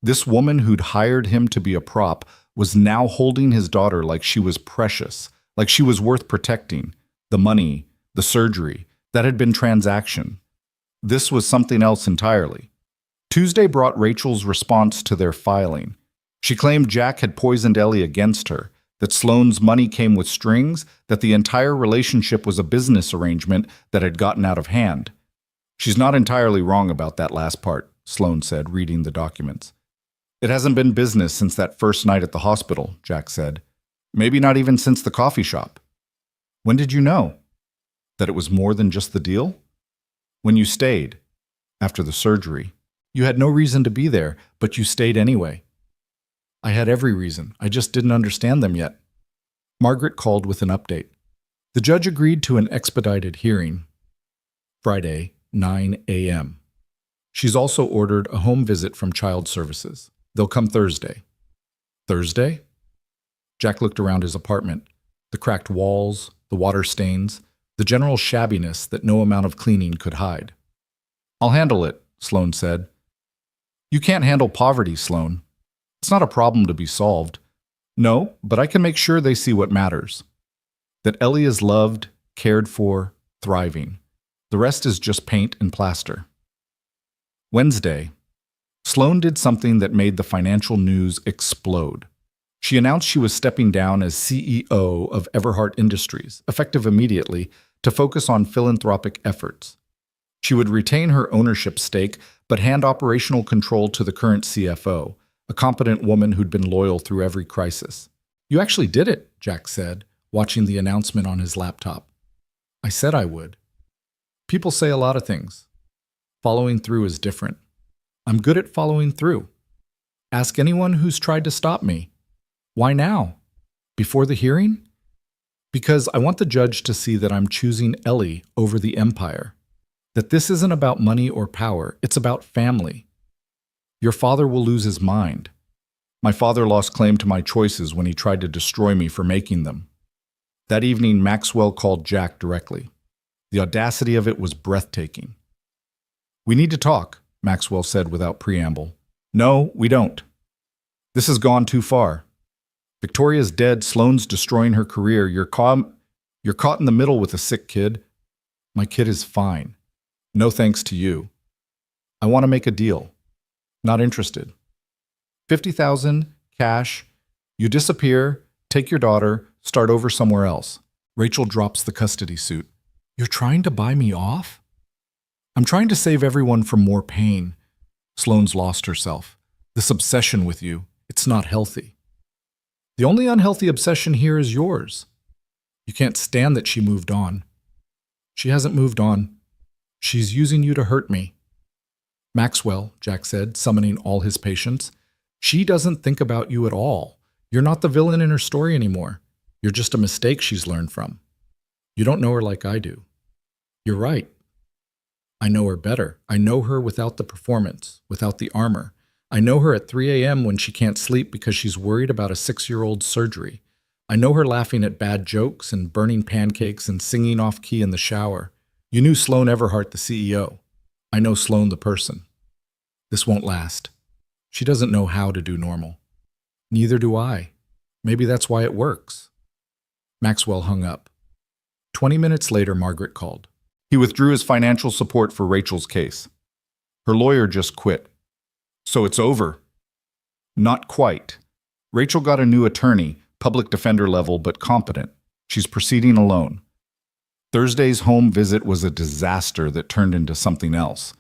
This woman who'd hired him to be a prop was now holding his daughter like she was precious, like she was worth protecting. The money, the surgery, that had been transaction. This was something else entirely. Tuesday brought Rachel's response to their filing. She claimed Jack had poisoned Ellie against her, that Sloane's money came with strings, that the entire relationship was a business arrangement that had gotten out of hand. She's not entirely wrong about that last part, Sloane said, reading the documents. It hasn't been business since that first night at the hospital, Jack said. Maybe not even since the coffee shop. When did you know? That it was more than just the deal? When you stayed, after the surgery. You had no reason to be there, but you stayed anyway. I had every reason. I just didn't understand them yet. Margaret called with an update. The judge agreed to an expedited hearing. Friday, 9 a.m. She's also ordered a home visit from Child Services. They'll come Thursday. Thursday? Jack looked around his apartment. The cracked walls, the water stains, the general shabbiness that no amount of cleaning could hide. I'll handle it, Sloane said. You can't handle poverty, Sloane. It's not a problem to be solved. No, but I can make sure they see what matters. That Ellie is loved, cared for, thriving. The rest is just paint and plaster. Wednesday, Sloane did something that made the financial news explode. She announced she was stepping down as CEO of Everhart Industries, effective immediately, to focus on philanthropic efforts. She would retain her ownership stake, but hand operational control to the current CFO, a competent woman who'd been loyal through every crisis. You actually did it, Jack said, watching the announcement on his laptop. I said I would. People say a lot of things. Following through is different. I'm good at following through. Ask anyone who's tried to stop me. Why now? Before the hearing? Because I want the judge to see that I'm choosing Ellie over the empire. That this isn't about money or power, it's about family. Your father will lose his mind. My father lost claim to my choices when he tried to destroy me for making them. That evening, Maxwell called Jack directly. The audacity of it was breathtaking. We need to talk, Maxwell said without preamble. No, we don't. This has gone too far. Victoria's dead, Sloane's destroying her career. You're caught in the middle with a sick kid. My kid is fine. No thanks to you. I want to make a deal. Not interested. 50,000, cash. You disappear, take your daughter, start over somewhere else. Rachel drops the custody suit. You're trying to buy me off? I'm trying to save everyone from more pain. Sloane's lost herself. This obsession with you, it's not healthy. The only unhealthy obsession here is yours. You can't stand that she moved on. She hasn't moved on. She's using you to hurt me. Maxwell, Jack said, summoning all his patience, she doesn't think about you at all. You're not the villain in her story anymore. You're just a mistake she's learned from. You don't know her like I do. You're right. I know her better. I know her without the performance, without the armor. I know her at 3 a.m. when she can't sleep because she's worried about a 6-year-old's surgery. I know her laughing at bad jokes and burning pancakes and singing off-key in the shower. You knew Sloane Everhart, the CEO. I know Sloane the person. This won't last. She doesn't know how to do normal. Neither do I. Maybe that's why it works. Maxwell hung up. 20 minutes later, Margaret called. He withdrew his financial support for Rachel's case. Her lawyer just quit. So it's over. Not quite. Rachel got a new attorney, public defender level, but competent. She's proceeding alone. Thursday's home visit was a disaster that turned into something else.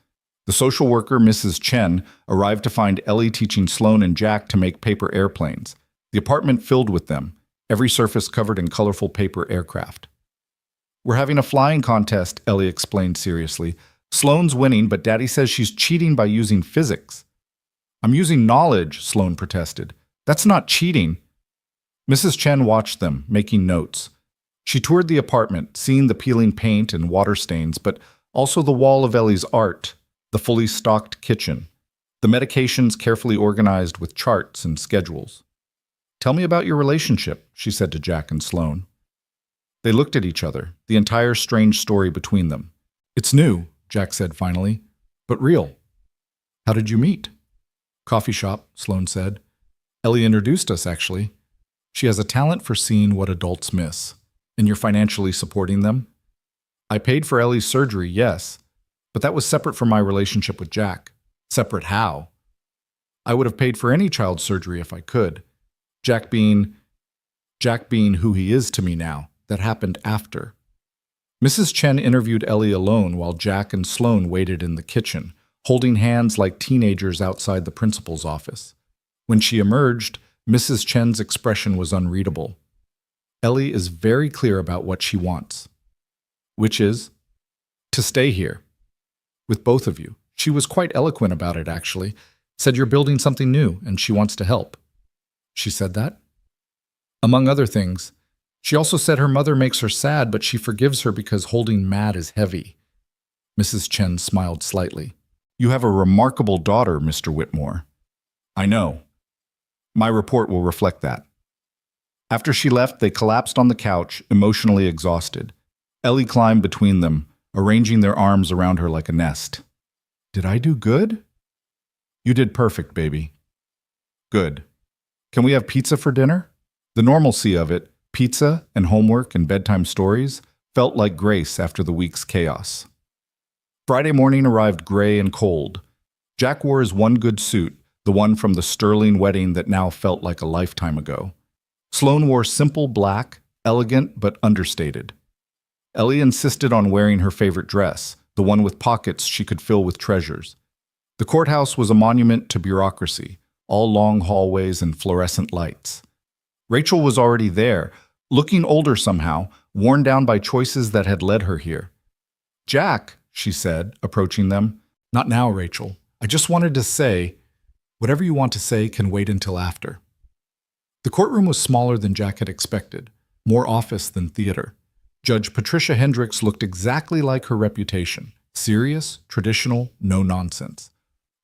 The social worker, Mrs. Chen, arrived to find Ellie teaching Sloane and Jack to make paper airplanes. The apartment filled with them, every surface covered in colorful paper aircraft. We're having a flying contest, Ellie explained seriously. Sloane's winning, but Daddy says she's cheating by using physics. I'm using knowledge, Sloane protested. That's not cheating. Mrs. Chen watched them, making notes. She toured the apartment, seeing the peeling paint and water stains, but also the wall of Ellie's art, the fully stocked kitchen, the medications carefully organized with charts and schedules. Tell me about your relationship, she said to Jack and Sloane. They looked at each other, the entire strange story between them. It's new, Jack said finally, but real. How did you meet? Coffee shop, Sloane said. Ellie introduced us, actually. She has a talent for seeing what adults miss. And you're financially supporting them? I paid for Ellie's surgery, yes, but that was separate from my relationship with Jack. Separate how? I would have paid for any child's surgery if I could. Jack being who he is to me now. That happened after. Mrs. Chen interviewed Ellie alone while Jack and Sloane waited in the kitchen, holding hands like teenagers outside the principal's office. When she emerged, Mrs. Chen's expression was unreadable. Ellie is very clear about what she wants, which is to stay here with both of you. She was quite eloquent about it, actually. Said you're building something new and she wants to help. She said that? Among other things, she also said her mother makes her sad, but she forgives her because holding Matt is heavy. Mrs. Chen smiled slightly. You have a remarkable daughter, Mr. Whitmore. I know. My report will reflect that. After she left, they collapsed on the couch, emotionally exhausted. Ellie climbed between them, arranging their arms around her like a nest. Did I do good? You did perfect, baby. Good. Can we have pizza for dinner? The normalcy of it, pizza and homework and bedtime stories, felt like grace after the week's chaos. Friday morning arrived gray and cold. Jack wore his one good suit, the one from the sterling wedding that now felt like a lifetime ago. Sloane wore simple black, elegant but understated. Ellie insisted on wearing her favorite dress, the one with pockets she could fill with treasures. The courthouse was a monument to bureaucracy, all long hallways and fluorescent lights. Rachel was already there, looking older somehow, worn down by choices that had led her here. Jack, she said, approaching them. Not now, Rachel. I just wanted to say, whatever you want to say can wait until after. The courtroom was smaller than Jack had expected. more office than theater. Judge Patricia Hendricks looked exactly like her reputation. Serious, traditional, no nonsense.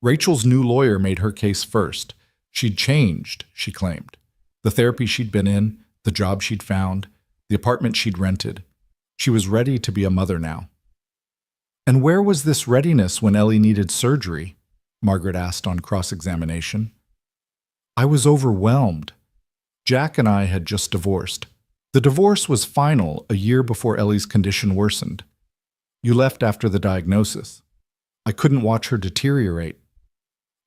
Rachel's new lawyer made her case first. She'd changed, she claimed. The therapy she'd been in, the job she'd found, the apartment she'd rented. She was ready to be a mother now. And where was this readiness when Ellie needed surgery? Margaret asked on cross-examination. I was overwhelmed. Jack and I had just divorced. The divorce was final a year before Ellie's condition worsened. You left after the diagnosis. I couldn't watch her deteriorate.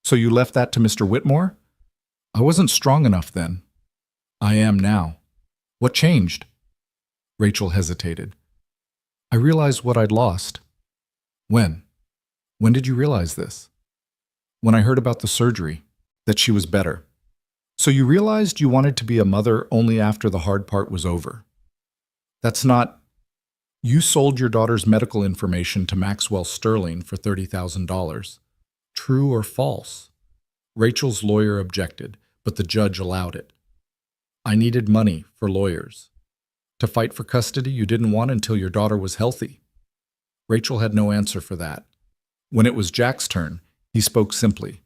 So you left that to Mr. Whitmore? I wasn't strong enough then. I am now. What changed? Rachel hesitated. I realized what I'd lost. When? When did you realize this? When I heard about the surgery, that she was better. So you realized you wanted to be a mother only after the hard part was over. That's not... You sold your daughter's medical information to Maxwell Sterling for $30,000. True or false? Rachel's lawyer objected, but the judge allowed it. I needed money for lawyers. To fight for custody you didn't want until your daughter was healthy. Rachel had no answer for that. When it was Jack's turn, he spoke simply.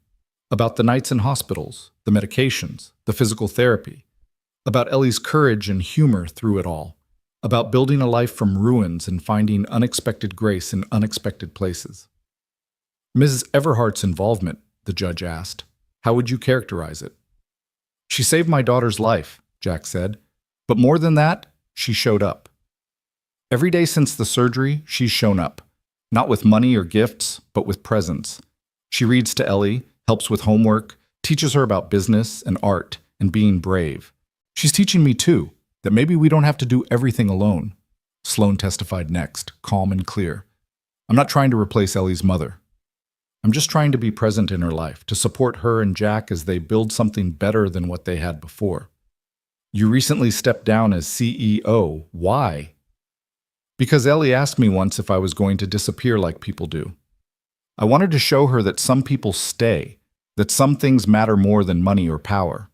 About the nights in hospitals, the medications, the physical therapy. About Ellie's courage and humor through it all. About building a life from ruins and finding unexpected grace in unexpected places. Mrs. Everhart's involvement, the judge asked. How would you characterize it? She saved my daughter's life, Jack said. But more than that, she showed up. Every day since the surgery, she's shown up. Not with money or gifts, but with presence. She reads to Ellie, helps with homework, teaches her about business and art and being brave. She's teaching me too, that maybe we don't have to do everything alone. Sloan testified next, calm and clear. I'm not trying to replace Ellie's mother. I'm just trying to be present in her life, to support her and Jack as they build something better than what they had before. You recently stepped down as CEO. Why? Because Ellie asked me once if I was going to disappear like people do. I wanted to show her that some people stay, that some things matter more than money or power.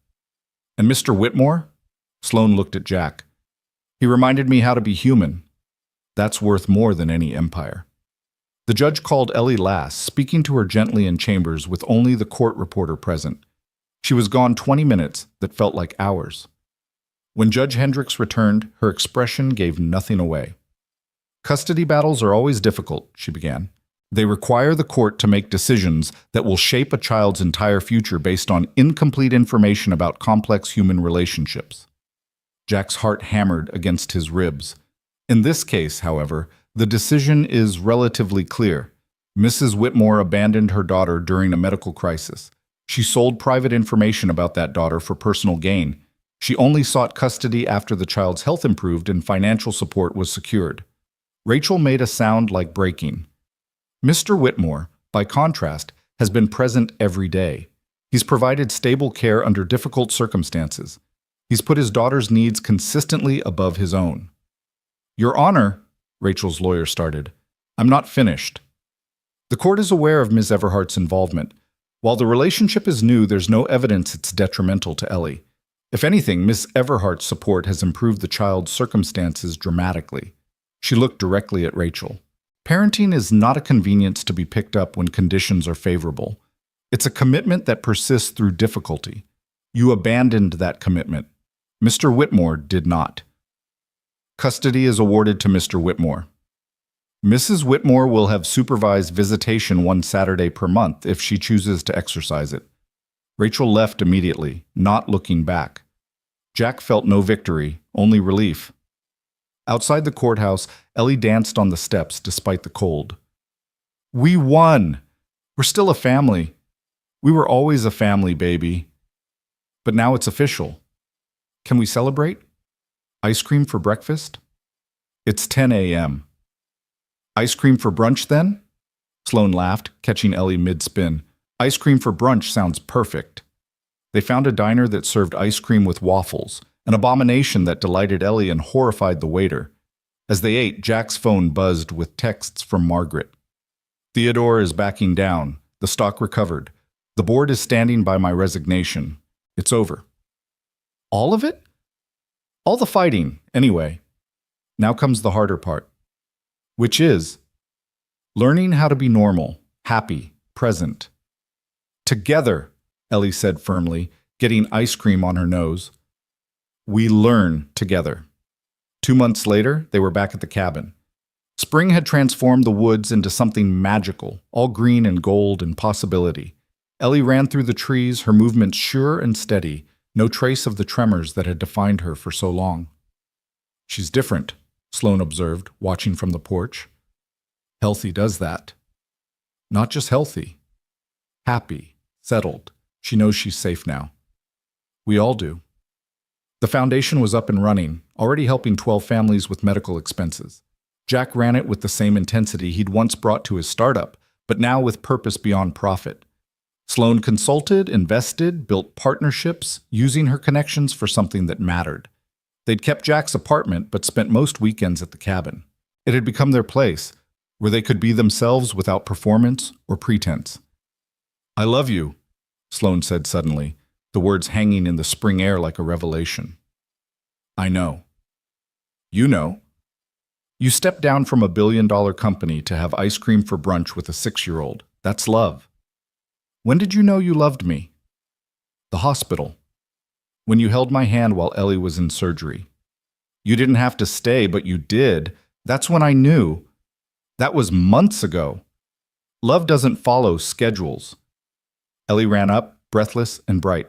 And Mr. Whitmore? Sloan looked at Jack. He reminded me how to be human. That's worth more than any empire. The judge called Ellie last, speaking to her gently in chambers with only the court reporter present. She was gone 20 minutes that felt like hours. When Judge Hendricks returned, her expression gave nothing away. Custody battles are always difficult, she began. They require the court to make decisions that will shape a child's entire future based on incomplete information about complex human relationships. Jack's heart hammered against his ribs. In this case, however, the decision is relatively clear. Mrs. Whitmore abandoned her daughter during a medical crisis. She sold private information about that daughter for personal gain. She only sought custody after the child's health improved and financial support was secured. Rachel made a sound like breaking. Mr. Whitmore, by contrast, has been present every day. He's provided stable care under difficult circumstances. He's put his daughter's needs consistently above his own. Your Honor, Rachel's lawyer started, I'm not finished. The court is aware of Ms. Everhart's involvement. While the relationship is new, there's no evidence it's detrimental to Ellie. If anything, Ms. Everhart's support has improved the child's circumstances dramatically. She looked directly at Rachel. Parenting is not a convenience to be picked up when conditions are favorable. It's a commitment that persists through difficulty. You abandoned that commitment. Mr. Whitmore did not. Custody is awarded to Mr. Whitmore. Mrs. Whitmore will have supervised visitation one Saturday per month if she chooses to exercise it. Rachel left immediately, not looking back. Jack felt no victory, only relief. Outside the courthouse, Ellie danced on the steps despite the cold. We won! We're still a family. We were always a family, baby. But now it's official. Can we celebrate? Ice cream for breakfast? It's 10 a.m. Ice cream for brunch, then? Sloan laughed, catching Ellie mid-spin. Ice cream for brunch sounds perfect. They found a diner that served ice cream with waffles, an abomination that delighted Ellie and horrified the waiter. As they ate, Jack's phone buzzed with texts from Margaret. Theodore is backing down. The stock recovered. The board is standing by my resignation. It's over. All of it? All the fighting, anyway. Now comes the harder part, which is learning how to be normal, happy, present. Together, Ellie said firmly, getting ice cream on her nose. We learn together. 2 months later, they were back at the cabin. Spring had transformed the woods into something magical, all green and gold and possibility. Ellie ran through the trees, her movements sure and steady, no trace of the tremors that had defined her for so long. She's different, Sloane observed, watching from the porch. Healthy does that. Not just healthy. Happy, settled. She knows she's safe now. We all do. The foundation was up and running, already helping 12 families with medical expenses. Jack ran it with the same intensity he'd once brought to his startup, but now with purpose beyond profit. Sloane consulted, invested, built partnerships, using her connections for something that mattered. They'd kept Jack's apartment, but spent most weekends at the cabin. It had become their place, where they could be themselves without performance or pretense. I love you, Sloane said suddenly, the words hanging in the spring air like a revelation. I know. You know. You stepped down from a billion-dollar company to have ice cream for brunch with a 6-year-old. That's love. When did you know you loved me? The hospital. When you held my hand while Ellie was in surgery. You didn't have to stay, but you did. That's when I knew. That was months ago. Love doesn't follow schedules. Ellie ran up, breathless and bright.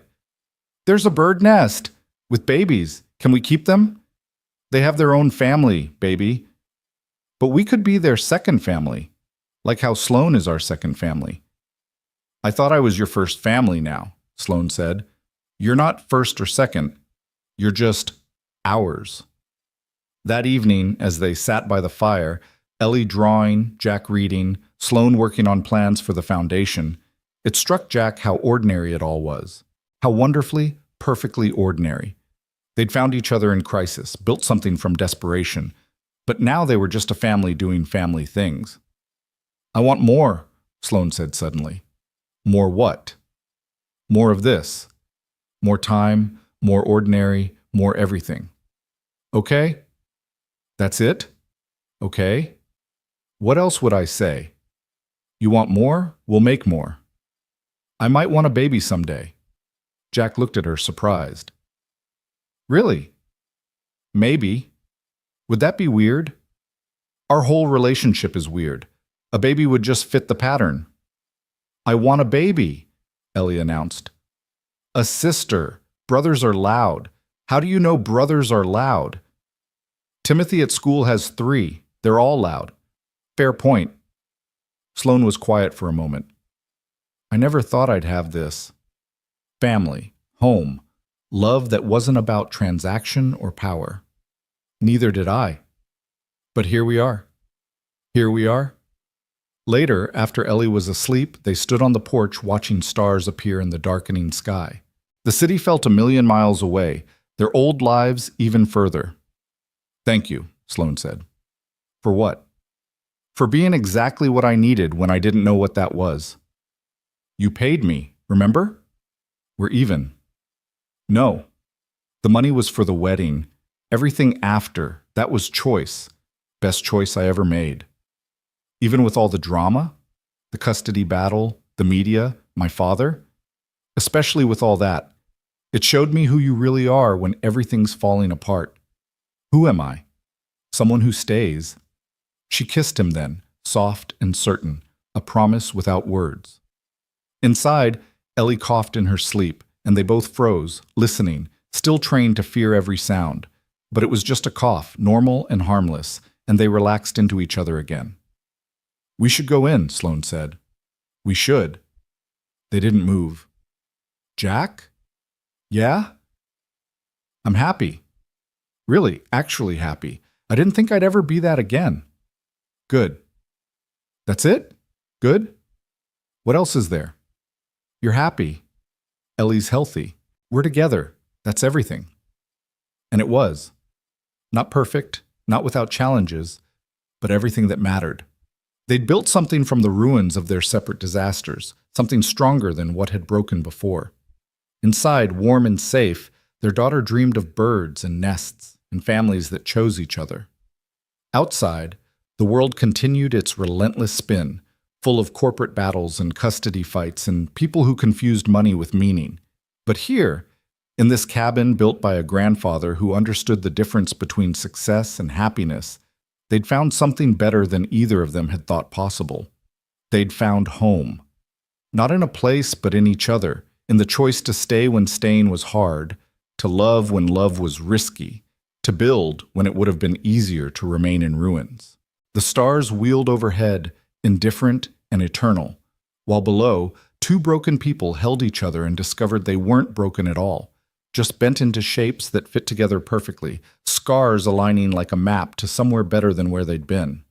There's a bird nest with babies. Can we keep them? They have their own family, baby. But we could be their second family, like how Sloane is our second family. I thought I was your first family now, Sloane said. You're not first or second. You're just ours. That evening, as they sat by the fire, Ellie drawing, Jack reading, Sloane working on plans for the foundation, it struck Jack how ordinary it all was. How wonderfully, perfectly ordinary. They'd found each other in crisis, built something from desperation, but now they were just a family doing family things. I want more, Sloane said suddenly. More what? More of this. More time, more ordinary, more everything. Okay? That's it? Okay? What else would I say? You want more? We'll make more. I might want a baby someday. Jack looked at her, surprised. Really? Maybe. Would that be weird? Our whole relationship is weird. A baby would just fit the pattern. I want a baby, Ellie announced. A sister. Brothers are loud. How do you know brothers are loud? Timothy at school has 3. They're all loud. Fair point. Sloane was quiet for a moment. I never thought I'd have this. Family, home, love that wasn't about transaction or power. Neither did I. But here we are. Here we are. Later, after Ellie was asleep, they stood on the porch watching stars appear in the darkening sky. The city felt 1,000,000 miles away, their old lives even further. Thank you, Sloane said. For what? For being exactly what I needed when I didn't know what that was. You paid me, remember? We're even. No. The money was for the wedding. Everything after, that was choice. Best choice I ever made. Even with all the drama, the custody battle, the media, my father, especially with all that, it showed me who you really are when everything's falling apart. Who am I? Someone who stays. She kissed him then, soft and certain, a promise without words. Inside, Ellie coughed in her sleep, and they both froze, listening, still trained to fear every sound. But it was just a cough, normal and harmless, and they relaxed into each other again. We should go in, Sloane said. We should. They didn't move. Jack? Yeah? I'm happy. Really, actually happy. I didn't think I'd ever be that again. Good. That's it? Good? What else is there? You're happy. Ellie's healthy. We're together. That's everything. And it was. Not perfect, not without challenges, but everything that mattered. They'd built something from the ruins of their separate disasters, something stronger than what had broken before. Inside, warm and safe, their daughter dreamed of birds and nests. and families that chose each other. Outside, the world continued its relentless spin, full of corporate battles and custody fights and people who confused money with meaning. But here, in this cabin built by a grandfather who understood the difference between success and happiness, they'd found something better than either of them had thought possible. They'd found home. Not in a place, but in each other, in the choice to stay when staying was hard, to love when love was risky, to build when it would have been easier to remain in ruins. The stars wheeled overhead, indifferent and eternal, while below, two broken people held each other and discovered they weren't broken at all, just bent into shapes that fit together perfectly, scars aligning like a map to somewhere better than where they'd been.